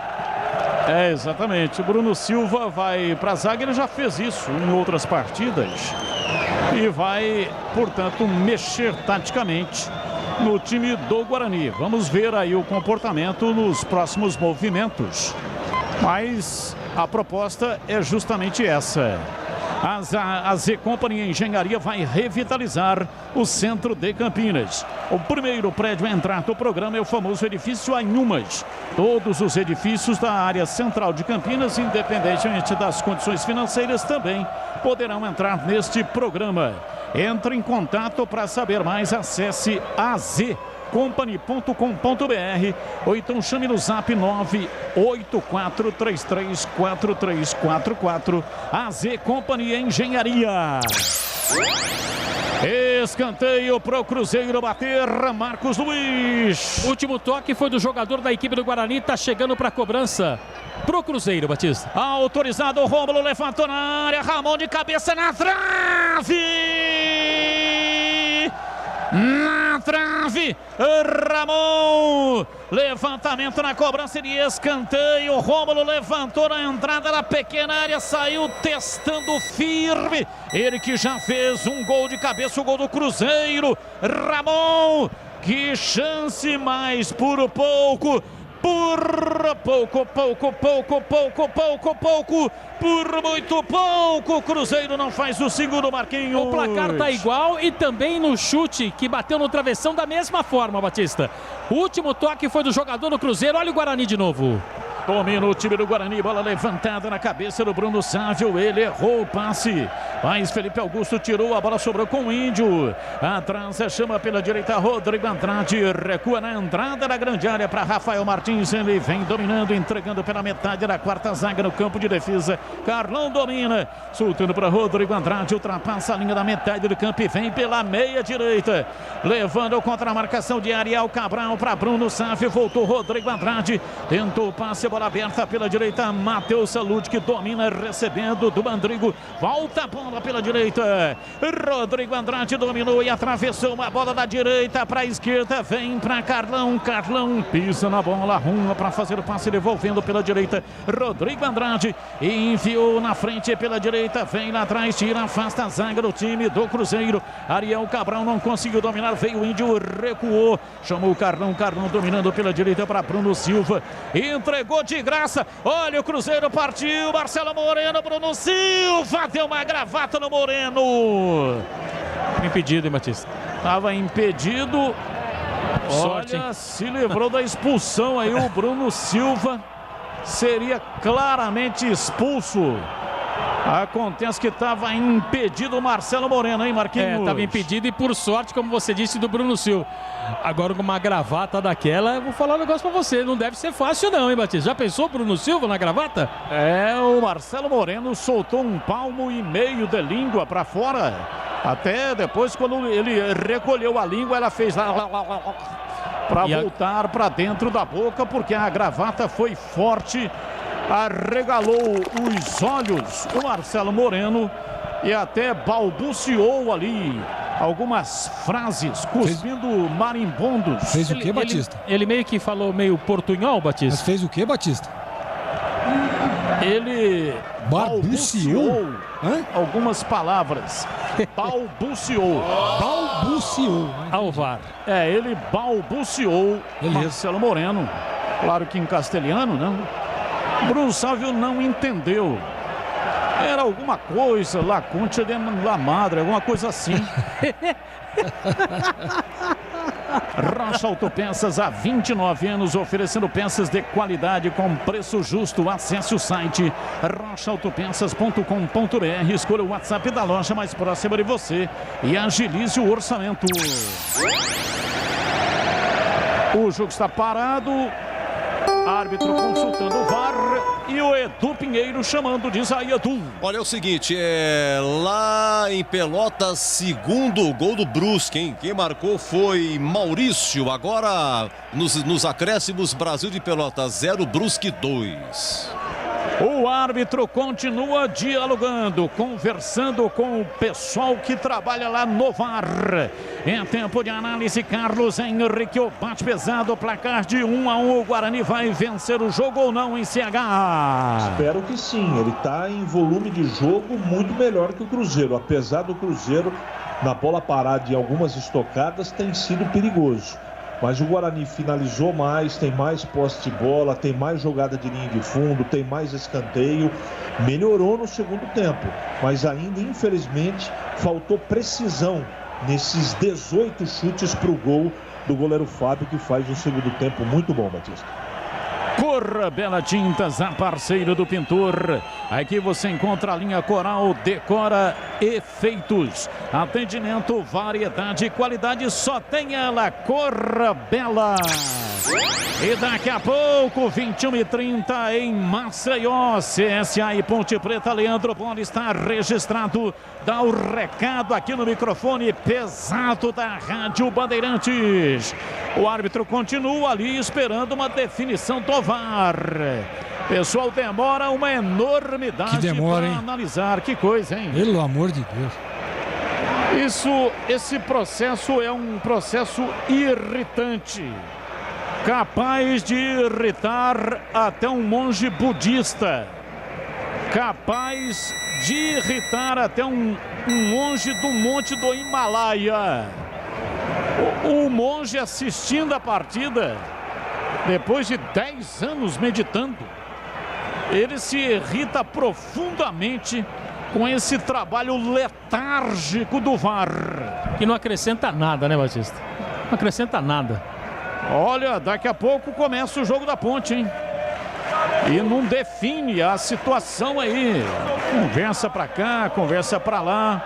É, exatamente. O Bruno Silva vai pra zaga, ele já fez isso em outras partidas. E vai, portanto, mexer taticamente no time do Guarani. Vamos ver aí o comportamento nos próximos movimentos. Mas a proposta é justamente essa. A Z Company Engenharia vai revitalizar o centro de Campinas. O primeiro prédio a entrar no programa é o famoso edifício Anhumas. Todos os edifícios da área central de Campinas, independentemente das condições financeiras, também poderão entrar neste programa. Entre em contato para saber mais, acesse azcompany.com.br ou então chame no zap 984334344. AZ Company Engenharia. Escanteio pro Cruzeiro bater, Marcos Luiz. Último toque foi do jogador da equipe do Guarani, tá chegando para cobrança pro Cruzeiro, Batista. Autorizado, o Rômulo levantou na área, Ramon de cabeça na trave! Na trave, Ramon, levantamento na cobrança de escanteio, Rômulo levantou na entrada da pequena área, saiu testando firme, ele que já fez um gol de cabeça, o gol do Cruzeiro, Ramon, que chance, mais por pouco, por muito pouco, o Cruzeiro não faz o segundo, Marquinhos. O placar tá igual e também no chute que bateu no travessão da mesma forma, Batista. O último toque foi do jogador do Cruzeiro, olha o Guarani de novo. Domina o time do Guarani, bola levantada na cabeça do Bruno Sávio, ele errou o passe, mas Felipe Augusto tirou, a bola sobrou com o Índio, atrás chama pela direita Rodrigo Andrade, recua na entrada da grande área para Rafael Martins, ele vem dominando, entregando pela metade da quarta zaga no campo de defesa, Carlão domina, soltando para Rodrigo Andrade, ultrapassa a linha da metade do campo e vem pela meia direita, levando contra a marcação de Ariel Cabral para Bruno Sávio, voltou Rodrigo Andrade, tentou o passe, bola aberta pela direita, Matheus Salud que domina, recebendo do Bandrigo, volta a bola pela direita, Rodrigo Andrade dominou e atravessou uma bola da direita para a esquerda, vem para Carlão, Carlão pisa na bola, arruma para fazer o passe, devolvendo pela direita, Rodrigo Andrade enviou na frente pela direita, vem lá atrás, tira, afasta a zaga do time do Cruzeiro, Ariel Cabral não conseguiu dominar, veio o Índio, recuou, chamou o Carlão, Carlão dominando pela direita para Bruno Silva, entregou de graça, olha o Cruzeiro partiu, Marcelo Moreno, Bruno Silva deu uma gravata no Moreno. Impedido, hein, Batista? Estava impedido. Sorte, olha, hein? se livrou da expulsão aí o Bruno Silva, seria claramente expulso. Acontece que estava impedido o Marcelo Moreno, hein, Marquinhos? Estava impedido e por sorte, como você disse, do Bruno Silva. Agora com uma gravata daquela, eu vou falar um negócio pra você, não deve ser fácil não, hein, Batista? Já pensou o Bruno Silva na gravata? É, o Marcelo Moreno soltou 1,5 palmo de língua pra fora. Até depois, quando ele recolheu a língua, ela fez lá para voltar para dentro da boca, porque a gravata foi forte. Arregalou os olhos o Marcelo Moreno e até balbuciou ali algumas frases, cuspindo marimbondos. Fez o que, Batista? Ele meio que falou meio portunhol, Batista. Mas fez o que, Batista? Ele balbuciou algumas palavras. Balbuciou. Balbuciou. Ao VAR. É, ele balbuciou. Marcelo Moreno. Claro que em castelhano, não. Bruno Sávio não entendeu. Era alguma coisa, La Concha de la Madre, alguma coisa assim. Rocha Autopeças, há 29 anos, oferecendo peças de qualidade com preço justo. Acesse o site rochaautopeças.com.br, escolha o WhatsApp da loja mais próxima de você e agilize o orçamento. O jogo está parado. Árbitro consultando o VAR e o Edu Pinheiro chamando, diz aí, Edu. Olha, é o seguinte, lá em Pelotas, segundo gol do Brusque, hein? Quem marcou foi Maurício. Agora, nos acréscimos, Brasil de Pelotas 0, Brusque 2. O árbitro continua dialogando, conversando com o pessoal que trabalha lá no VAR. Em tempo de análise, Carlos Henrique, o bate pesado, placar de 1-1. O Guarani vai vencer o jogo ou não em CH? Espero que sim. Ele está em volume de jogo muito melhor que o Cruzeiro. Apesar do Cruzeiro, na bola parada e algumas estocadas, tem sido perigoso. Mas o Guarani finalizou mais, tem mais posse de bola, tem mais jogada de linha de fundo, tem mais escanteio. Melhorou no segundo tempo, mas ainda, infelizmente, faltou precisão nesses 18 chutes para o gol do goleiro Fábio, que faz um segundo tempo muito bom, Batista. Corra Bela Tintas, a parceira do pintor. Aqui você encontra a linha Coral, Decora Efeitos. Atendimento, variedade e qualidade, só tem ela. Corra Bela. E daqui a pouco, 21h30 em Maceió, CSA e Ponte Preta. Leandro Bola está registrado. Dá o recado aqui no microfone pesado da Rádio Bandeirantes. O árbitro continua ali esperando uma definição do VAR. Pessoal, demora uma enormidade para analisar. Que coisa, hein? Pelo amor de Deus. Esse processo é um processo irritante. Capaz de irritar até um monge budista. Capaz de irritar até um monge do Monte do Himalaia. O monge assistindo a partida, depois de 10 anos meditando, ele se irrita profundamente com esse trabalho letárgico do VAR. Que não acrescenta nada, né, Batista? Não acrescenta nada. Olha, daqui a pouco começa o jogo da Ponte, hein? E não define a situação aí. Conversa pra cá, conversa pra lá.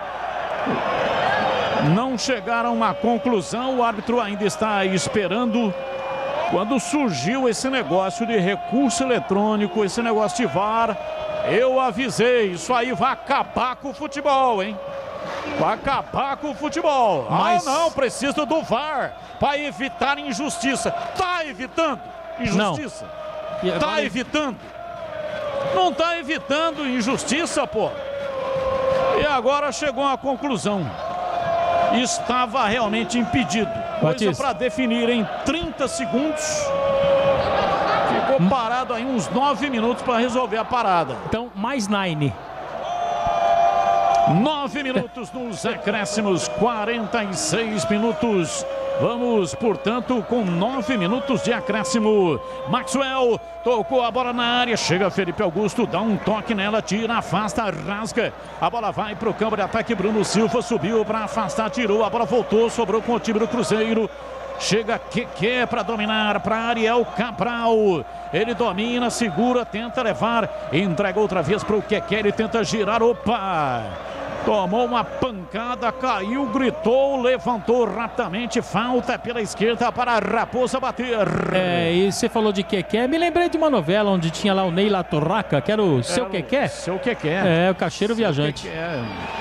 Não chegaram a uma conclusão. O árbitro ainda está esperando. Quando surgiu esse negócio de recurso eletrônico, esse negócio de VAR, eu avisei. Isso aí vai acabar com o futebol, hein? Vai acabar com o futebol. Mas... Ah, não, precisa do VAR para evitar injustiça. Tá evitando injustiça? Não. Tá evitando? Não tá evitando injustiça, pô. E agora chegou à conclusão. Estava realmente impedido. Coisa para definir em 30 segundos. Ficou parado aí uns 9 minutos para resolver a parada. Então, mais 9. 9 minutos nos acréscimos, 46 minutos. Vamos, portanto, com 9 minutos de acréscimo. Maxwell tocou a bola na área. Chega Felipe Augusto, dá um toque nela, tira, afasta, rasga. A bola vai para o campo de ataque. Bruno Silva subiu para afastar, tirou. A bola voltou, sobrou com o time do Cruzeiro. Chega Keké para dominar para Ariel Cabral. Ele domina, segura, tenta levar. Entrega outra vez para o Keké. Ele tenta girar. Opa! Tomou uma pancada, caiu, gritou, levantou rapidamente. Falta pela esquerda para a Raposa bater. E você falou de Keké. Me lembrei de uma novela onde tinha lá o Neila Torraca, que era o Seu Keké. Seu Keké. O caixeiro viajante.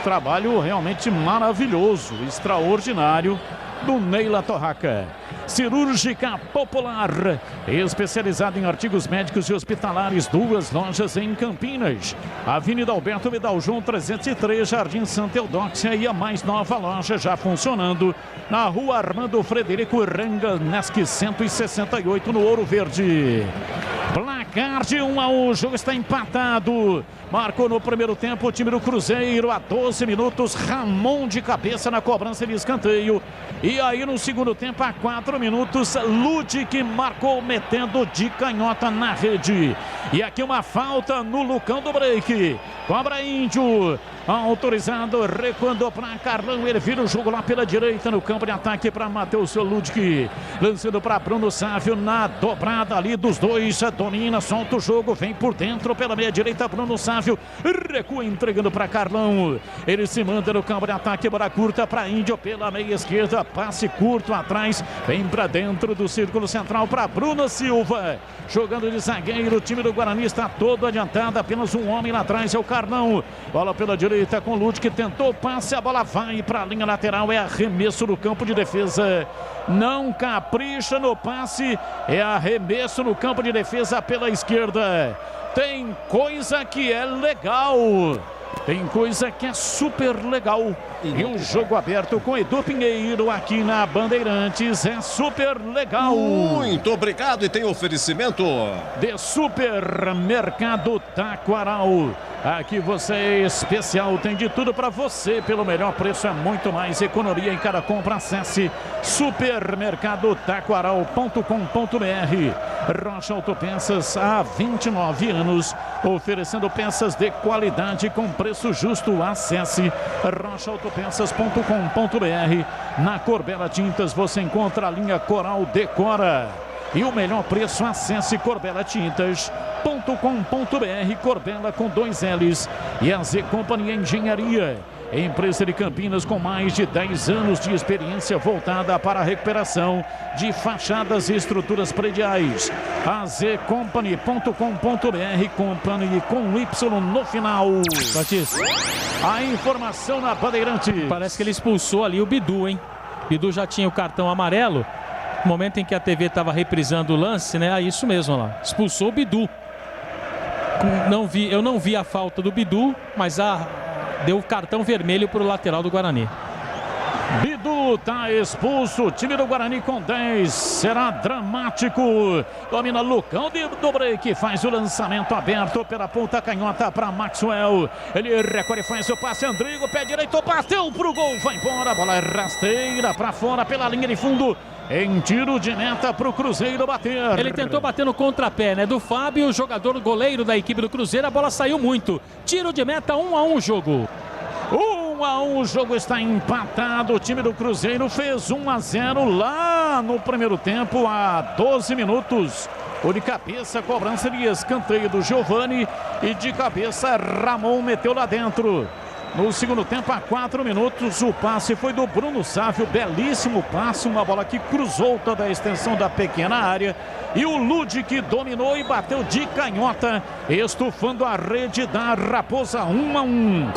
Trabalho realmente maravilhoso, extraordinário do Neila Torraca. Cirúrgica Popular, especializada em artigos médicos e hospitalares, 2 lojas em Campinas. Avenida Alberto Vidal João 303, Jardim Santa Eudóxia, e a mais nova loja já funcionando na Rua Armando Frederico Ranganeschi 168, no Ouro Verde. Placar de 1-1, o jogo está empatado. Marcou no primeiro tempo o time do Cruzeiro, a 12 minutos, Ramon de cabeça na cobrança de escanteio. E aí no segundo tempo, a 4 minutos, Ludic marcou metendo de canhota na rede. E aqui uma falta no Lucão do break. Cobra Índio, autorizado, recuando para Carlão. Ele vira o jogo lá pela direita no campo de ataque para Matheus Ludic. Lançando para Bruno Sávio na dobrada ali dos dois. Domina, solta o jogo, vem por dentro pela meia direita. Bruno Sávio recua, entregando para Carlão. Ele se manda no campo de ataque, bola curta para Índio pela meia esquerda. Passe curto atrás, vem para dentro do círculo central para Bruno Silva. Jogando de zagueiro, o time do Guarani está todo adiantado. Apenas um homem lá atrás, é o Carlão. Bola pela direita com o Lute, que tentou o passe. A bola vai para a linha lateral. É arremesso no campo de defesa. Não capricha no passe. É arremesso no campo de defesa pela esquerda. tem coisa que é legal. Tem coisa que é super legal. E um jogo aberto com Edu Pinheiro aqui na Bandeirantes é super legal. Muito obrigado. E tem oferecimento de Supermercado Taquaral. Aqui você é especial, tem de tudo para você pelo melhor preço, é muito mais economia em cada compra. Acesse supermercadotaquaral.com.br. Rocha Autopeças há 29 anos, oferecendo peças de qualidade com preço justo. Acesse rochaautopeças.com.br. Na Corbela Tintas você encontra a linha Coral Decora. E o melhor preço, acesse corbelatintas.com.br. Corbela com 2 L's. E a Z Company Engenharia, empresa de Campinas com mais de 10 anos de experiência voltada para a recuperação de fachadas e estruturas prediais. azcompany.com.br, Company com Y no final. Batista, a informação na Bandeirante. Parece que ele expulsou ali o Bidu, hein? Bidu já tinha o cartão amarelo. No momento em que a TV estava reprisando o lance, né? É isso mesmo, lá. Expulsou o Bidu. Eu não vi a falta do Bidu, mas deu o cartão vermelho para o lateral do Guarani. Bidu tá expulso, o time do Guarani com 10, será dramático. Domina Lucão do break, faz o lançamento aberto pela ponta canhota para Maxwell. Ele recolhe, faz o passe, Andrigo, pé direito, bateu pro gol, vai embora, a bola rasteira para fora pela linha de fundo. Em tiro de meta para o Cruzeiro bater. Ele tentou bater no contrapé, né? Do Fábio, jogador goleiro da equipe do Cruzeiro. A bola saiu muito. Tiro de meta, 1-1 o jogo. 1-1, o jogo está empatado. O time do Cruzeiro fez 1-0 lá no primeiro tempo, há 12 minutos. O de cabeça, cobrança de escanteio do Giovani. E de cabeça, Ramon meteu lá dentro. No segundo tempo, há 4 minutos, o passe foi do Bruno Sávio, belíssimo passe, uma bola que cruzou toda a extensão da pequena área. E o Ludic dominou e bateu de canhota, estufando a rede da Raposa. 1-1.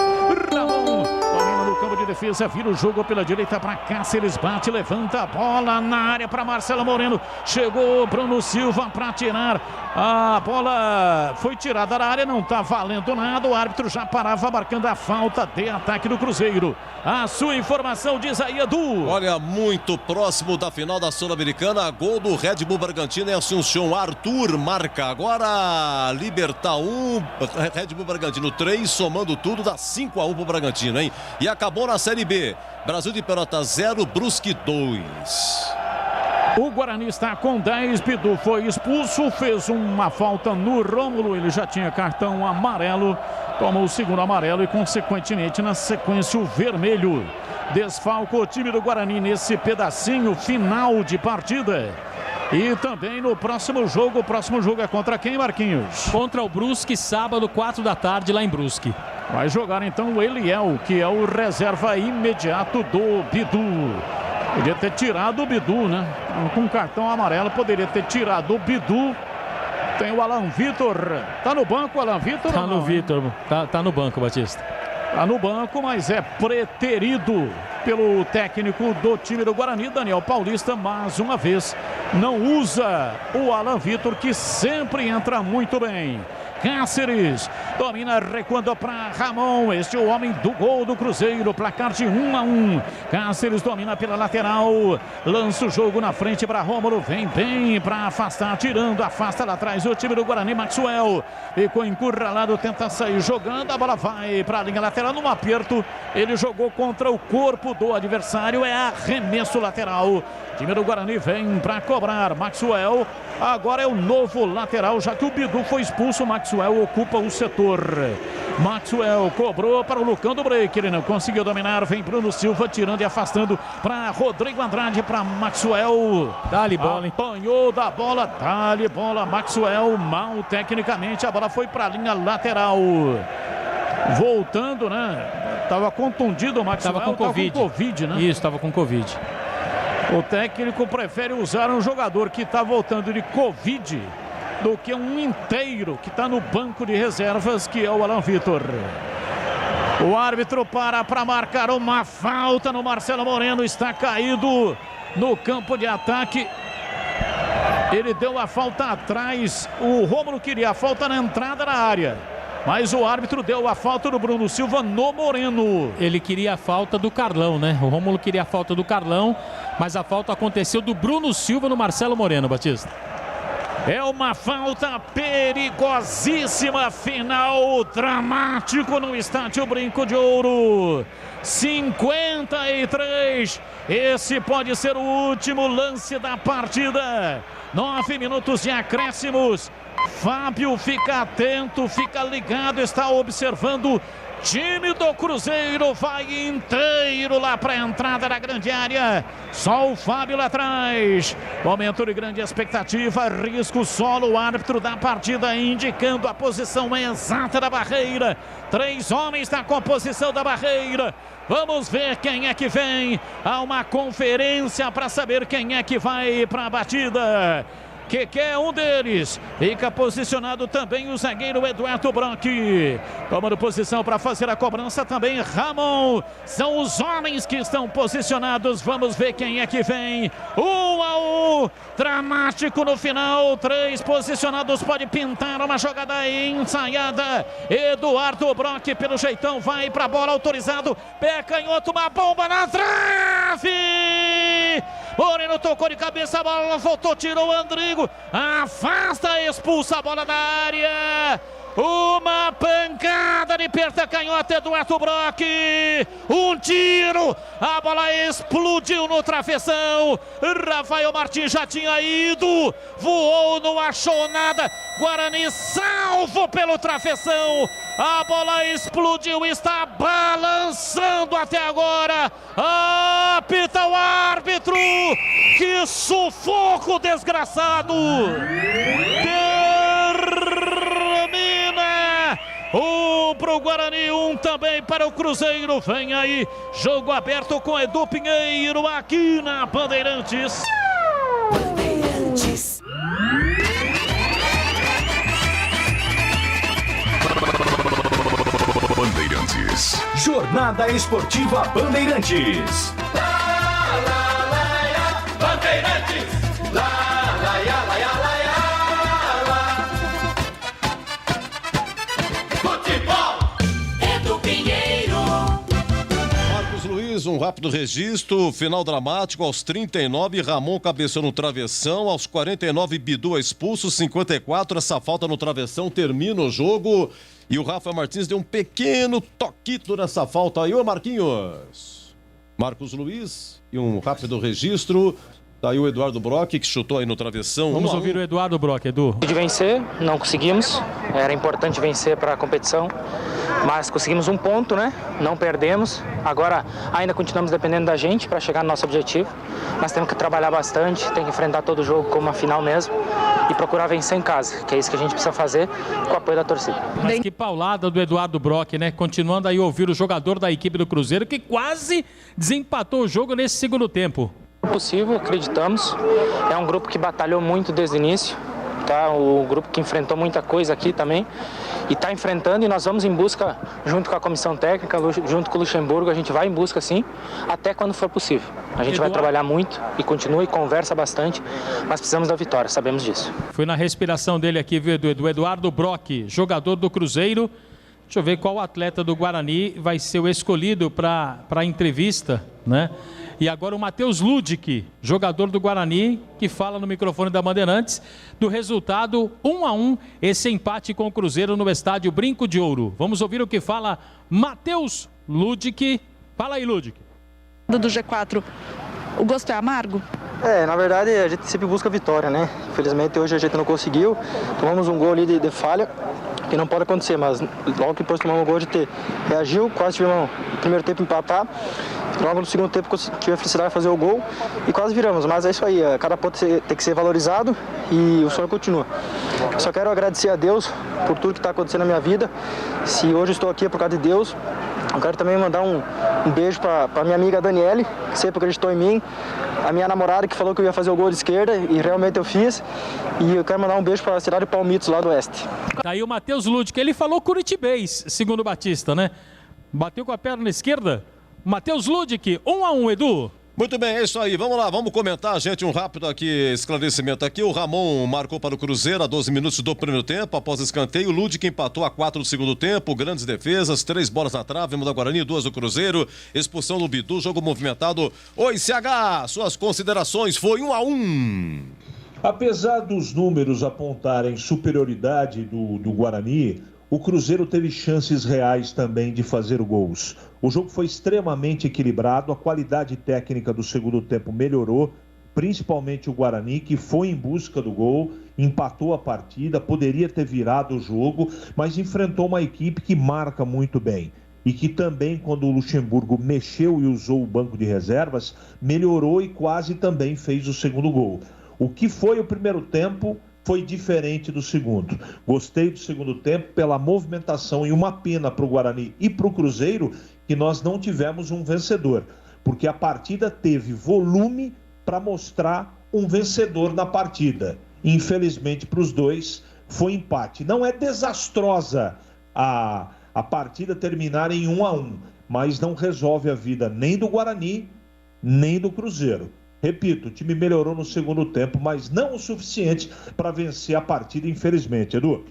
Ramon domina no campo de defesa, vira o jogo pela direita para Cáceres, bate, levanta a bola na área para Marcelo Moreno. Chegou Bruno Silva para tirar. A bola foi tirada da área, não está valendo nada. O árbitro já parava marcando a falta de ataque do Cruzeiro. A sua informação diz aí, Edu. Olha, muito próximo da final da Sul-Americana. Gol do Red Bull Bragantino em Assunção. Arthur marca agora. Libertar 1, Red Bull Bragantino 3, somando tudo dá 5-1 pro Bragantino, hein? E acabou na Série B. Brasil de Pelotas 0, Brusque 2. O Guarani está com 10, Bidu foi expulso, fez uma falta no Rômulo, ele já tinha cartão amarelo, tomou o segundo amarelo e consequentemente na sequência o vermelho. Desfalca o time do Guarani nesse pedacinho final de partida. E também no próximo jogo, o próximo jogo é contra quem, Marquinhos? Contra o Brusque, sábado, 4 da tarde, lá em Brusque. Vai jogar então o Eliel, que é o reserva imediato do Bidu. Podia ter tirado o Bidu, né? Com cartão amarelo, poderia ter tirado o Bidu. Tem o Alan Vitor. Tá no banco o Alan Vitor? Tá no Vitor. Tá no banco, Batista. Tá no banco, mas é preterido pelo técnico do time do Guarani, Daniel Paulista, mais uma vez. Não usa o Alan Vitor, que sempre entra muito bem. Cáceres domina, recuando para Ramon, este é o homem do gol do Cruzeiro, placar de 1-1. Cáceres domina pela lateral, lança o jogo na frente para Rômulo, vem bem para afastar, tirando, afasta lá atrás o time do Guarani. Maxwell ficou encurralado, tenta sair jogando, a bola vai para a linha lateral, num aperto, ele jogou contra o corpo do adversário, é arremesso lateral. O time do Guarani vem para cobrar. Maxwell agora é o novo lateral, já que o Bidu foi expulso. Maxwell ocupa o setor. Maxwell cobrou para o Lucão do break, ele não conseguiu dominar, vem Bruno Silva tirando e afastando para Rodrigo Andrade, para Maxwell. Dá-lhe bola, hein? Apanhou da bola, dá-lhe bola. Maxwell mal tecnicamente, a bola foi para a linha lateral. Voltando, né? Tava contundido o Maxwell. Tava com Covid, né? Isso, tava com Covid. O técnico prefere usar um jogador que está voltando de Covid do que um inteiro que está no banco de reservas, que é o Alan Vitor. O árbitro para marcar uma falta no Marcelo Moreno, está caído no campo de ataque. Ele deu a falta atrás, o Rômulo queria a falta na entrada da área. Mas o árbitro deu a falta do Bruno Silva no Moreno. Ele queria a falta do Carlão, né? O Rômulo queria a falta do Carlão, mas a falta aconteceu do Bruno Silva no Marcelo Moreno, Batista. É uma falta perigosíssima, final dramático no estádio Brinco de Ouro. 53, esse pode ser o último lance da partida. 9 minutos de acréscimos. Fábio fica atento, fica ligado, está observando. Time do Cruzeiro vai inteiro lá para a entrada da grande área. Só o Fábio lá atrás. Momento de grande expectativa, risco solo. O árbitro da partida indicando a posição exata da barreira. 3 homens na composição da barreira. Vamos ver quem é que vem. Há uma conferência para saber quem é que vai para a batida. Que é um deles. Fica posicionado também o zagueiro Eduardo Brock. Tomando posição para fazer a cobrança também Ramon. São os homens que estão posicionados. Vamos ver quem é que vem. 1-1. Dramático no final. 3 posicionados. Pode pintar uma jogada ensaiada. Eduardo Brock pelo jeitão vai para a bola, autorizado. Pé canhoto, uma bomba na trave. Moreno tocou de cabeça, a bola voltou, tirou o Andrigo. Afasta, expulsa a bola da área. Uma pancada de perna canhota, Eduardo Brock. Um tiro, a bola explodiu no travessão. Rafael Martins já tinha ido, voou, não achou nada. Guarani salvo pelo travessão. A bola explodiu, está balançando até agora. Apita o árbitro. Que sufoco desgraçado. Termina. 1 para o Guarani, 1 também para o Cruzeiro. Vem aí, jogo aberto com Edu Pinheiro aqui na Bandeirantes. Bandeirantes. Bandeirantes. Jornada Esportiva Bandeirantes. Bandeirantes. Futebol. Edu Pinheiro. Marcos Luiz, um rápido registro, final dramático, aos 39, Ramon cabeceou no travessão, aos 49, Bidu é expulso, 54, essa falta no travessão termina o jogo. E o Rafa Martins deu um pequeno toquito nessa falta aí, ô Marquinhos. Marcos Luiz, e um rápido registro. Tá aí o Eduardo Brock, que chutou aí no travessão. Vamos ouvir o Eduardo Brock, Edu. De vencer, não conseguimos. Era importante vencer para a competição. Mas conseguimos um ponto, né? Não perdemos. Agora ainda continuamos dependendo da gente para chegar no nosso objetivo. Mas temos que trabalhar bastante, tem que enfrentar todo o jogo como uma final mesmo. E procurar vencer em casa, que é isso que a gente precisa fazer com o apoio da torcida. Mas que paulada do Eduardo Brock, né? Continuando aí a ouvir o jogador da equipe do Cruzeiro, que quase desempatou o jogo nesse segundo tempo. Possível, acreditamos. É um grupo que batalhou muito desde o início, tá? O grupo que enfrentou muita coisa aqui também e está enfrentando, e nós vamos em busca, junto com a comissão técnica, junto com o Luxemburgo, a gente vai em busca sim, até quando for possível. A gente vai trabalhar muito e continua e conversa bastante, mas precisamos da vitória, sabemos disso. Foi na respiração dele aqui, viu, do Eduardo Brock, jogador do Cruzeiro. Deixa eu ver qual atleta do Guarani vai ser o escolhido para a entrevista, né? E agora o Matheus Ludic, jogador do Guarani, que fala no microfone da Bandeirantes do resultado 1-1, esse empate com o Cruzeiro no estádio Brinco de Ouro. Vamos ouvir o que fala Matheus Ludic. Fala aí, Ludic. Do G4, o gosto é amargo? Na verdade a gente sempre busca vitória, né? Infelizmente hoje a gente não conseguiu, tomamos um gol ali de falha, que não pode acontecer, mas logo que depois tomamos um gol, a gente reagiu, quase tivemos no primeiro tempo empatar, logo no segundo tempo tive a felicidade de fazer o gol e quase viramos, mas é isso aí, cada ponto tem que ser valorizado e o sonho continua. Só quero agradecer a Deus por tudo que está acontecendo na minha vida, se hoje estou aqui é por causa de Deus. Eu quero também mandar um beijo para minha amiga Daniele, que sempre acreditou em mim, a minha namorada que falou que eu ia fazer o gol de esquerda e realmente eu fiz, e eu quero mandar um beijo para a cidade de Palmitos, lá do oeste. Tá aí o Matheus Ludic, ele falou curitibês, segundo o Batista, né? Bateu com a perna esquerda. Matheus Ludic, 1-1, Edu. Muito bem, é isso aí. Vamos lá, vamos comentar, gente, um rápido aqui, esclarecimento aqui. O Ramon marcou para o Cruzeiro a 12 minutos do primeiro tempo, após escanteio. O Ludwig empatou a 4 do segundo tempo, grandes defesas, 3 bolas na trave, uma da Guarani, 2 do Cruzeiro. Expulsão do Bidu, jogo movimentado. Oi, CH, suas considerações, foi 1-1. Apesar dos números apontarem superioridade do Guarani, o Cruzeiro teve chances reais também de fazer gols. O jogo foi extremamente equilibrado, a qualidade técnica do segundo tempo melhorou, principalmente o Guarani, que foi em busca do gol, empatou a partida, poderia ter virado o jogo, mas enfrentou uma equipe que marca muito bem. E que também, quando o Luxemburgo mexeu e usou o banco de reservas, melhorou e quase também fez o segundo gol. O que foi o primeiro tempo foi diferente do segundo. Gostei do segundo tempo pela movimentação e uma pena para o Guarani e para o Cruzeiro que nós não tivemos um vencedor, porque a partida teve volume para mostrar um vencedor na partida. Infelizmente para os dois foi empate. Não é desastrosa a partida terminar em 1-1, mas não resolve a vida nem do Guarani, nem do Cruzeiro. Repito, o time melhorou no segundo tempo, mas não o suficiente para vencer a partida, infelizmente, Edu.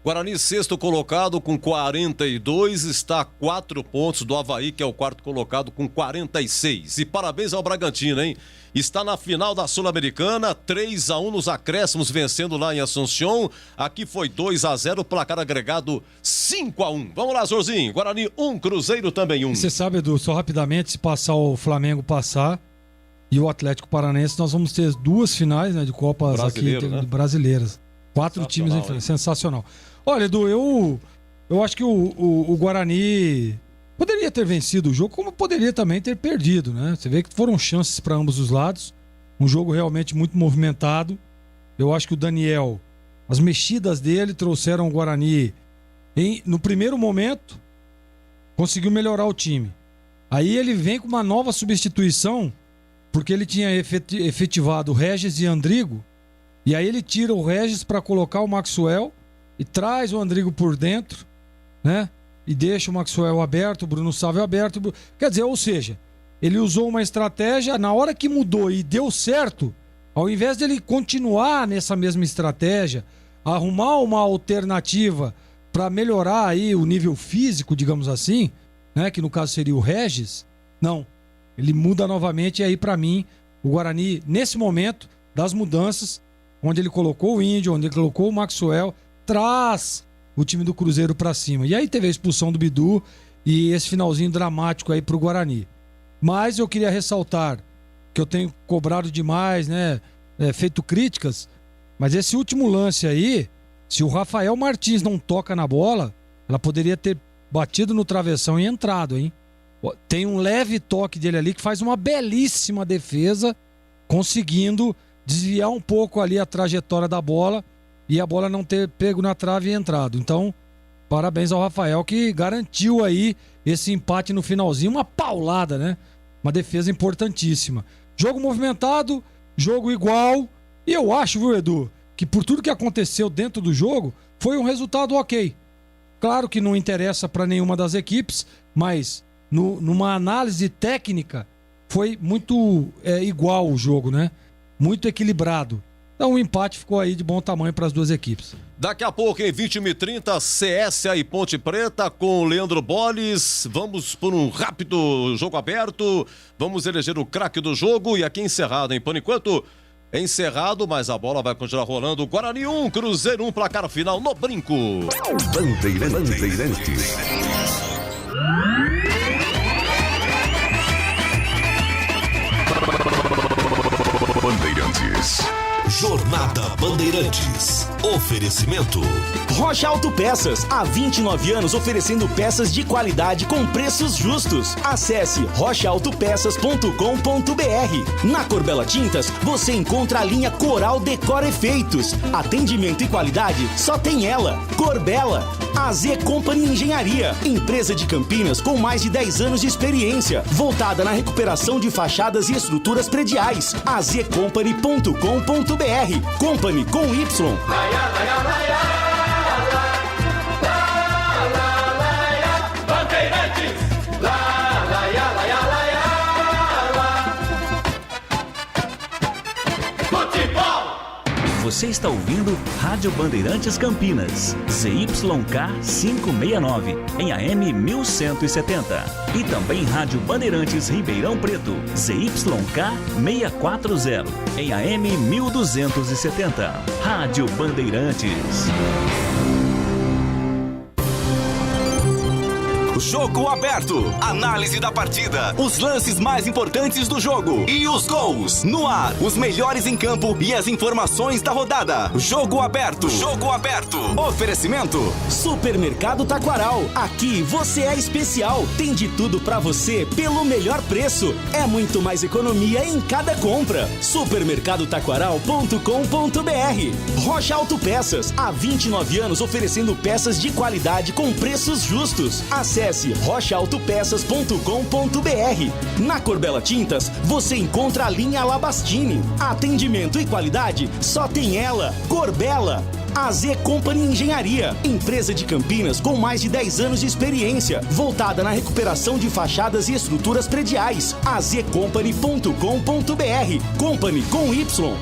Guarani, sexto colocado com 42, está a 4 pontos do Avaí, que é o quarto colocado com 46. E parabéns ao Bragantino, hein? Está na final da Sul-Americana, 3-1 nos acréscimos, vencendo lá em Assunção. Aqui foi 2-0, placar agregado 5-1. Vamos lá, Zorzinho. Guarani 1, Cruzeiro também 1. Você sabe, Edu, só rapidamente, se passar o Flamengo passar e o Atlético Paranaense, nós vamos ter 2 finais, né, de Copas aqui, né? Brasileiras. 4 times, sensacional. Olha, Edu, eu acho que o Guarani poderia ter vencido o jogo, como poderia também ter perdido, né? Você vê que foram chances para ambos os lados. Um jogo realmente muito movimentado. Eu acho que o Daniel, as mexidas dele trouxeram o Guarani no primeiro momento, conseguiu melhorar o time. Aí ele vem com uma nova substituição, porque ele tinha efetivado o Regis e Andrigo, e aí ele tira o Regis para colocar o Maxwell e traz o Andrigo por dentro, né? E deixa o Maxwell aberto, o Bruno Sávio aberto. Quer dizer, ou seja, ele usou uma estratégia, na hora que mudou e deu certo, ao invés de ele continuar nessa mesma estratégia, arrumar uma alternativa para melhorar aí o nível físico, digamos assim, né? Que no caso seria o Regis, não. Ele muda novamente, e aí para mim, o Guarani, nesse momento das mudanças, onde ele colocou o Índio, onde ele colocou o Maxwell, traz o time do Cruzeiro para cima. E aí teve a expulsão do Bidu e esse finalzinho dramático aí pro Guarani. Mas eu queria ressaltar que eu tenho cobrado demais, né? Feito críticas, mas esse último lance aí, se o Rafael Martins não toca na bola, ela poderia ter batido no travessão e entrado, hein? Tem um leve toque dele ali que faz uma belíssima defesa, conseguindo desviar um pouco ali a trajetória da bola e a bola não ter pego na trave e entrado. Então, parabéns ao Rafael, que garantiu aí esse empate no finalzinho, uma paulada, né? Uma defesa importantíssima. Jogo movimentado, jogo igual, e eu acho, viu, Edu, que por tudo que aconteceu dentro do jogo, foi um resultado ok. Claro que não interessa para nenhuma das equipes, mas numa análise técnica, foi muito igual o jogo, né? Muito equilibrado. Então o empate ficou aí de bom tamanho para as duas equipes. Daqui a pouco, em 20h30, CSA e Ponte Preta com o Leandro Bolles. Vamos por um rápido jogo aberto. Vamos eleger o craque do jogo. E aqui encerrado, hein? Por enquanto, encerrado, mas a bola vai continuar rolando. Guarani 1, Cruzeiro 1, placar final no Brinco. Bandeirantes. Bandeirantes. Jornada Bandeirantes. Oferecimento Rocha Autopeças, há 29 anos oferecendo peças de qualidade com preços justos. Acesse rochaautopeças.com.br. Na Corbella Tintas, você encontra a linha Coral Decor Efeitos. Atendimento e qualidade só tem ela. Corbella. AZ Company Engenharia, empresa de Campinas com mais de 10 anos de experiência, voltada na recuperação de fachadas e estruturas prediais. azcompany.com.br. Company com Y. Você está ouvindo Rádio Bandeirantes Campinas, ZYK 569, em AM 1170. E também Rádio Bandeirantes Ribeirão Preto, ZYK 640, em AM 1270. Rádio Bandeirantes. Jogo aberto. Análise da partida. Os lances mais importantes do jogo. E os gols. No ar. Os melhores em campo e as informações da rodada. Jogo aberto. Jogo aberto. Oferecimento. Supermercado Taquaral. Aqui você é especial. Tem de tudo pra você pelo melhor preço. É muito mais economia em cada compra. Supermercadotaquaral.com.br. Rocha Autopeças. Há 29 anos oferecendo peças de qualidade com preços justos. Acesse rochaautopeças.com.br. Na Corbella Tintas, você encontra a linha Labastini. Atendimento e qualidade, só tem ela. Corbella. AZ Company Engenharia, empresa de Campinas com mais de 10 anos de experiência, voltada na recuperação de fachadas e estruturas prediais. azcompany.com.br. Company com Y.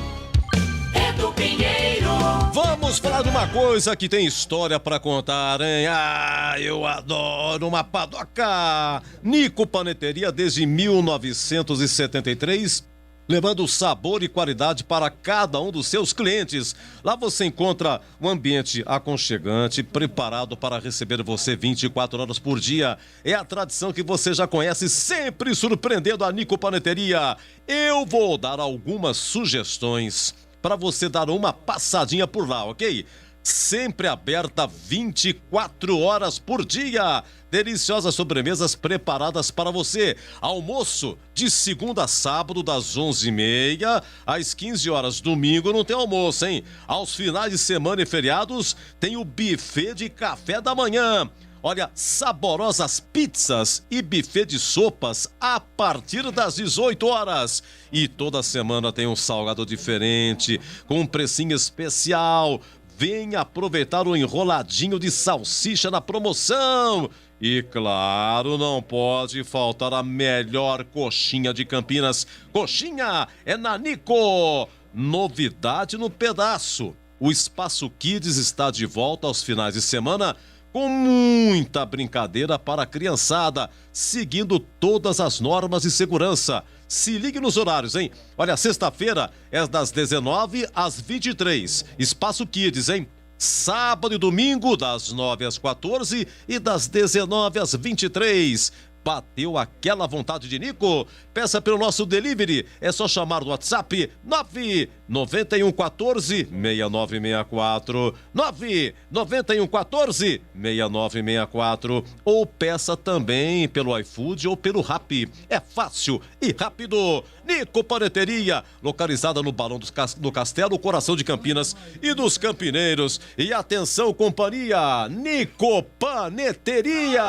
Edu Pinheiro. Vamos falar de uma coisa que tem história pra contar, hein? Ah, eu adoro uma padoca! Nico Paneteria desde 1973, levando sabor e qualidade para cada um dos seus clientes. Lá você encontra um ambiente aconchegante, preparado para receber você 24 horas por dia. É a tradição que você já conhece, sempre surpreendendo a Nico Paneteria. Eu vou dar algumas sugestões para você dar uma passadinha por lá, ok? Sempre aberta 24 horas por dia. Deliciosas sobremesas preparadas para você. Almoço de segunda a sábado, das 11h30 às 15 horas. Domingo não tem almoço, hein? Aos finais de semana e feriados, tem o buffet de café da manhã. Olha, saborosas pizzas e buffet de sopas a partir das 18 horas. E toda semana tem um salgado diferente, com um precinho especial. Venha aproveitar o enroladinho de salsicha na promoção. E claro, não pode faltar a melhor coxinha de Campinas. Coxinha é na Nico. Novidade no pedaço. O Espaço Kids está de volta aos finais de semana, com muita brincadeira para a criançada, seguindo todas as normas de segurança. Se ligue nos horários, hein? Olha, sexta-feira é das 19 às 23. Espaço Kids, hein? Sábado e domingo, das 9 às 14 e das 19 às 23. Bateu aquela vontade de Nico? Peça pelo nosso delivery. É só chamar no WhatsApp 99114-6964. 99114-6964. Ou peça também pelo iFood ou pelo Rappi. É fácil e rápido. Nico Paneteria, localizada no Balão do Castelo, coração de Campinas e dos campineiros. E atenção, companhia, Nico Paneteria.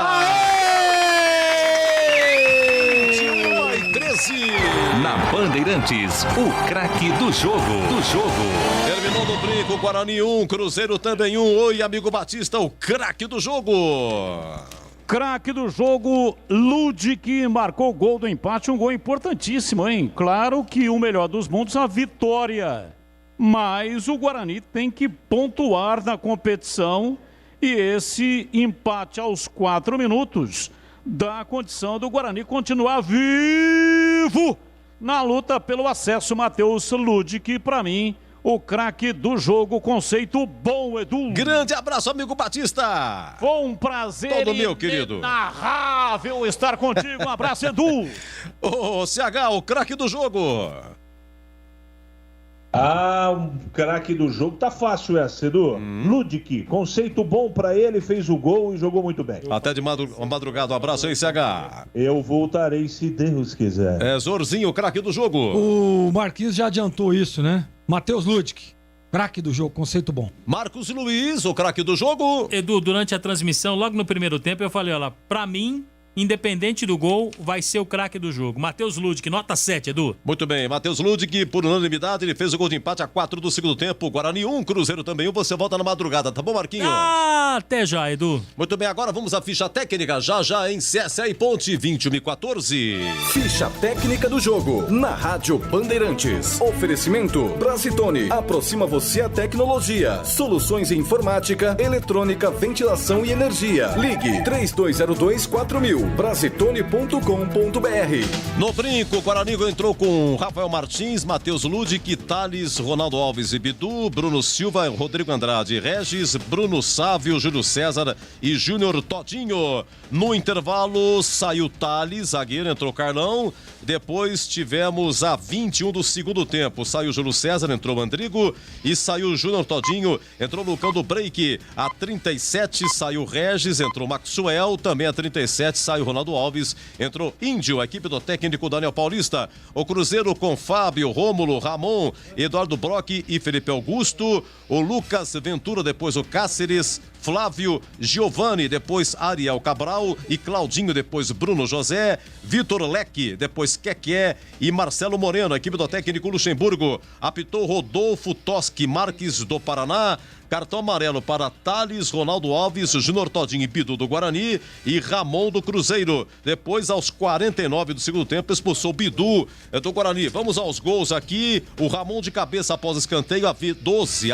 Na Bandeirantes, o craque do jogo. Terminou no brinco, Guarani 1, Cruzeiro também 1. Oi, amigo Batista, o craque do jogo. Craque do jogo, Ludic marcou o gol do empate, um gol importantíssimo, hein? Claro que o melhor dos mundos, a vitória. Mas o Guarani tem que pontuar na competição e esse empate aos 4 minutos dá a condição do Guarani continuar vivo na luta pelo acesso. Matheus Ludic, para mim, o craque do jogo, conceito bom, Edu. Grande abraço, amigo Batista. Foi um prazer todo meu, querido. Inenarrável estar contigo. Um abraço, Edu. Ô, CH, o craque do jogo. Ah, um craque do jogo. Tá fácil essa, Edu. Ludic, conceito bom pra ele, fez o gol e jogou muito bem. Até de madrugada, um abraço aí, CH. Eu voltarei se Deus quiser. É, Zorzinho, o craque do jogo. O Marquinhos já adiantou isso, né? Matheus Ludic, craque do jogo, conceito bom. Marcos Luiz, o craque do jogo. Edu, durante a transmissão, logo no primeiro tempo, eu falei, olha, pra mim, independente do gol, vai ser o craque do jogo. Matheus Ludic, nota 7, Edu. Muito bem, Matheus Ludic, por unanimidade, ele fez o gol de empate a 4 do segundo tempo. Guarani 1, Cruzeiro também 1. Você volta na madrugada, tá bom, Marquinhos? Até já, Edu. Muito bem, agora vamos à ficha técnica, já em CSA e Ponte, 21h14. Ficha técnica do jogo, na Rádio Bandeirantes. Oferecimento Brasitone, aproxima você a tecnologia. Soluções em informática, eletrônica, ventilação e energia. Ligue 3202-4000, brasitone.com.br. No brinco, o Guarani entrou com Rafael Martins, Matheus Ludic, Thales, Ronaldo Alves e Bidu, Bruno Silva, Rodrigo Andrade, Regis, Bruno Sávio, Júlio César e Júnior Todinho. No intervalo, saiu Thales, zagueiro, entrou Carlão. Depois tivemos a 21 do segundo tempo. Saiu Júlio César, entrou Andrigo e saiu Júnior Todinho. Entrou Lucão do break. A 37 saiu Regis, entrou Maxwell. Também a 37 saiu Ronaldo Alves. Entrou Índio, a equipe do técnico Daniel Paulista. O Cruzeiro com Fábio, Rômulo, Ramon, Eduardo Brock e Felipe Augusto. O Lucas Ventura, depois o Cáceres, Flávio, Giovani, depois Ariel Cabral e Claudinho, depois Bruno José, Vitor Leque, depois Keké e Marcelo Moreno, a equipe do técnico Luxemburgo. Apitou Rodolfo Toschi Marques do Paraná. Cartão amarelo para Thales, Ronaldo Alves, Júnior Todinho e Bidu do Guarani e Ramon do Cruzeiro. Depois, aos 49 do segundo tempo, expulsou Bidu do Guarani. Vamos aos gols aqui. O Ramon de cabeça após escanteio, a 12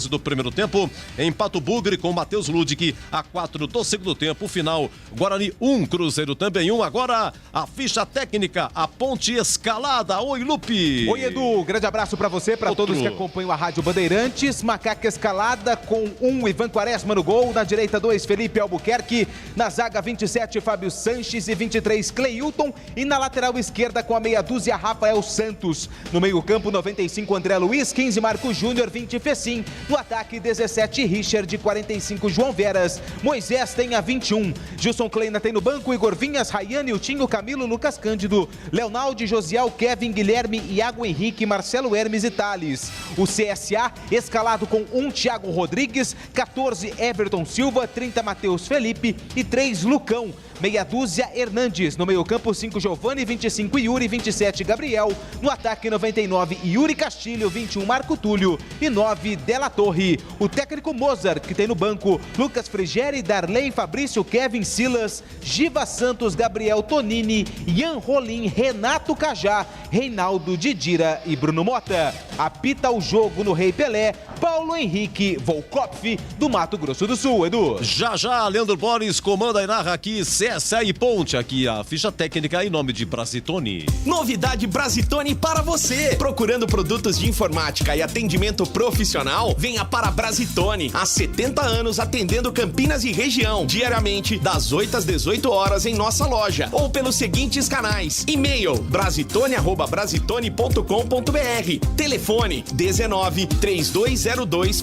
do primeiro tempo. Em Pato Bugre com o Matheus Ludic, a 4 do segundo tempo. Final, Guarani 1, Cruzeiro também 1. Agora, a ficha técnica, a Ponte Escalada. Oi, Lupe. Oi, Edu. Grande abraço para você, para todos que acompanham a Rádio Bandeirantes. Macaca Escalada com 1, Ivan Quaresma no gol. Na direita, 2, Felipe Albuquerque. Na zaga, 27, Fábio Sanches e 23, Cleilton. E na lateral esquerda, com a meia dúzia, Rafael Santos. No meio-campo, 95, André Luiz, 15, Marco Júnior, 20, Fecim. No ataque, 17, Richard, 45, João Veras. Moisés tem a 21. Gilson Kleina tem no banco, Igor Vinhas, Rayane, Utinho, Camilo, Lucas Cândido, Leonaldo, Josiel, Kevin, Guilherme, Iago Henrique, Marcelo Hermes e Thales. O CSA escalado com 1, Thiago Rodrigues, 14, Everton Silva, 30, Matheus Felipe e 3, Lucão. Meia dúzia, Hernandes. No meio campo, 5, Giovani, 25, Yuri, 27, Gabriel. No ataque, 99, Yuri Castilho, 21, Marco Túlio e 9, Della Torre. O técnico Mozart, que tem no banco, Lucas Frigeri, Darley, Fabrício, Kevin, Silas, Giva Santos, Gabriel Tonini, Ian Rolim, Renato Cajá, Reinaldo Didira e Bruno Mota. Apita o jogo no Rei Pelé, Paulo Henrique Volkopf, do Mato Grosso do Sul, Edu. Já, Leandro Boris comanda e narra aqui, CSA e Ponte, aqui a ficha técnica em nome de Brasitone. Novidade Brasitone para você. Procurando produtos de informática e atendimento profissional? Venha para Brasitone. Há 70 anos atendendo Campinas e região. Diariamente, das 8 às 18 horas em nossa loja. Ou pelos seguintes canais. E-mail brasitone@brasitone.com.br. Telefone 19 3202